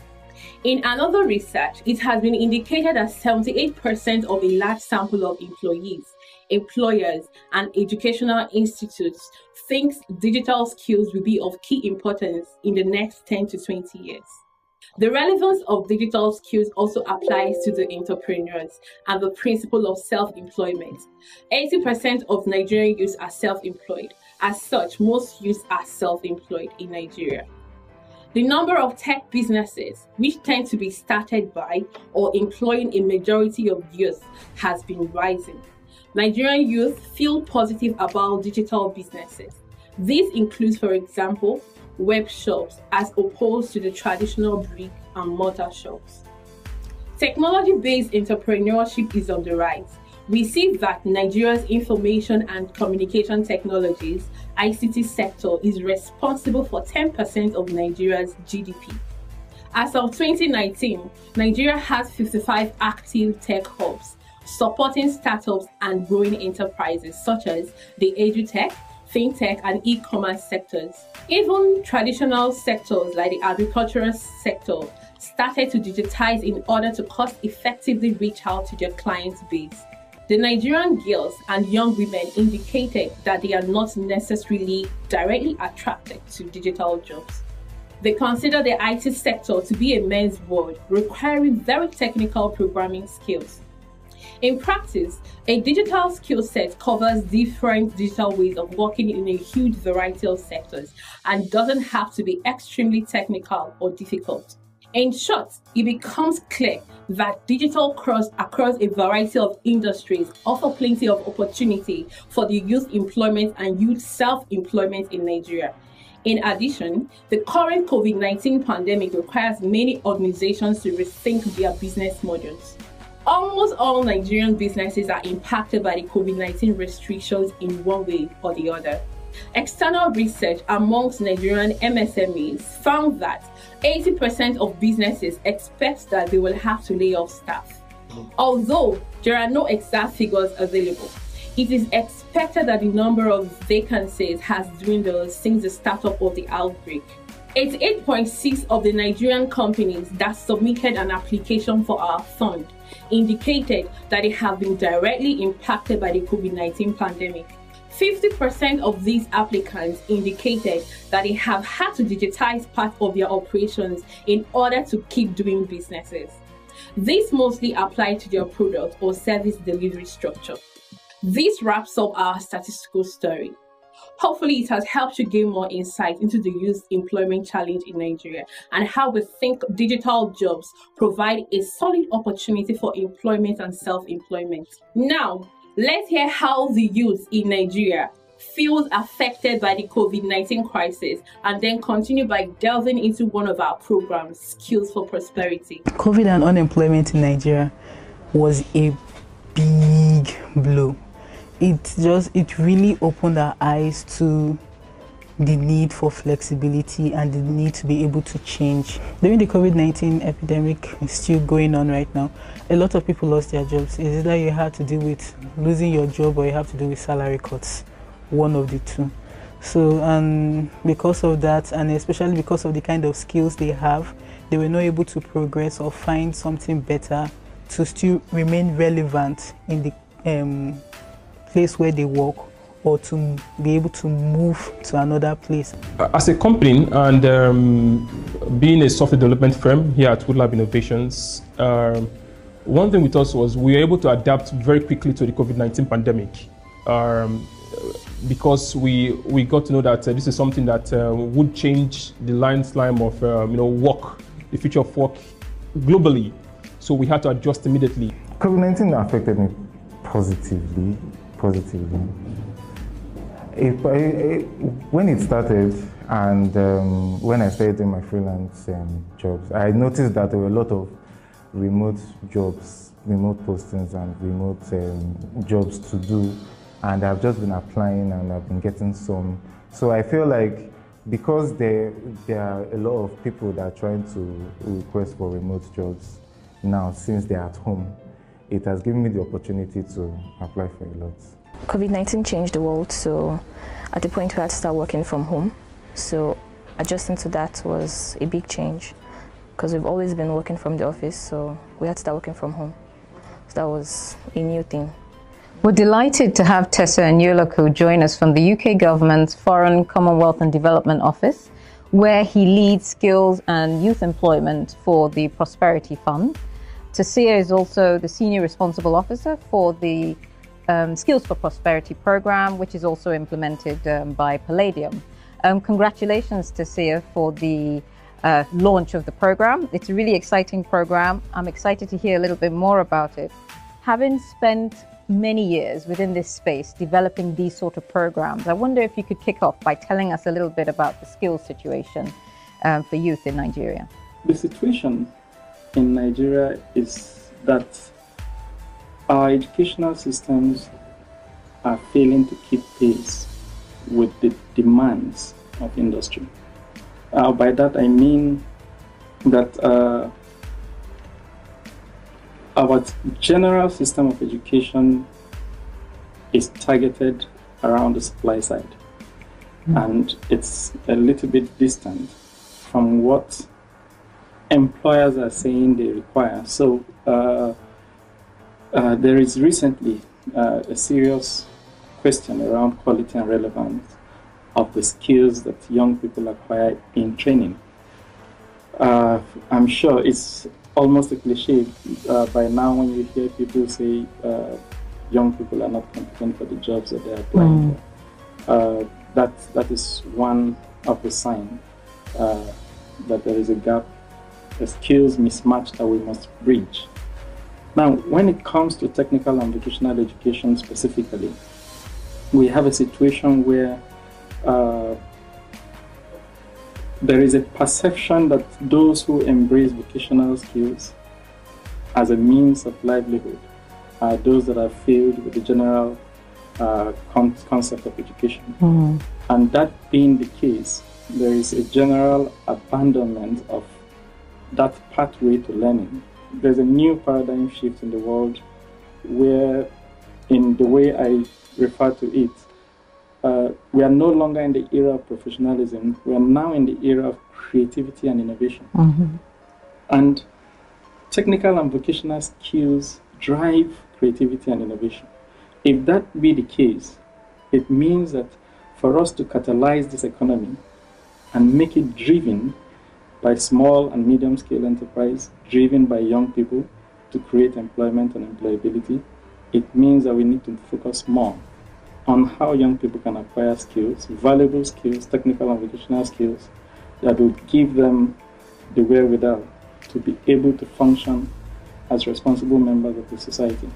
In another research, it has been indicated that 78% of a large sample of employees, employers, and educational institutes thinks digital skills will be of key importance in the next 10 to 20 years. The relevance of digital skills also applies to the entrepreneurs and the principle of self-employment. 80% of Nigerian youth are self-employed. As such, most youth are self-employed in Nigeria. The number of tech businesses, which tend to be started by or employing a majority of youth, has been rising. Nigerian youth feel positive about digital businesses. This includes, for example, web shops as opposed to the traditional brick and mortar shops. Technology-based entrepreneurship is on the rise. We see that Nigeria's information and communication technologies ICT sector is responsible for 10% of Nigeria's GDP. As of 2019, Nigeria has 55 active tech hubs supporting startups and growing enterprises such as the edutech, fintech, and e-commerce sectors. Even traditional sectors like the agricultural sector started to digitize in order to cost-effectively reach out to their client base. The Nigerian girls and young women indicated that they are not necessarily directly attracted to digital jobs. They consider the IT sector to be a men's world, requiring very technical programming skills. In practice, a digital skill set covers different digital ways of working in a huge variety of sectors and doesn't have to be extremely technical or difficult. In short, it becomes clear that digital across a variety of industries offer plenty of opportunity for the youth employment and youth self-employment in Nigeria. In addition, the current COVID-19 pandemic requires many organizations to rethink their business models. Almost all Nigerian businesses are impacted by the COVID-19 restrictions in one way or the other. External research amongst Nigerian MSMEs found that 80% of businesses expect that they will have to lay off staff. Although there are no exact figures available, it is expected that the number of vacancies has dwindled since the startup of the outbreak. 88.6% of the Nigerian companies that submitted an application for our fund indicated that they have been directly impacted by the COVID-19 pandemic. 50% of these applicants indicated that they have had to digitize part of their operations in order to keep doing businesses. This mostly applied to their product or service delivery structure. This wraps up our statistical story. Hopefully, it has helped you gain more insight into the youth employment challenge in Nigeria and how we think digital jobs provide a solid opportunity for employment and self-employment. Now, let's hear how the youth in Nigeria feels affected by the COVID-19 crisis, and then continue by delving into one of our programs, Skills for Prosperity. COVID and unemployment in Nigeria was a big blow. It really opened our eyes to the need for flexibility and the need to be able to change. During the COVID-19 epidemic, is still going on right now, a lot of people lost their jobs. It's either you had to deal with losing your job or you have to deal with salary cuts, one of the two. So, and because of that, and especially because of the kind of skills they have, they were not able to progress or find something better to still remain relevant in the place where they work, or to be able to move to another place. As a company and being a software development firm here at Woodlab Innovations, one thing with us was we were able to adapt very quickly to the COVID-19 pandemic, because we got to know that this is something that would change the landslide of work, the future of work globally. So we had to adjust immediately. COVID-19 affected me positively. When it started and when I started doing my freelance jobs, I noticed that there were a lot of remote jobs, remote postings and remote jobs to do, and I've just been applying and I've been getting some. So I feel like because there are a lot of people that are trying to request for remote jobs now since they're at home, it has given me the opportunity to apply for a lot. COVID-19 changed the world, so at the point we had to start working from home. So adjusting to that was a big change because we've always been working from the office, so we had to start working from home. So that was a new thing. We're delighted to have Tessa Nyoloko join us from the UK Government's Foreign, Commonwealth and Development Office, where he leads skills and youth employment for the Prosperity Fund. Tessia is also the Senior Responsible Officer for the Skills for Prosperity program, which is also implemented by Palladium. Congratulations, Tessia, for the launch of the program. It's a really exciting program. I'm excited to hear a little bit more about it. Having spent many years within this space developing these sort of programs, I wonder if you could kick off by telling us a little bit about the skills situation for youth in Nigeria. The situation in Nigeria is that our educational systems are failing to keep pace with the demands of industry. By that I mean that our general system of education is targeted around the supply side, and it's a little bit distant from what employers are saying they require. So there is recently a serious question around quality and relevance of the skills that young people acquire in training. I'm sure it's almost a cliche by now when you hear people say young people are not competent for the jobs that they're applying for. That is one of the signs that there is a gap, a skills mismatch that we must bridge. Now, when it comes to technical and vocational education specifically, we have a situation where there is a perception that those who embrace vocational skills as a means of livelihood are those that are filled with the general concept of education. And that being the case, there is a general abandonment of that pathway to learning. There's a new paradigm shift in the world where, in the way I refer to it, we are no longer in the era of professionalism. We are now in the era of creativity and innovation. And technical and vocational skills drive creativity and innovation. If that be the case, it means that for us to catalyze this economy and make it driven by small and medium scale enterprise, driven by young people to create employment and employability, it means that we need to focus more on how young people can acquire skills, valuable skills, technical and vocational skills, that will give them the wherewithal to be able to function as responsible members of the society.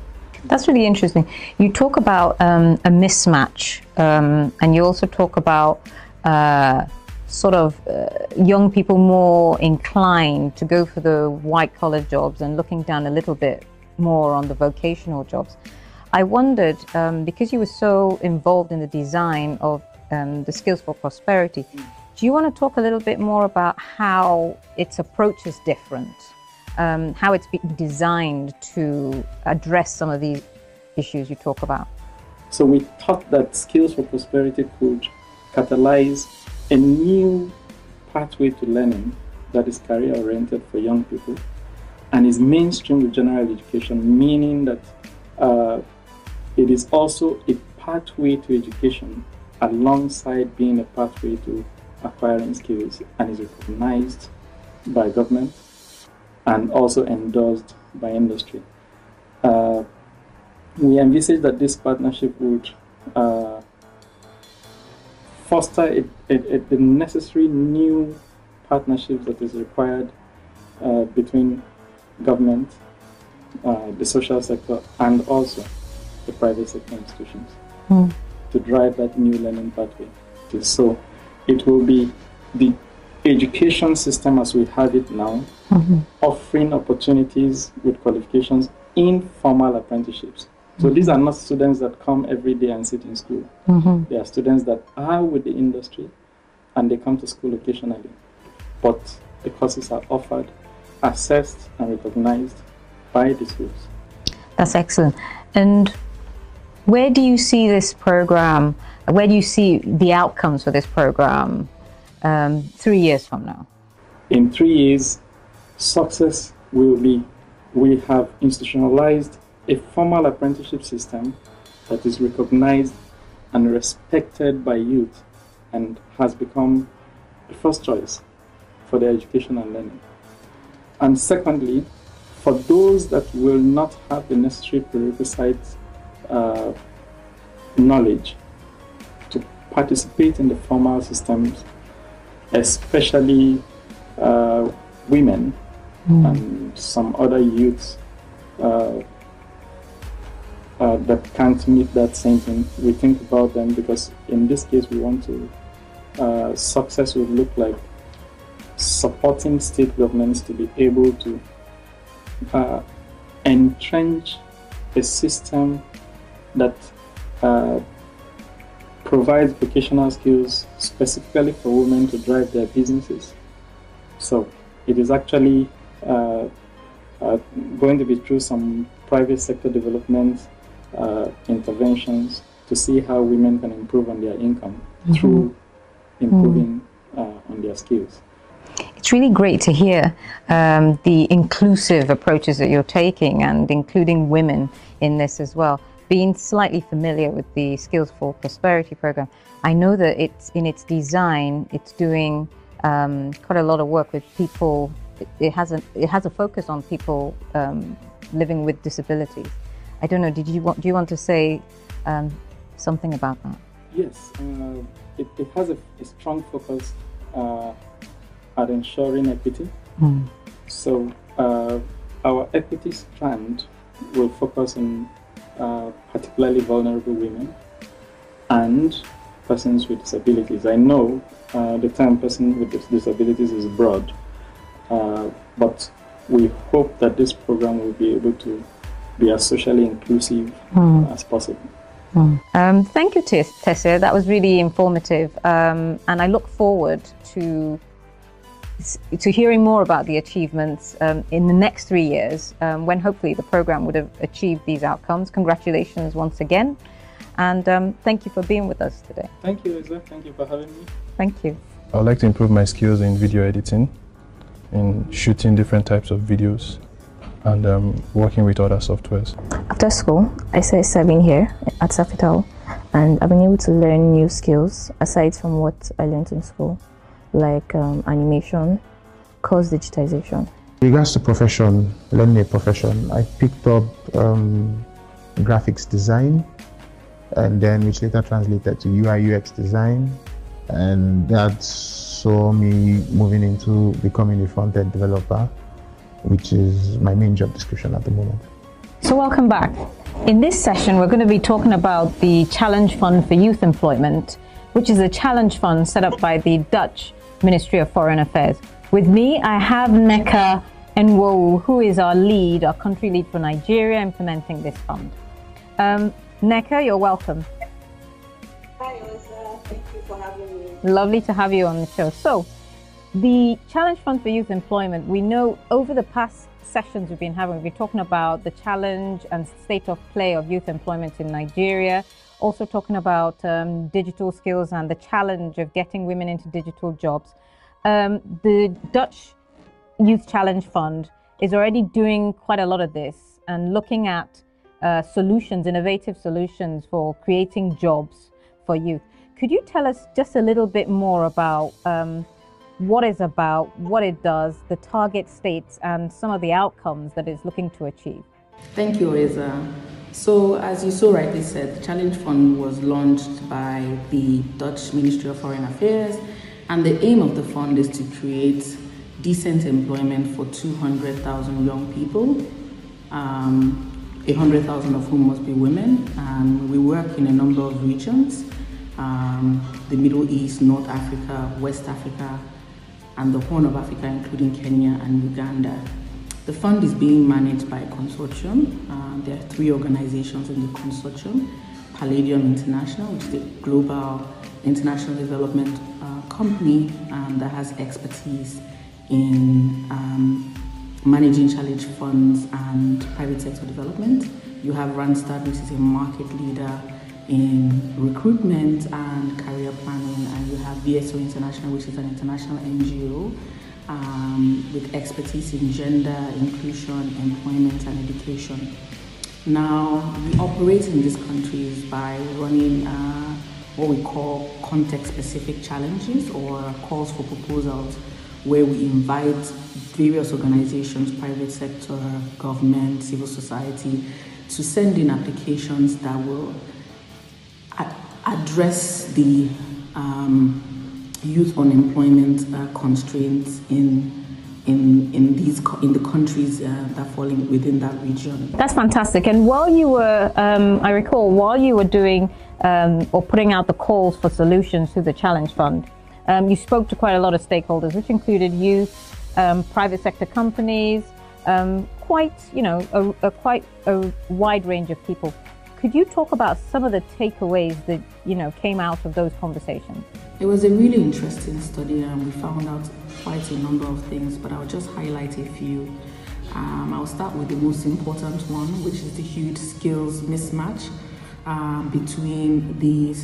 That's really interesting. You talk about a mismatch, and you also talk about young people more inclined to go for the white-collar jobs and looking down a little bit more on the vocational jobs. I wondered, because you were so involved in the design of the Skills for Prosperity, do you want to talk a little bit more about how its approach is different, how it's been designed to address some of these issues you talk about? So we thought that Skills for Prosperity could catalyze a new pathway to learning that is career-oriented for young people and is mainstream with general education, meaning that it is also a pathway to education alongside being a pathway to acquiring skills, and is recognized by government and also endorsed by industry. We envisage that this partnership would foster the necessary new partnerships that is required between government, the social sector, and also the private sector institutions to drive that new learning pathway. So it will be the education system as we have it now, offering opportunities with qualifications in formal apprenticeships. So these are not students that come every day and sit in school. They are students that are with the industry and they come to school occasionally. But the courses are offered, assessed, and recognized by the schools. That's excellent. And where do you see this program, where do you see the outcomes for this program 3 years from now? In 3 years, success will be, we have institutionalized a formal apprenticeship system that is recognized and respected by youth and has become the first choice for their education and learning. And secondly, for those that will not have the necessary prerequisite knowledge to participate in the formal systems, especially women and some other youths that can't meet that same thing. We think about them because in this case we want to, success would look like supporting state governments to be able to entrench a system that provides vocational skills specifically for women to drive their businesses. So it is actually going to be through some private sector development interventions to see how women can improve on their income through improving on their skills. It's really great to hear the inclusive approaches that you're taking and including women in this as well. Being slightly familiar with the Skills for Prosperity program, I know that it's in its design, it's doing quite a lot of work with people. It has a focus on people living with disabilities. I don't know, do you want to say something about that? Yes, it has a strong focus at ensuring equity. So our equity strand will focus on particularly vulnerable women and persons with disabilities. I know the term person with disabilities is broad, but we hope that this program will be able to be as socially inclusive as possible. Thank you, Tessa. That was really informative, and I look forward to hearing more about the achievements in the next 3 years, when hopefully the program would have achieved these outcomes. Congratulations once again, and thank you for being with us today. Thank you, Lisa. Thank you for having me. Thank you. I would like to improve my skills in video editing, in shooting different types of videos, and working with other softwares. After school, I started serving here at Safital, and I've been able to learn new skills aside from what I learned in school, like animation, course digitization. In regards to profession, learning a profession, I picked up graphics design, and then which later translated to UI UX design, and that saw me moving into becoming a front-end developer, which is my main job description at the moment. So welcome back. In this session, we're going to be talking about the Challenge Fund for Youth Employment, which is a challenge fund set up by the Dutch Ministry of Foreign Affairs. With me, I have Nneka Nwowu, who is our country lead for Nigeria, implementing this fund. Nneka, you're welcome. Hi, Oza. Thank you for having me. Lovely to have you on the show. So, the Challenge Fund for Youth Employment, we know over the past sessions we've been having, we've been talking about the challenge and state of play of youth employment in Nigeria, also talking about digital skills and the challenge of getting women into digital jobs. The Dutch Youth Challenge Fund is already doing quite a lot of this and looking at solutions, innovative solutions for creating jobs for youth. Could you tell us just a little bit more about what it's about, what it does, the target states, and some of the outcomes that it's looking to achieve? Thank you, Oza. So, as you so rightly said, the Challenge Fund was launched by the Dutch Ministry of Foreign Affairs, and the aim of the fund is to create decent employment for 200,000 young people, 100,000 of whom must be women. And we work in a number of regions, the Middle East, North Africa, West Africa, and the Horn of Africa, including Kenya and Uganda. The fund is being managed by a consortium. There are 3 organizations in the consortium: Palladium International, which is a global international development company that has expertise in managing challenge funds and private sector development. You have Randstad, which is a market leader in recruitment and career planning, and you have VSO International, which is an international NGO with expertise in gender, inclusion, employment, and education. Now, we operate in these countries by running what we call context-specific challenges or calls for proposals, where we invite various organizations, private sector, government, civil society, to send in applications that will address the youth unemployment constraints in the countries that fall within that region. That's fantastic. And while you were, I recall, while you were doing or putting out the calls for solutions to the Challenge Fund, you spoke to quite a lot of stakeholders, which included youth, private sector companies, quite a wide range of people. Could you talk about some of the takeaways that came out of those conversations? It was a really interesting study, and we found out quite a number of things, but I'll just highlight a few. I'll start with the most important one, which is the huge skills mismatch between the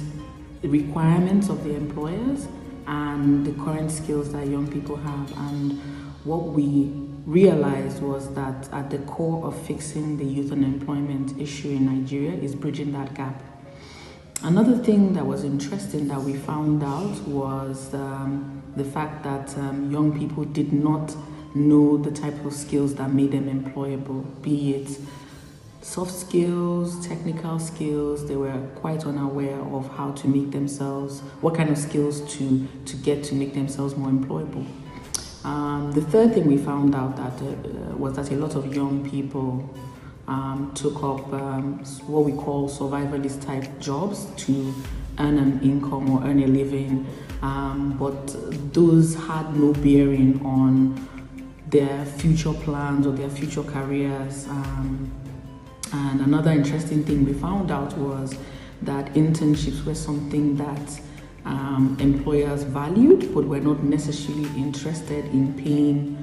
requirements of the employers and the current skills that young people have. And what we realized was that at the core of fixing the youth unemployment issue in Nigeria is bridging that gap. Another thing that was interesting that we found out was the fact that young people did not know the type of skills that made them employable, be it soft skills, technical skills. They were quite unaware of how to make themselves, what kind of skills to get to make themselves more employable. The third thing we found out was that a lot of young people took up what we call survivalist type jobs to earn an income or earn a living, but those had no bearing on their future plans or their future careers. And another interesting thing we found out was that internships were something that employers valued, but were not necessarily interested in paying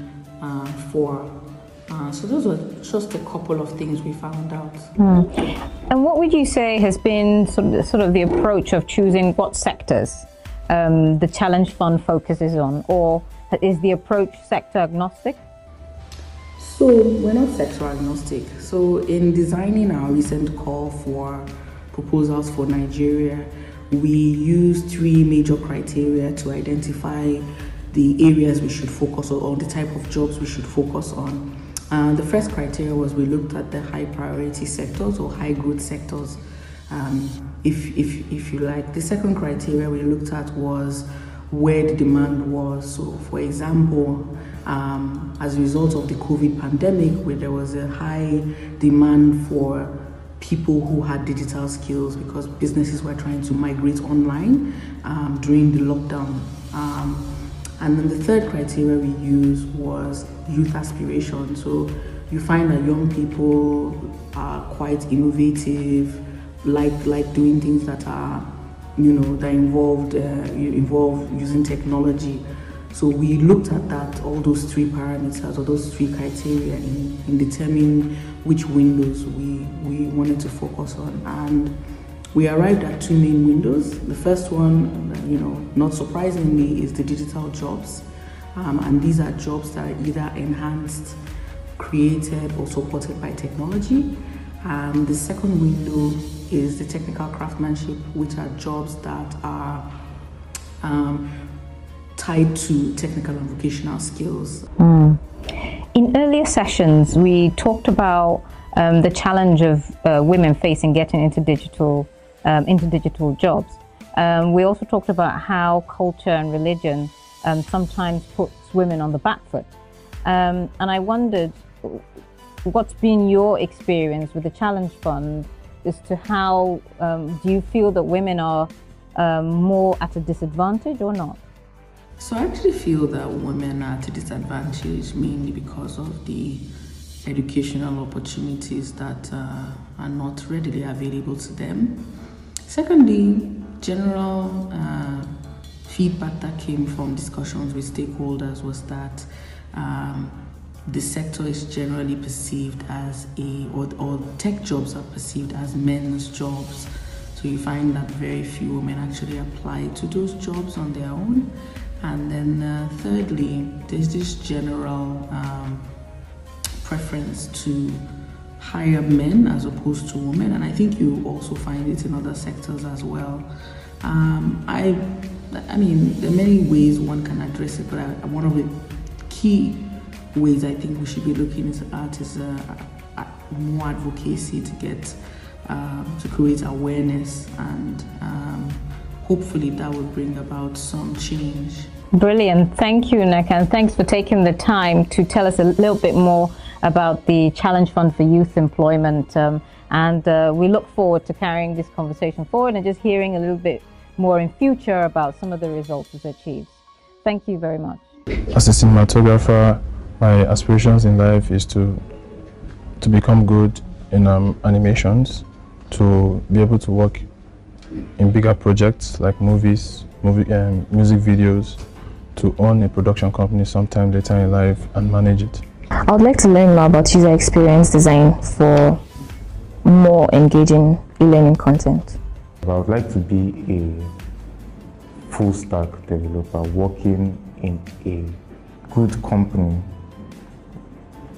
for. So those were just a couple of things we found out. And what would you say has been sort of the approach of choosing what sectors the Challenge Fund focuses on, or is the approach sector agnostic? So we're not sector agnostic. So in designing our recent call for proposals for Nigeria, we use 3 major criteria to identify the areas we should focus on, or the type of jobs we should focus on. The first criteria was we looked at the high priority sectors or high growth sectors if you like. The second criteria we looked at was where the demand was. So, for example, as a result of the COVID pandemic, where there was a high demand for people who had digital skills because businesses were trying to migrate online during the lockdown. And then the third criteria we used was youth aspiration. So you find that young people are quite innovative, like doing things that are, that involve using technology. So we looked at that, all those three parameters or those three criteria in determining which windows we wanted to focus on. And we arrived at two main windows. The first one, not surprisingly, is the digital jobs. And these are jobs that are either enhanced, created, or supported by technology. The second window is the technical craftsmanship, which are jobs that are tied to technical and vocational skills. In earlier sessions, we talked about the challenge of women facing getting into digital jobs. We also talked about how culture and religion sometimes puts women on the back foot. And I wondered, what's been your experience with the Challenge Fund as to how do you feel that women are more at a disadvantage or not? So I actually feel that women are at a disadvantage mainly because of the educational opportunities that are not readily available to them. Secondly, general feedback that came from discussions with stakeholders was that the sector is generally perceived as or tech jobs are perceived as men's jobs. So you find that very few women actually apply to those jobs on their own. And then thirdly, there's this general preference to hire men as opposed to women, and I think you also find it in other sectors as well. I mean, there are many ways one can address it, but one of the key ways I think we should be looking at is more advocacy to get to create awareness, and hopefully that will bring about some change. Brilliant. Thank you, Nneka, and thanks for taking the time to tell us a little bit more about the Challenge Fund for Youth Employment. And we look forward to carrying this conversation forward and just hearing a little bit more in future about some of the results it's achieved. Thank you very much. As a cinematographer, my aspirations in life is to become good in animations, to be able to work in bigger projects like movies, music videos, to own a production company sometime later in life and manage it. I would like to learn more about user experience design for more engaging e-learning content. I would like to be a full stack developer working in a good company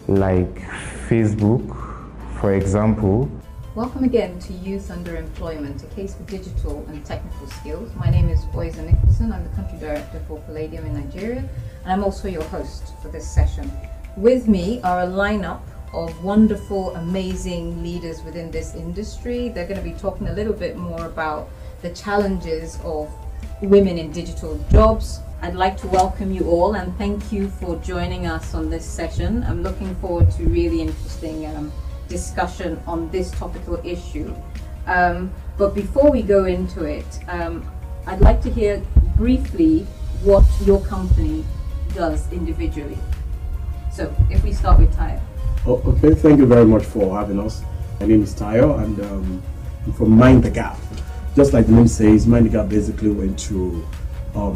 like Facebook, for example. Welcome again to Youth Underemployment, a case for digital and technical skills. My name is Oiza Nicholson. I'm the Country Director for Palladium in Nigeria, and I'm also your host for this session. With me are a lineup of wonderful, amazing leaders within this industry. They're going to be talking a little bit more about the challenges of women in digital jobs. I'd like to welcome you all and thank you for joining us on this session. I'm looking forward to really interesting discussion on this topical issue. But before we go into it, I'd like to hear briefly what your company does individually. So if we start with Tayo. Oh, okay, thank you very much for having us. My name is Tayo and I'm from Mind the Gap. Just like the name says, Mind the Gap basically went through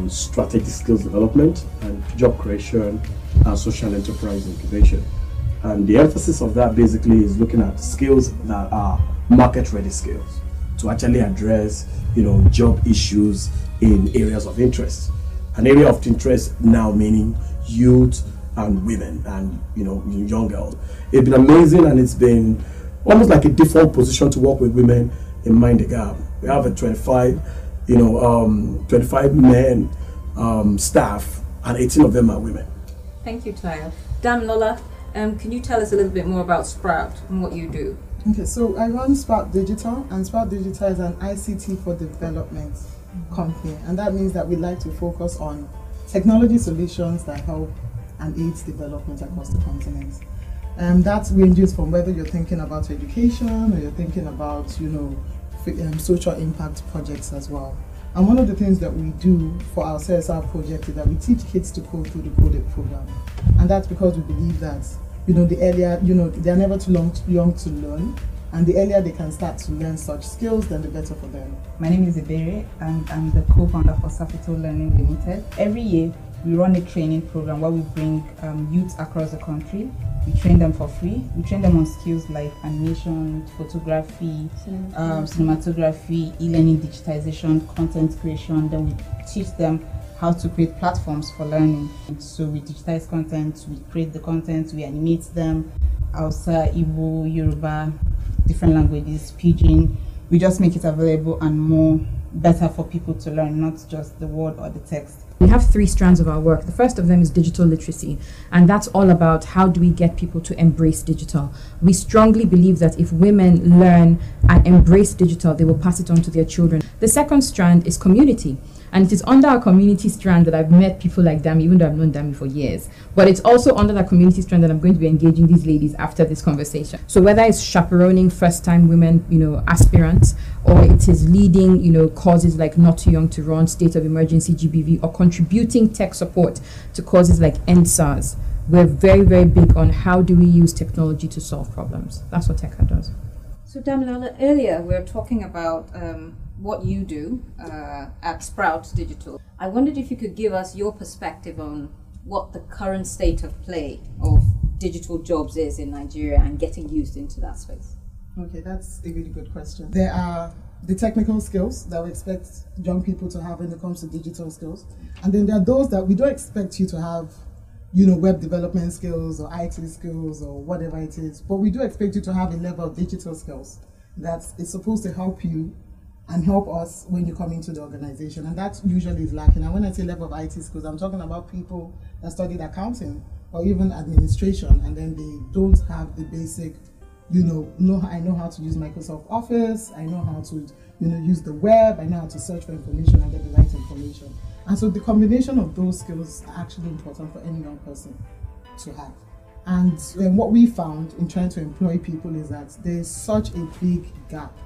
strategic skills development and job creation and social enterprise incubation. And the emphasis of that basically is looking at skills that are market-ready skills to actually address, job issues in areas of interest. An area of interest now meaning youth and women and young girls. It's been amazing, and it's been almost like a default position to work with women in Mind the Gap. We have a 25 men staff, and 18 of them are women. Thank you, Tayo. Damnola, can you tell us a little bit more about Sprout and what you do? Okay, so I run Sprout Digital, and Sprout Digital is an ICT for development company, and that means that we like to focus on technology solutions that help and aid development across the continent. That ranges from whether you're thinking about education or you're thinking about, social impact projects as well. And one of the things that we do for our CSR project is that we teach kids to code through the Code It program, and that's because we believe that the earlier, they're never too young to learn, and the earlier they can start to learn such skills, then the better for them. My name is Ibere, and I'm the co-founder for Safito Learning Limited. Every year, we run a training program where we bring youths across the country. We train them for free. We train them on skills like animation, photography, cinematography, e-learning, digitization, content creation. Then we teach them how to create platforms for learning. So we digitize content, we create the content, we animate them, Hausa, Igbo, Yoruba, different languages, Pidgin. We just make it available and better for people to learn, not just the word or the text. We have 3 strands of our work. The first of them is digital literacy, and that's all about how do we get people to embrace digital. We strongly believe that if women learn and embrace digital, they will pass it on to their children. The second strand is community. And it is under our community strand that I've met people like Dami, even though I've known Dami for years. But it's also under that community strand that I'm going to be engaging these ladies after this conversation. So whether it's chaperoning first-time women, aspirants, or it is leading, causes like Not Too Young to Run, State of Emergency, GBV, or contributing tech support to causes like EndSARS, we're very, very big on how do we use technology to solve problems. That's what TechHub does. So Damilola, earlier we were talking about what you do at Sprout Digital. I wondered if you could give us your perspective on what the current state of play of digital jobs is in Nigeria and getting used into that space. Okay, that's a really good question. There are the technical skills that we expect young people to have when it comes to digital skills. And then there are those that we don't expect you to have, web development skills or IT skills or whatever it is. But we do expect you to have a level of digital skills that is supposed to help you and help us when you come into the organization, and that usually is lacking. And when I say level of IT skills, I'm talking about people that studied accounting or even administration, and then they don't have the basic, I know how to use Microsoft Office, I know how to, use the web, I know how to search for information and get the right information. And so the combination of those skills are actually important for any young person to have. And what we found in trying to employ people is that there's such a big gap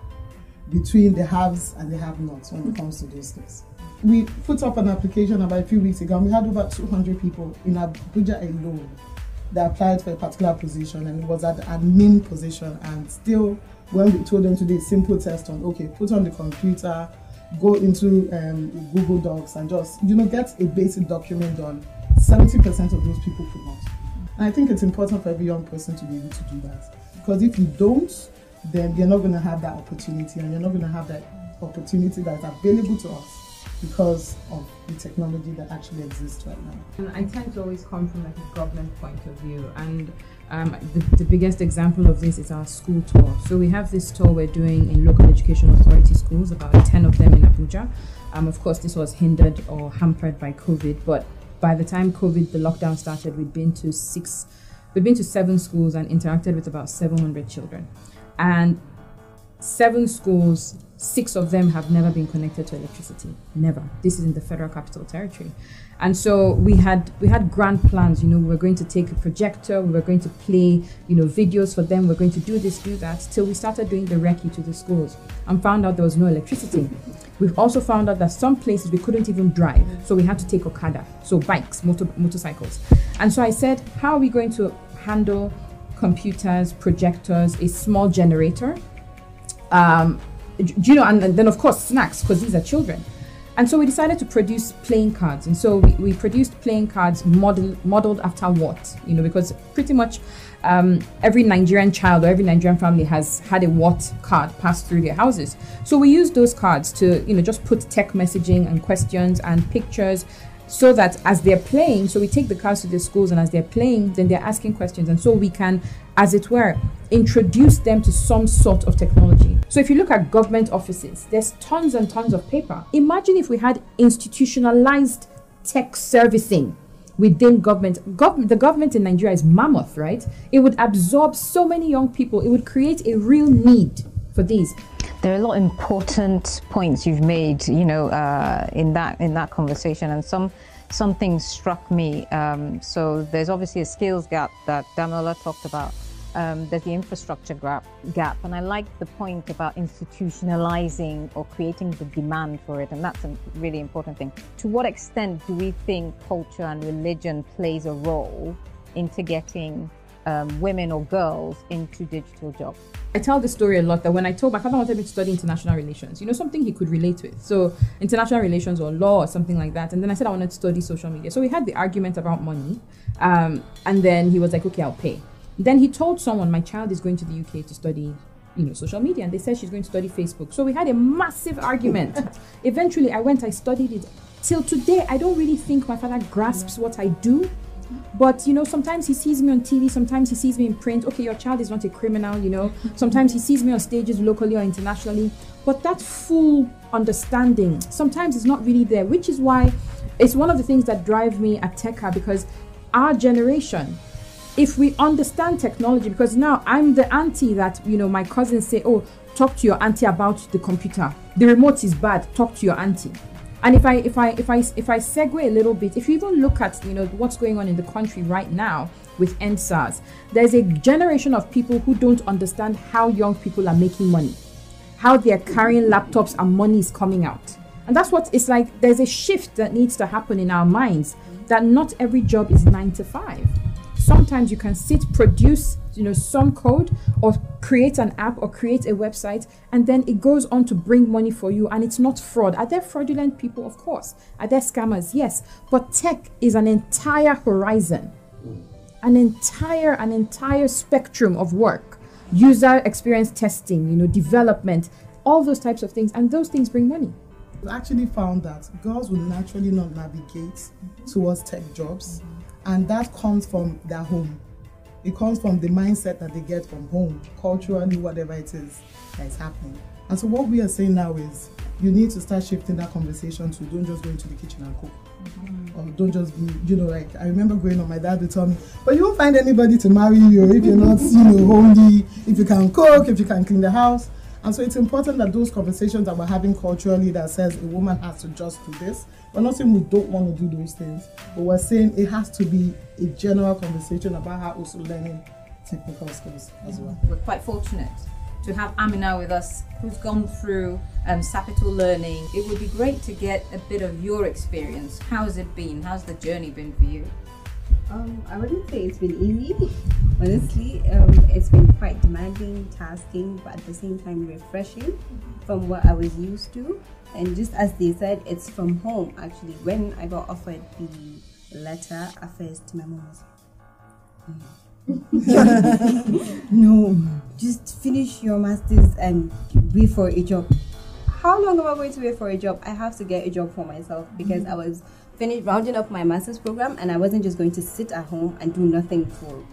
between the haves and the have-nots when it comes to those skills. We put up an application about a few weeks ago, and we had over 200 people in Abuja alone that applied for a particular position, and it was at the admin position. And still, when we told them to do a simple test on, okay, put on the computer, go into Google Docs and just, get a basic document done, 70% of those people could not. And I think it's important for every young person to be able to do that. Because if you don't, then you're not going to have that opportunity, and you're not going to have that opportunity that's available to us because of the technology that actually exists right now. And I tend to always come from a government point of view, and the biggest example of this is our school tour. So we have this tour we're doing in local education authority schools, about 10 of them in Abuja. Of course, this was hindered or hampered by COVID, but by the time the lockdown started, we'd been to 7 schools and interacted with about 700 children. And 7 schools, 6 of them have never been connected to electricity. Never. This is in the Federal Capital Territory. And so we had grand plans. We were going to take a projector, we were going to play, videos for them, we're going to do this, do that, till we started doing the recce to the schools and found out there was no electricity. We've also found out that some places we couldn't even drive, so we had to take Okada, so bikes, motorcycles. And so I said, how are we going to handle computers, projectors, a small generator, and then of course snacks, because these are children. And so we decided to produce playing cards. And so we produced playing cards modeled after what? Because pretty much every Nigerian child or every Nigerian family has had a what card pass through their houses. So we used those cards to, just put tech messaging and questions and pictures, so that as they're playing, so we take the cards to the schools, and as they're playing, then they're asking questions. And so we can, as it were, introduce them to some sort of technology. So if you look at government offices, there's tons and tons of paper. Imagine if we had institutionalized tech servicing within government. The government in Nigeria is mammoth, right? It would absorb so many young people. It would create a real need for these. There are a lot of important points you've made, you know, in that conversation, and some things struck me. So there's obviously a skills gap that Damola talked about. There's the infrastructure gap, and I like the point about institutionalizing or creating the demand for it, and that's a really important thing. To what extent do we think culture and religion plays a role into getting women or girls into digital jobs? I tell this story a lot, that when I told my father wanted me to study international relations, you know, something he could relate with. So international relations or law or something like that. And then I said I wanted to study social media. So we had the argument about money. And then he was like, okay, I'll pay. Then he told someone, my child is going to the UK to study, you know, social media. And they said she's going to study Facebook. So we had a massive argument. Eventually I studied it. Till today, I don't really think my father grasps what I do. But, you know, sometimes he sees me on TV, sometimes he sees me in print. Okay, your child is not a criminal, you know. Sometimes he sees me on stages locally or internationally. But that full understanding sometimes is not really there, which is why it's one of the things that drive me at TechHub, because our generation, if we understand technology, because now I'm the auntie that, you know, my cousins say, oh, talk to your auntie about the computer. The remote is bad, talk to your auntie. And if I segue a little bit, if you even look at, you know, what's going on in the country right now with EndSARS, there's a generation of people who don't understand how young people are making money, how they're carrying laptops and money is coming out. And that's what it's like. There's a shift that needs to happen in our minds, that not every job is 9 to 5. Sometimes you can produce, you know, some code or create an app or create a website, and then it goes on to bring money for you, and it's not fraud. Are there fraudulent people? Of course. Are there scammers? Yes. But tech is an entire horizon, an entire spectrum of work, user experience testing, you know, development, all those types of things, and those things bring money. We actually found that girls will naturally not navigate towards tech jobs. And that comes from their home. It comes from the mindset that they get from home, culturally, whatever it is that is happening. And so what we are saying now is, you need to start shifting that conversation to don't just go into the kitchen and cook. Or don't just be, you know, like, I remember growing up, my dad would tell me, but you won't find anybody to marry you if you're not, you know, homely, if you can cook, if you can clean the house. And so it's important that those conversations that we're having culturally that says a woman has to just do this, we're not saying we don't want to do those things, but we're saying it has to be a general conversation about how also learning technical skills as well. We're quite fortunate to have Amina with us, who's gone through Sapital Learning. It would be great to get a bit of your experience. How's it been? How's the journey been for you? I wouldn't say it's been easy. Honestly, it's been quite demanding, tasking, but at the same time refreshing from what I was used to. And just as they said, it's from home actually. When I got offered the letter at first, my mom was no, just finish your masters and wait for a job. How long am I going to wait for a job? I have to get a job for myself, because I was finished rounding up my master's program, and I wasn't just going to sit at home and do nothing for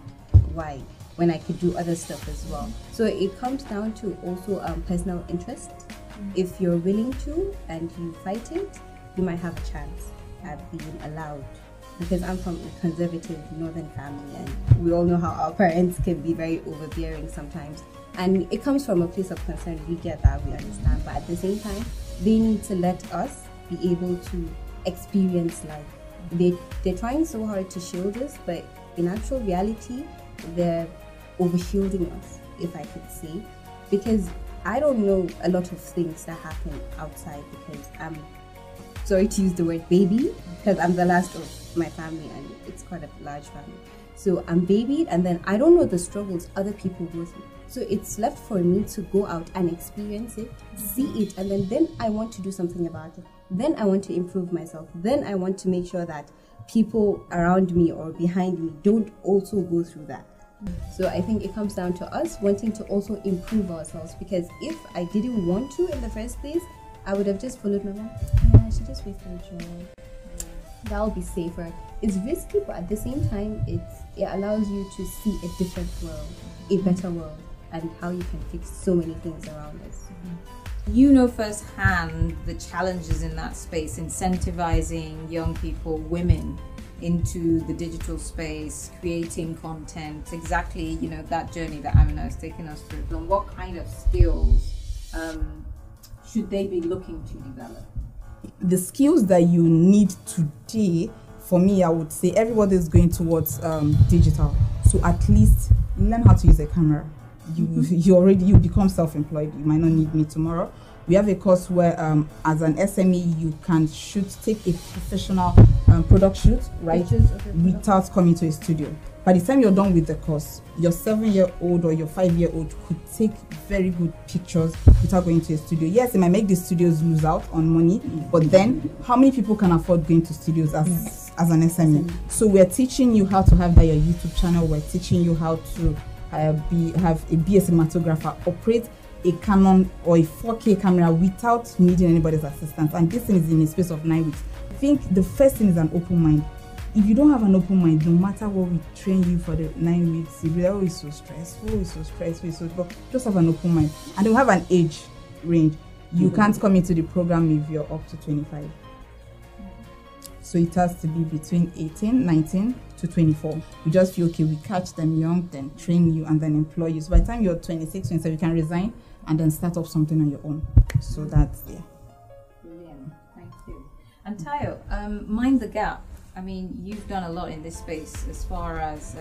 why, when I could do other stuff as well. So it comes down to also personal interest. If you're willing to and you fight it, you might have a chance at being allowed. Because I'm from a conservative northern family, and we all know how our parents can be very overbearing sometimes. And it comes from a place of concern. We get that, we understand. But at the same time, they need to let us be able to experience life. They're trying so hard to shield us, but in actual reality, they're over-shielding us, if I could say. Because I don't know a lot of things that happen outside, because I'm sorry to use the word baby, because I'm the last of my family and it's quite a large family. So I'm babied, and then I don't know the struggles other people go through. So it's left for me to go out and experience it, see it, and then I want to do something about it. Then I want to improve myself. Then I want to make sure that people around me or behind me don't also go through that. So I think it comes down to us wanting to also improve ourselves, because if I didn't want to in the first place, I would have just followed my mom. Yeah, I should just wait for a job. That'll be safer. It's risky, but at the same time, it allows you to see a different world, a better world, and how you can fix so many things around us. You know firsthand the challenges in that space, incentivizing young people, women, into the digital space, creating content, exactly, you know, that journey that Amina has taken us through. And what kind of skills should they be looking to develop? The skills that you need today, for me, I would say everybody is going towards digital. So at least learn how to use a camera. You become self-employed. You might not need me tomorrow. We have a course where, as an SME, you can take a professional product shoot, right, without coming to a studio. By the time you're done with the course, your 7-year-old or your 5-year-old could take very good pictures without going to a studio. Yes, it might make the studios lose out on money, but then how many people can afford going to studios as an SME? So we're teaching you how to have that your YouTube channel. We're teaching you how to have a cinematographer operate a Canon or a 4K camera without needing anybody's assistance. And this thing is in a space of 9 weeks. I think the first thing is an open mind. If you don't have an open mind, no matter what we train you for the 9 weeks, you'll be like, oh, it's so stressful, it's so stressful, it's so stressful. Just have an open mind. And then we have an age range. You can't come into the program if you're up to 25. So it has to be between 18, 19 to 24. We just feel, okay, we catch them young, then train you, and then employ you. So by the time you're 26, 27, you can resign and then start up something on your own. So that's, yeah. Brilliant, thank you. And Tayo, Mind the Gap. I mean, you've done a lot in this space as far as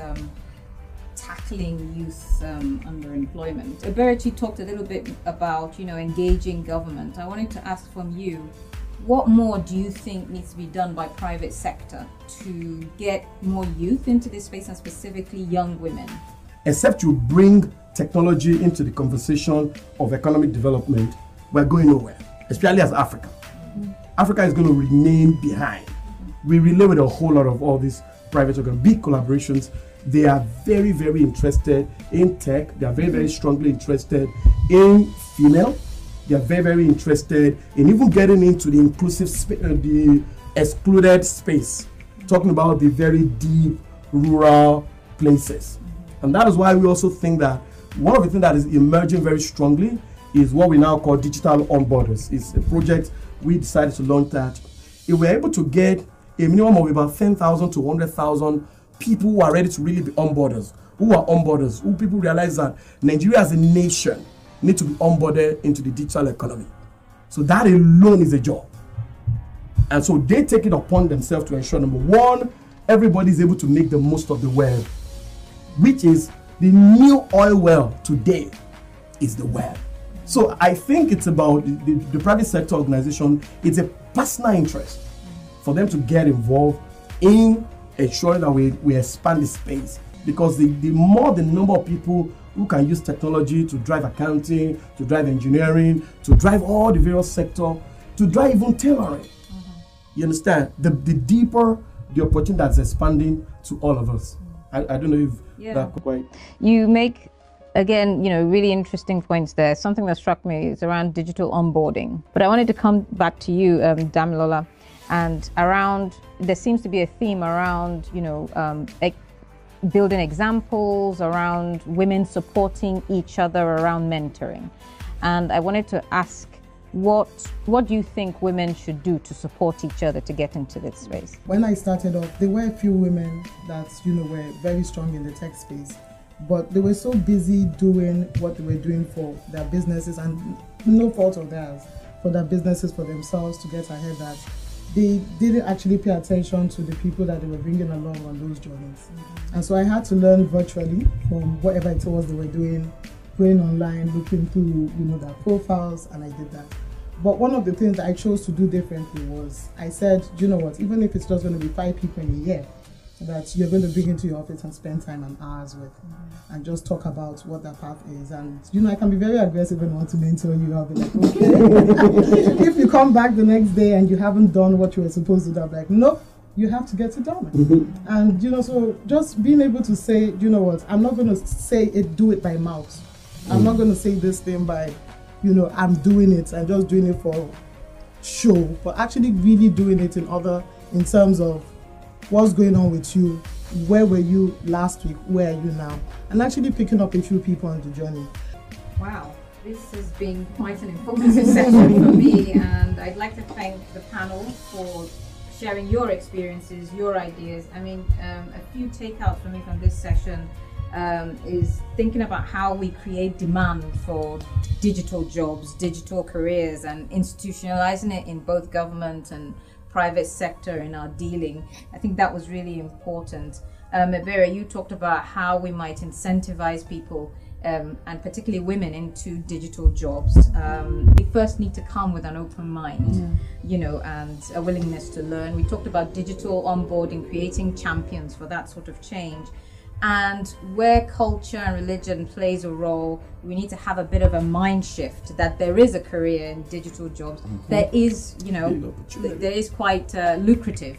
tackling youth underemployment. Eberechi talked a little bit about, you know, engaging government. I wanted to ask from you, what more do you think needs to be done by private sector to get more youth into this space, and specifically young women? Except you bring technology into the conversation of economic development, we're going nowhere, especially as Africa. Africa is going to remain behind. We relate with a whole lot of all these private big collaborations. They are very, very interested in tech. They are very, very strongly interested in female. They are very, very interested in even getting into the inclusive, the excluded space, talking about the very deep rural places. And that is why we also think that one of the things that is emerging very strongly is what we now call digital onboarders. It's a project we decided to launch that. If we're able to get a minimum of about 10,000 to 100,000 people who are ready to really be onboarders, who people realize that Nigeria as a nation need to be onboarded into the digital economy. So that alone is a job. And so they take it upon themselves to ensure, number one, everybody is able to make the most of the web, which is the new oil well today is the web. So I think it's about the private sector organization. It's a personal interest for them to get involved in ensuring that we expand the space, because the more the number of people who can use technology to drive accounting, to drive engineering, to drive all the various sectors, to drive even tailoring. You understand? The deeper the opportunity that's expanding to all of us. I don't know if that quite. You make, again, you know, really interesting points there. Something that struck me is around digital onboarding. But I wanted to come back to you, Damilola, and around, there seems to be a theme around, you know, building examples, around women supporting each other, around mentoring. And I wanted to ask, what do you think women should do to support each other to get into this space? When I started off, there were a few women that, you know, were very strong in the tech space, but they were so busy doing what they were doing for their businesses, and no fault of theirs, for their businesses, for themselves to get ahead, that they didn't actually pay attention to the people that they were bringing along on those journeys. And so I had to learn virtually from whatever it was they were doing, going online, looking through, you know, their profiles, and I did that. But one of the things that I chose to do differently was, I said, you know what, even if it's just going to be 5 people in a year that you're going to bring into your office and spend time and hours with, and just talk about what that path is. And, you know, I can be very aggressive when I want to mentor you. I'll be like, okay. If you come back the next day and you haven't done what you were supposed to do, I'll be like, nope, you have to get it done. And, you know, so just being able to say, you know what, I'm not going to say it, do it by mouth. I'm not going to say this thing by, you know, I'm doing it, I'm just doing it for show, but actually really doing it in terms of what's going on with you, where were you last week, where are you now, and actually picking up a few people on the journey. Wow, this has been quite an informative session for me, and I'd like to thank the panel for sharing your experiences, your ideas. I mean, a few takeouts for me from this session is thinking about how we create demand for digital jobs, digital careers, and institutionalizing it in both government and private sector in our dealing. I think that was really important. Vera, you talked about how we might incentivize people and particularly women into digital jobs. They first need to come with an open mind, you know, and a willingness to learn. We talked about digital onboarding, creating champions for that sort of change. And where culture and religion plays a role, we need to have a bit of a mind shift that there is a career in digital jobs. There is, you know, there is quite lucrative,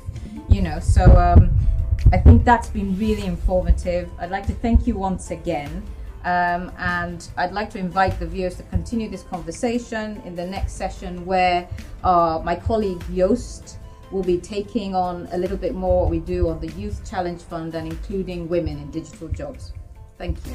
you know, so I think that's been really informative. I'd like to thank you once again. And I'd like to invite the viewers to continue this conversation in the next session, where my colleague Joost will be taking on a little bit more what we do on the Youth Challenge Fund and including women in digital jobs. Thank you.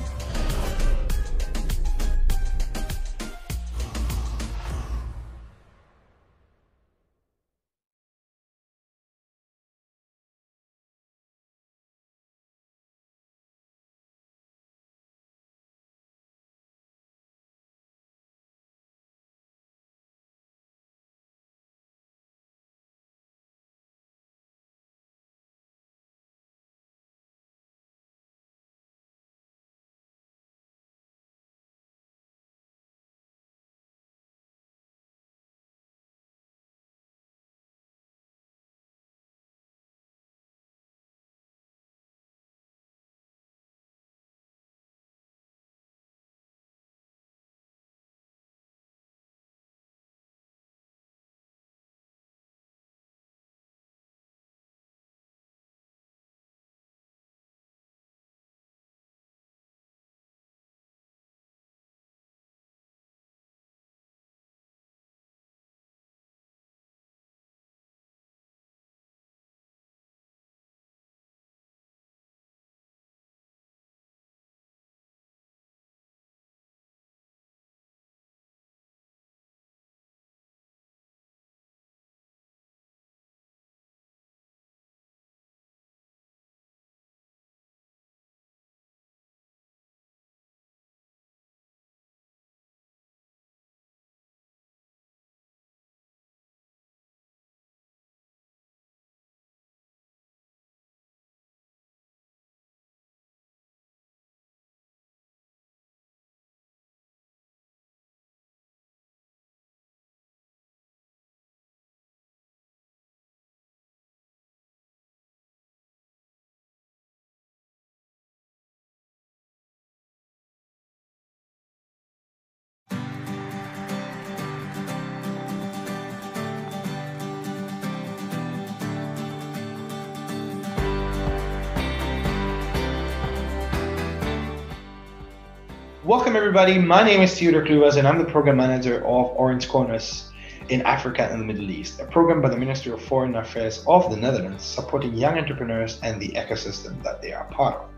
Welcome everybody, my name is Theodore Kluvas and I'm the Program Manager of Orange Corners in Africa and the Middle East, a program by the Ministry of Foreign Affairs of the Netherlands supporting young entrepreneurs and the ecosystem that they are part of.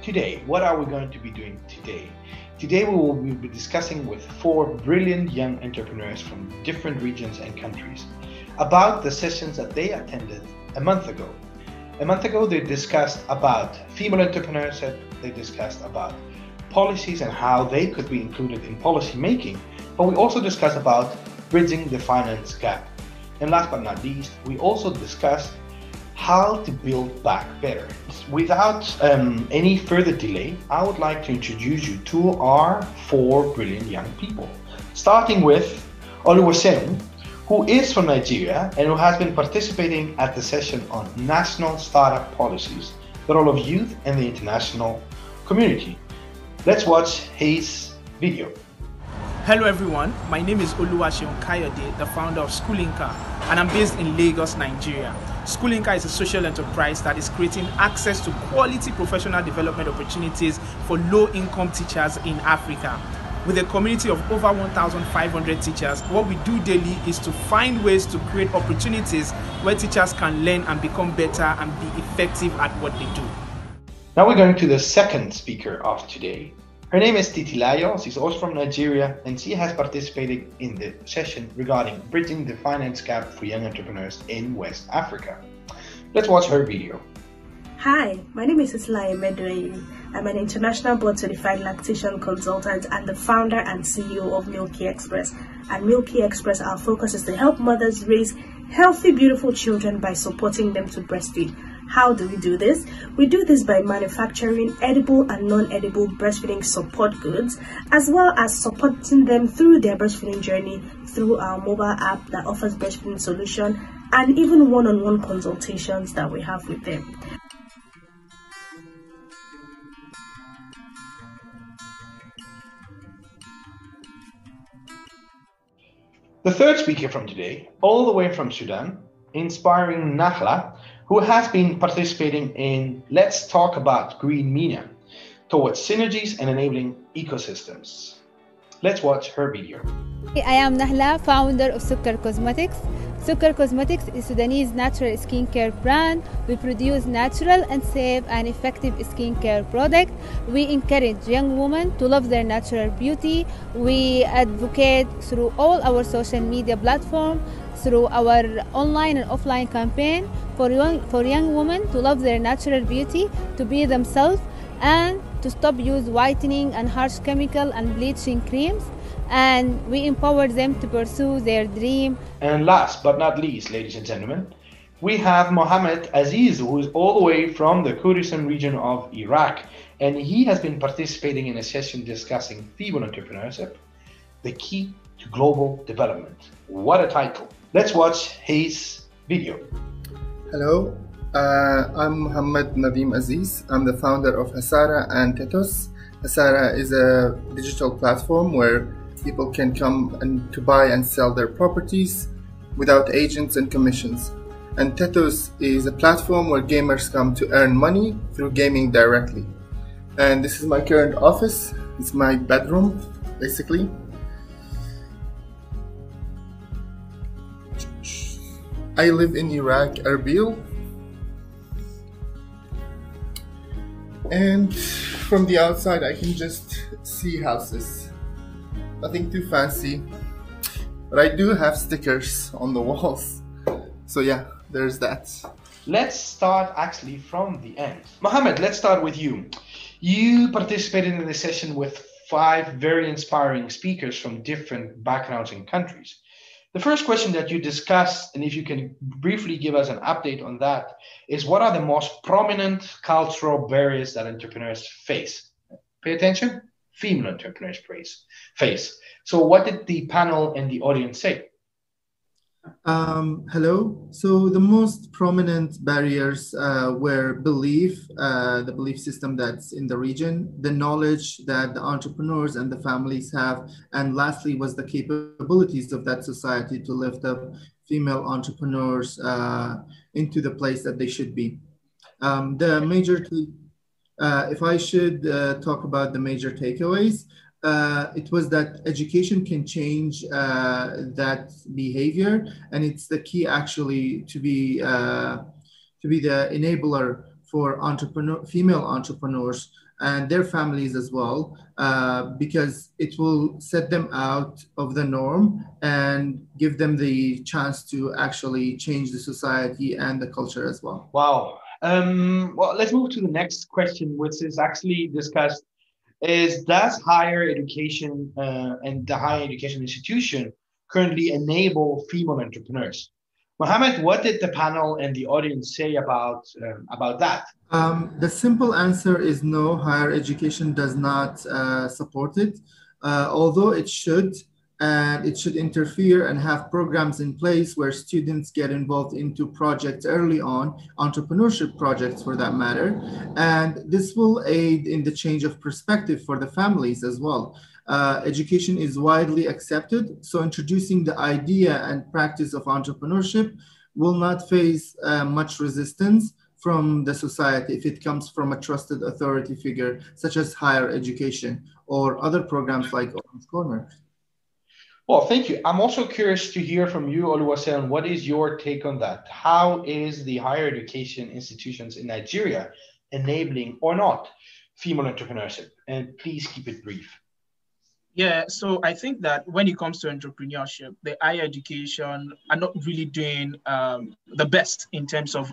Today, what are we going to be doing today? Today we will be discussing with 4 brilliant young entrepreneurs from different regions and countries about the sessions that they attended a month ago. A month ago they discussed about female entrepreneurship, they discussed about policies and how they could be included in policy making, but we also discussed about bridging the finance gap. And last but not least, we also discussed how to build back better. Without any further delay, I would like to introduce you to our 4 brilliant young people. Starting with Oluwaseun, who is from Nigeria and who has been participating at the session on national startup policies, the role of youth and the international community. Let's watch his video. Hello everyone, my name is Oluwaseun Kayode, the founder of Schoolinka, and I'm based in Lagos, Nigeria. Schoolinka is a social enterprise that is creating access to quality professional development opportunities for low-income teachers in Africa. With a community of over 1,500 teachers, what we do daily is to find ways to create opportunities where teachers can learn and become better and be effective at what they do. Now we're going to the second speaker of today, Her name is Titilayo. She's also from Nigeria, and she has participated in the session regarding bridging the finance gap for young entrepreneurs in West Africa. Let's watch her video. Hi, my name is Islaye Medway. I'm an international board-certified lactation consultant and the founder and CEO of Milky Express. At Milky Express, our focus is to help mothers raise healthy, beautiful children by supporting them to breastfeed. How do we do this? We do this by manufacturing edible and non-edible breastfeeding support goods, as well as supporting them through their breastfeeding journey through our mobile app that offers breastfeeding solution and even one-on-one consultations that we have with them. The third speaker from today, all the way from Sudan, inspiring Nahla, who has been participating in Let's Talk About Green Media towards synergies and enabling ecosystems. Let's watch her video. I am Nahla, founder of Sukkar Cosmetics. Sukkar Cosmetics is Sudanese natural skincare brand. We produce natural and safe and effective skincare products. We encourage young women to love their natural beauty. We advocate through all our social media platforms, through our online and offline campaign for young women to love their natural beauty, to be themselves, and to stop use whitening and harsh chemical and bleaching creams. And we empower them to pursue their dream. And last but not least, ladies and gentlemen, we have Mohammed Aziz, who is all the way from the Kurdistan region of Iraq, and he has been participating in a session discussing female entrepreneurship, the key to global development. What a title. Let's watch his video. Hello, I'm Mohammed Nadim Aziz. I'm the founder of Hasara and Tetos. Hasara is a digital platform where people can come and to buy and sell their properties without agents and commissions. And Tetos is a platform where gamers come to earn money through gaming directly. And this is my current office. It's my bedroom, basically. I live in Iraq, Erbil. And from the outside, I can just see houses. Nothing too fancy, but I do have stickers on the walls. So yeah, there's that. Let's start actually from the end. Mohammed, let's start with you. You participated in the session with 5 very inspiring speakers from different backgrounds and countries. The first question that you discussed, and if you can briefly give us an update on that, is what are the most prominent cultural barriers that entrepreneurs face? Pay attention. Female entrepreneurs face. So what did the panel and the audience say? Hello. So the most prominent barriers were belief, the belief system that's in the region, the knowledge that the entrepreneurs and the families have, and lastly was the capabilities of that society to lift up female entrepreneurs into the place that they should be. The major if I should talk about the major takeaways, it was that education can change that behavior, and it's the key actually to be the enabler for female entrepreneurs and their families as well, because it will set them out of the norm and give them the chance to actually change the society and the culture as well. Wow. Well, let's move to the next question, which is actually discussed, is does higher education and the higher education institution currently enable female entrepreneurs? Mohammed, what did the panel and the audience say about that? The simple answer is no, higher education does not support it, although it should. And it should interfere and have programs in place where students get involved into projects early on, entrepreneurship projects for that matter. And this will aid in the change of perspective for the families as well. Education is widely accepted, so introducing the idea and practice of entrepreneurship will not face much resistance from the society if it comes from a trusted authority figure, such as higher education or other programs like Orange Corner. Well, thank you. I'm also curious to hear from you, Oluwaseun. What is your take on that? How is the higher education institutions in Nigeria enabling or not female entrepreneurship? And please keep it brief. Yeah, so I think that when it comes to entrepreneurship, the higher education are not really doing the best in terms of,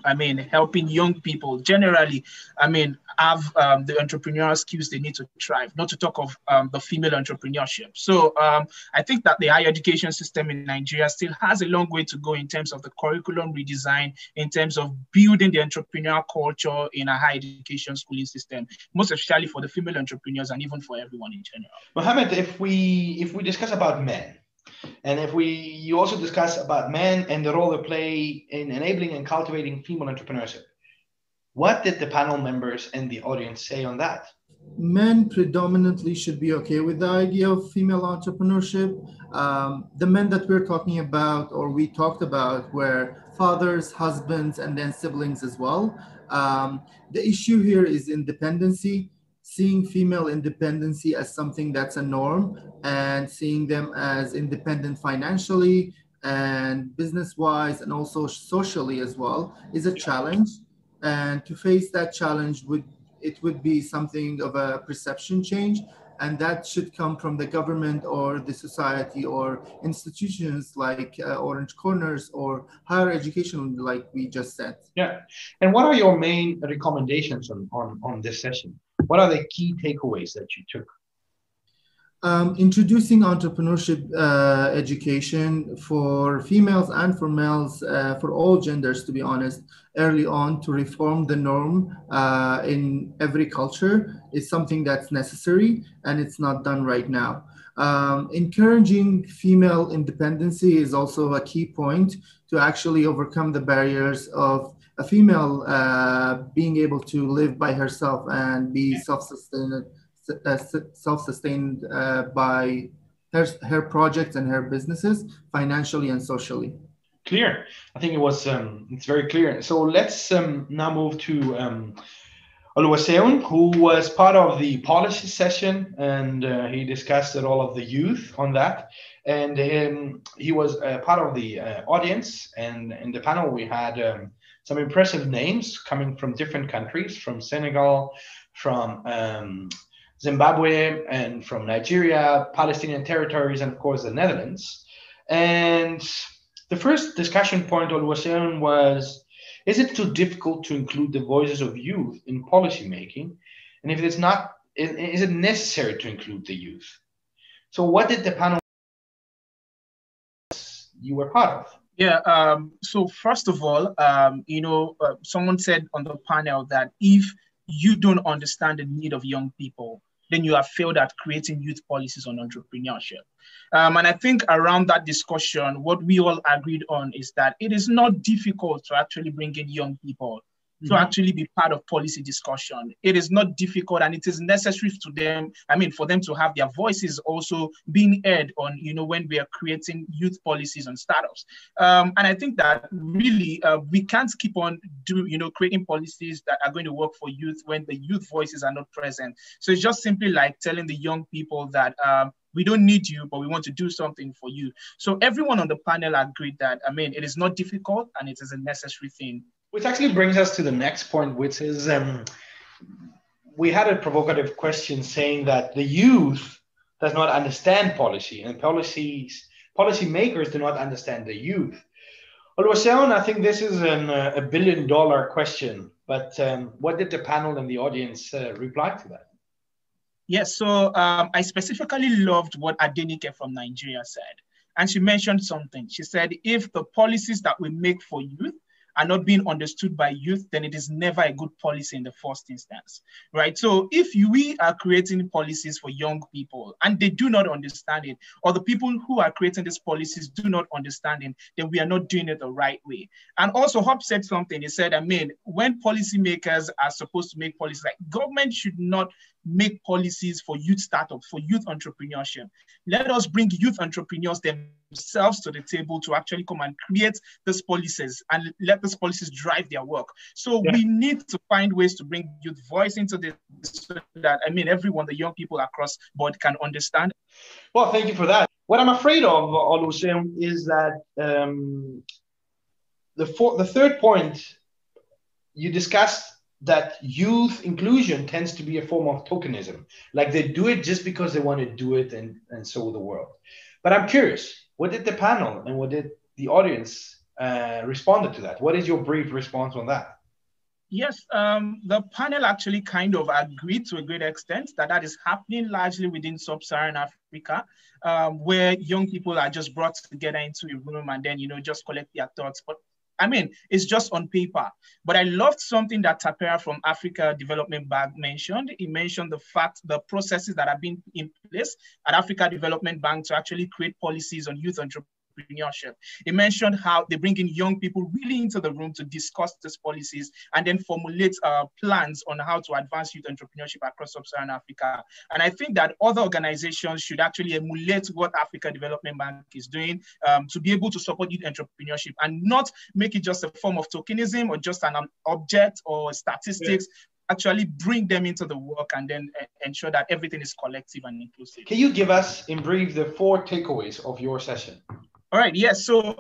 helping young people generally, have the entrepreneurial skills they need to thrive, not to talk of the female entrepreneurship. So I think that the higher education system in Nigeria still has a long way to go in terms of the curriculum redesign, in terms of building the entrepreneurial culture in a higher education schooling system, most especially for the female entrepreneurs and even for everyone in general. Mohammed, if we discuss about men, and if you also discuss about men and the role they play in enabling and cultivating female entrepreneurship, what did the panel members and the audience say on that? Men predominantly should be okay with the idea of female entrepreneurship. The men that we're talking about, or we talked about, were fathers, husbands, and then siblings as well. The issue here is independency, seeing female independency as something that's a norm, and seeing them as independent financially and business-wise and also socially as well is a challenge. And to face that challenge would be something of a perception change, and that should come from the government or the society or institutions like Orange Corners or higher education, like we just said. Yeah. And what are your main recommendations on this session? What are the key takeaways that you took? Introducing entrepreneurship education for females and for males, for all genders, to be honest, early on to reform the norm in every culture is something that's necessary, and it's not done right now. Encouraging female independency is also a key point to actually overcome the barriers of a female being able to live by herself and be self-sustained by her projects and her businesses financially and socially. Clear. I think it's very clear. So let's now move to Oluwaseun, who was part of the policy session, and he discussed the role of the youth on that. And he was part of the audience, and in the panel we had some impressive names coming from different countries, from Senegal, from Zimbabwe, and from Nigeria, Palestinian territories, and of course the Netherlands. And the first discussion point, Oluwaseun, was, is it too difficult to include the voices of youth in policy making? And if it's not, is it necessary to include the youth? So what did the panel you were part of? Yeah, so first of all, someone said on the panel that if you don't understand the need of young people, then you have failed at creating youth policies on entrepreneurship. And I think around that discussion, what we all agreed on is that it is not difficult to actually bring in young people to actually be part of policy discussion. It is not difficult, and it is necessary to them, for them to have their voices also being heard on, when we are creating youth policies on startups. And I think that really we can't keep on creating policies that are going to work for youth when the youth voices are not present. So it's just simply like telling the young people that we don't need you, but we want to do something for you. So everyone on the panel agreed that, it is not difficult and it is a necessary thing. Which actually brings us to the next point, which is we had a provocative question saying that the youth does not understand policy, and policy makers do not understand the youth. Oluwaseun, I think this is a $1 billion question, but what did the panel and the audience reply to that? Yes, so I specifically loved what Adenike from Nigeria said. And she mentioned something. She said, if the policies that we make for youth are not being understood by youth, then it is never a good policy in the first instance, right? So if we are creating policies for young people and they do not understand it, or the people who are creating these policies do not understand it, then we are not doing it the right way. And also Hop said something. He said, when policymakers are supposed to make policies, like government should not make policies for youth startups, for youth entrepreneurship. Let us bring youth entrepreneurs themselves to the table to actually come and create these policies and let these policies drive their work. So we need to find ways to bring youth voice into this so that, everyone, the young people across board can understand. Well, thank you for that. What I'm afraid of, Oluwaseun, is that the third point, you discussed that youth inclusion tends to be a form of tokenism. Like they do it just because they want to do it and so the world. But I'm curious, what did the panel and what did the audience responded to that? What is your brief response on that? Yes, the panel actually kind of agreed to a great extent that that is happening largely within sub-Saharan Africa, where young people are just brought together into a room and then, just collect their thoughts. But I mean, it's just on paper. But I loved something that Tapera from Africa Development Bank mentioned. He mentioned the processes that have been in place at Africa Development Bank to actually create policies on youth entrepreneurship. He mentioned how they bring in young people really into the room to discuss these policies and then formulate plans on how to advance youth entrepreneurship across sub-Saharan Africa. And I think that other organizations should actually emulate what Africa Development Bank is doing to be able to support youth entrepreneurship and not make it just a form of tokenism or just an object or statistics. Yeah. Actually bring them into the work and then ensure that everything is collective and inclusive. Can you give us in brief the 4 takeaways of your session? All right, yes. So,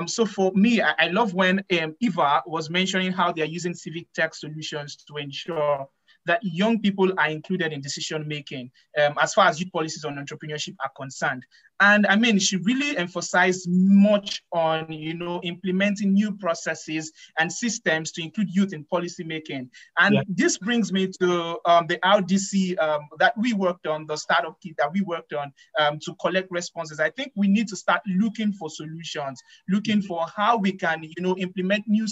so for me, I love when Eva was mentioning how they are using civic tech solutions to ensure that young people are included in decision making as far as youth policies on entrepreneurship are concerned. And I mean, she really emphasized much on, implementing new processes and systems to include youth in policy making. And this brings me to the RDC that we worked on, the startup kit that we worked on to collect responses. I think we need to start looking for solutions, looking for how we can, implement new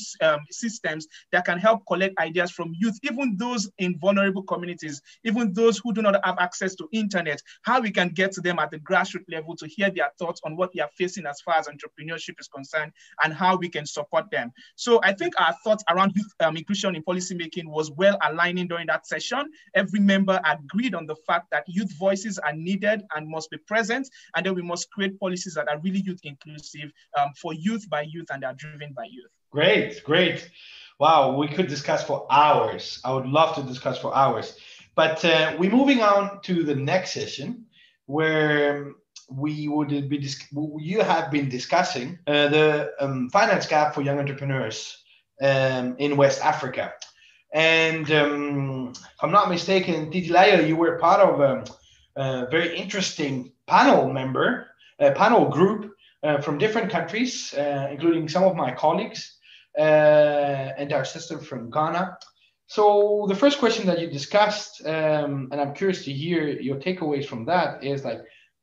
systems that can help collect ideas from youth, even those in vulnerable communities, even those who do not have access to internet, how we can get to them at the grassroots level to hear their thoughts on what they are facing as far as entrepreneurship is concerned and how we can support them. So I think our thoughts around youth inclusion in policymaking was well aligning during that session. Every member agreed on the fact that youth voices are needed and must be present, and then we must create policies that are really youth inclusive for youth by youth and are driven by youth. Great, great. Wow, we could discuss for hours. I would love to discuss for hours. But we're moving on to the next session where you have been discussing the finance gap for young entrepreneurs in West Africa. And if I'm not mistaken, Titilayo, you were part of a very interesting panel group from different countries, including some of my colleagues and our sister from Ghana. So the first question that you discussed, and I'm curious to hear your takeaways from that, is like,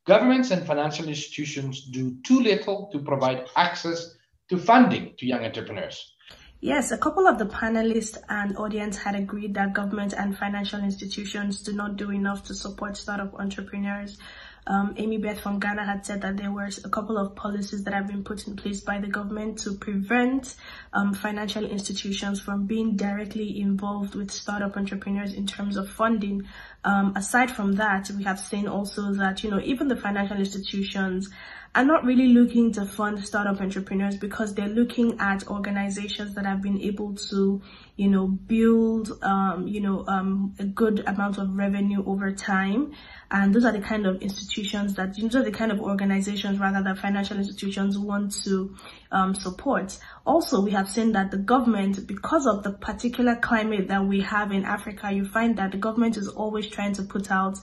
governments and financial institutions do too little to provide access to funding to young entrepreneurs. Yes, a couple of the panelists and audience had agreed that government and financial institutions do not do enough to support startup entrepreneurs. Amy Beth from Ghana had said that there were a couple of policies that have been put in place by the government to prevent financial institutions from being directly involved with startup entrepreneurs in terms of funding. Aside from that, we have seen also that, even the financial institutions are not really looking to fund startup entrepreneurs because they're looking at organizations that have been able to, build, a good amount of revenue over time. And those are the kind of institutions that, those are the kind of organizations rather that financial institutions want to support. Also, we have seen that the government, because of the particular climate that we have in Africa, you find that the government is always trying to put out,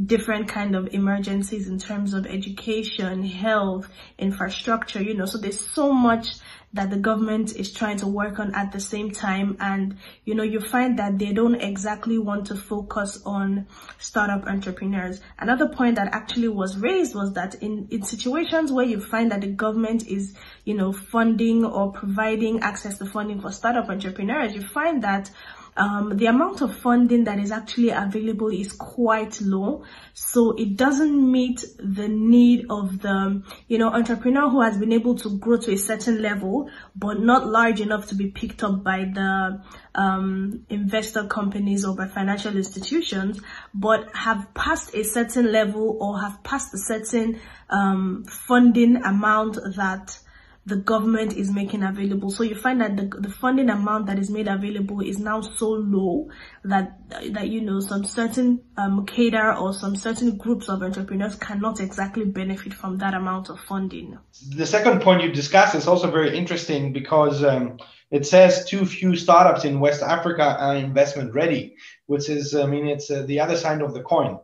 different kind of emergencies in terms of education, health, infrastructure, so there's so much that the government is trying to work on at the same time. And, you find that they don't exactly want to focus on startup entrepreneurs. Another point that actually was raised was that in situations where you find that the government is, funding or providing access to funding for startup entrepreneurs, you find that the amount of funding that is actually available is quite low. So it doesn't meet the need of the, entrepreneur who has been able to grow to a certain level, but not large enough to be picked up by the investor companies or by financial institutions, but have passed a certain level or have passed a certain funding amount that the government is making available. So you find that the funding amount that is made available is now so low that some certain cadre or some certain groups of entrepreneurs cannot exactly benefit from that amount of funding. The second point you discussed is also very interesting because It says too few startups in West Africa are investment ready, which is, I mean, it's the other side of the coin.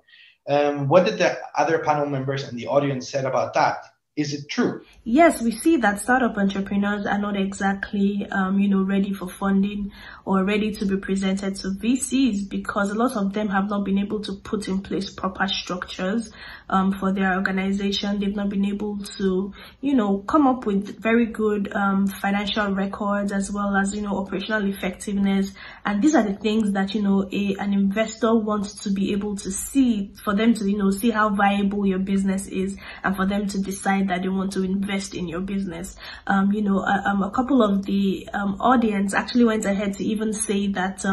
What did the other panel members and the audience said about that? Is it true? Yes, we see that startup entrepreneurs are not exactly, ready for funding or ready to be presented to VCs, because a lot of them have not been able to put in place proper structures for their organization. They've not been able to, come up with very good financial records, as well as, operational effectiveness. And these are the things that, an investor wants to be able to see, for them to, see how viable your business is, and for them to decide that they want to invest in your business. A couple of the audience actually went ahead to even say that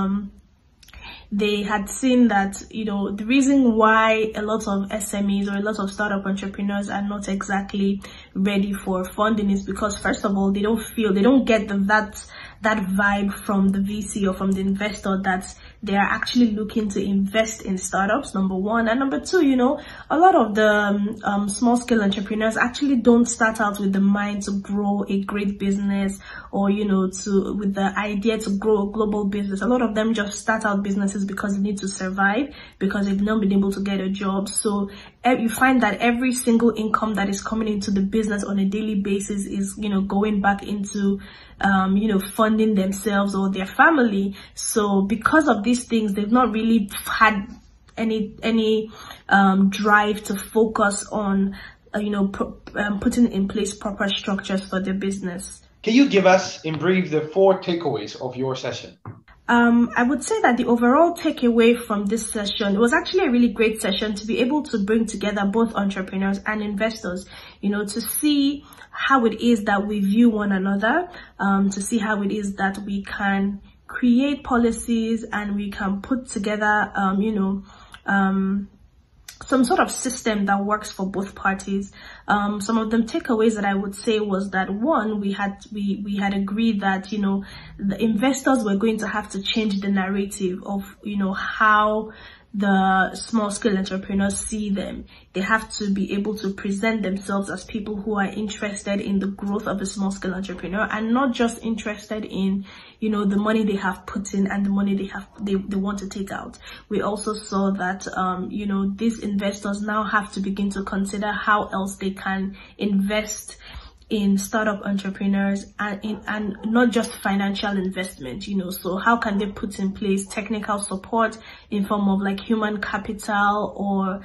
they had seen that, the reason why a lot of SMEs or a lot of startup entrepreneurs are not exactly ready for funding is because, first of all, they don't get that vibe from the VC or from the investor that they are actually looking to invest in startups, number one. And number two, a lot of the small scale entrepreneurs actually don't start out with the mind to grow a great business, or, with the idea to grow a global business. A lot of them just start out businesses because they need to survive, because they've not been able to get a job. So you find that every single income that is coming into the business on a daily basis is, going back into funding themselves or their family. So because of these things, they've not really had any drive to focus on putting in place proper structures for their business. Can you give us in brief the 4 takeaways of your session? I would say that the overall takeaway from this session, it was actually a really great session to be able to bring together both entrepreneurs and investors, to see how it is that we view one another, to see how it is that we can create policies and we can put together, some sort of system that works for both parties. Some of the takeaways that I would say was that, one, we had agreed that, the investors were going to have to change the narrative of, how the small scale entrepreneurs see them. They have to be able to present themselves as people who are interested in the growth of a small scale entrepreneur, and not just interested in, the money they have put in and the money they want to take out. We also saw that, these investors now have to begin to consider how else they can invest in startup entrepreneurs, and not just financial investment, so how can they put in place technical support in form of like human capital or,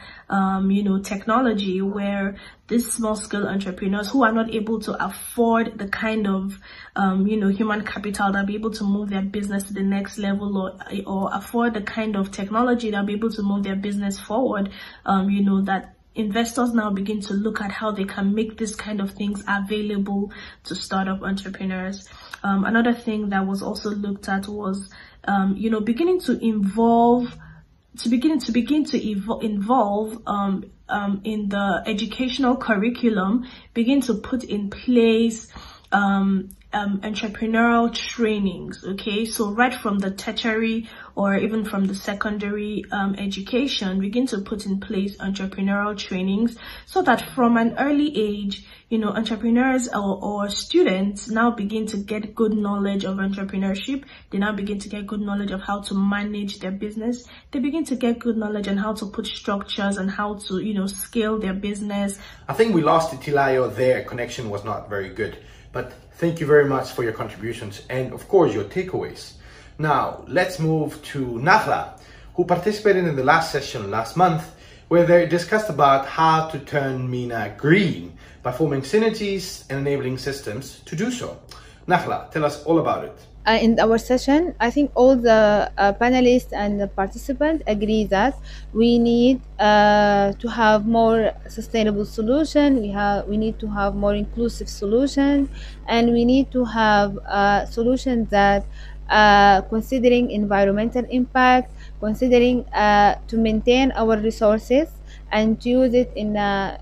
technology, where these small scale entrepreneurs who are not able to afford the kind of, human capital that'll be able to move their business to the next level, or afford the kind of technology that'll be able to move their business forward, that investors now begin to look at how they can make this kind of things available to startup entrepreneurs. Another thing that was also looked at was, beginning to involve in the educational curriculum, begin to put in place entrepreneurial trainings. Okay, so right from the tertiary or even from the secondary education, begin to put in place entrepreneurial trainings, so that from an early age, entrepreneurs or students now begin to get good knowledge of entrepreneurship. They now begin to get good knowledge of how to manage their business. They begin to get good knowledge on how to put structures and how to, scale their business. I think we lost Tilayo there. Connection was not very good. But thank you very much for your contributions and, of course, your takeaways. Now, let's move to Nakhla, who participated in the last session last month, where they discussed about how to turn MENA green by forming synergies and enabling systems to do so. Nakhla, tell us all about it. In our session, I think all the panelists and the participants agree that we need to have more sustainable solution. We need to have more inclusive solution, and we need to have solutions that considering environmental impact, considering to maintain our resources and to use it in a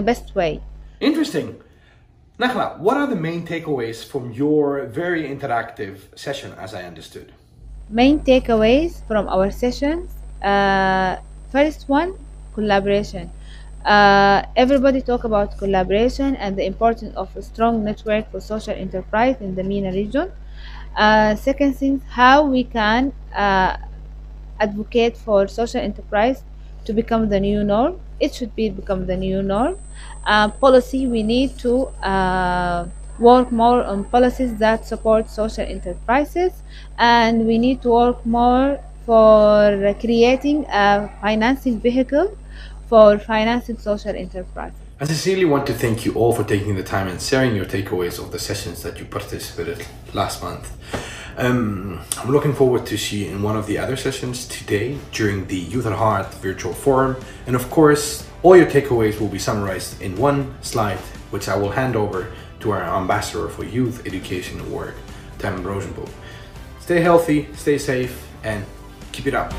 best way. Interesting. Nakhla, what are the main takeaways from your very interactive session, as I understood? Main takeaways from our sessions. First one, collaboration. Everybody talk about collaboration and the importance of a strong network for social enterprise in the MENA region. Second thing, how we can advocate for social enterprise to become the new norm. It should become the new norm. Policy, we need to work more on policies that support social enterprises, and we need to work more for creating a financing vehicle for financing social enterprise. I sincerely want to thank you all for taking the time and sharing your takeaways of the sessions that you participated last month. I'm looking forward to see you in one of the other sessions today during the Youth at Heart virtual forum. And of course, all your takeaways will be summarized in one slide, which I will hand over to our ambassador for youth education and work, Tam Rosenboom. Stay healthy, stay safe, and keep it up.